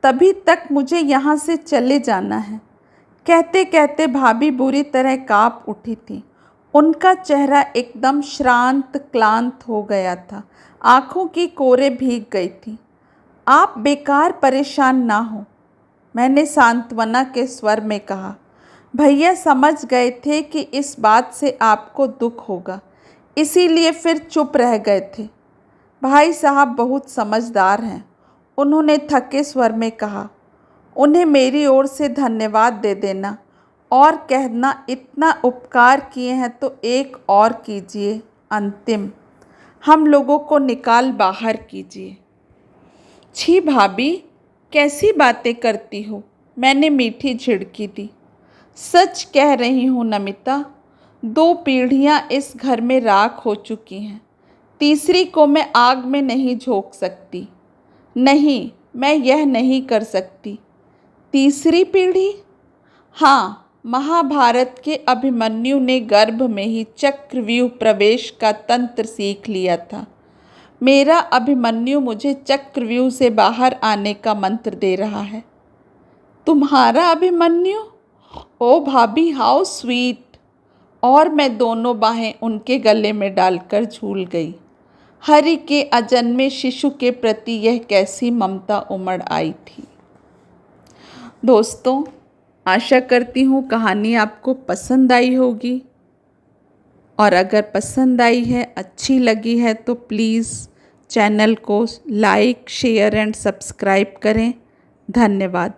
तभी तक मुझे यहाँ से चले जाना है। कहते कहते भाभी बुरी तरह काँप उठी थी। उनका चेहरा एकदम श्रांत क्लांत हो गया था, आँखों की कोरे भीग गई थी। आप बेकार परेशान ना हो, मैंने सांत्वना के स्वर में कहा। भैया समझ गए थे कि इस बात से आपको दुख होगा, इसीलिए फिर चुप रह गए थे। भाई साहब बहुत समझदार हैं, उन्होंने थके स्वर में कहा। उन्हें मेरी ओर से धन्यवाद दे देना और कहना इतना उपकार किए हैं तो एक और कीजिए, अंतिम हम लोगों को निकाल बाहर कीजिए। छी भाभी, कैसी बातें करती हो, मैंने मीठी झिड़की दी। सच कह रही हूँ नमिता, 2 पीढ़ियाँ इस घर में राख हो चुकी हैं, तीसरी को मैं आग में नहीं झोंक सकती। नहीं, मैं यह नहीं कर सकती। तीसरी पीढ़ी? हाँ, महाभारत के अभिमन्यु ने गर्भ में ही चक्रव्यूह प्रवेश का तंत्र सीख लिया था। मेरा अभिमन्यु मुझे चक्रव्यूह से बाहर आने का मंत्र दे रहा है। तुम्हारा अभिमन्यु? ओ भाभी, हाउ स्वीट। और मैं दोनों बाहें उनके गले में डालकर झूल गई। हरि के अजन्मे शिशु के प्रति यह कैसी ममता उमड़ आई थी। दोस्तों, आशा करती हूँ कहानी आपको पसंद आई होगी, और अगर पसंद आई है, अच्छी लगी है तो प्लीज़ चैनल को लाइक, शेयर एंड सब्सक्राइब करें। धन्यवाद।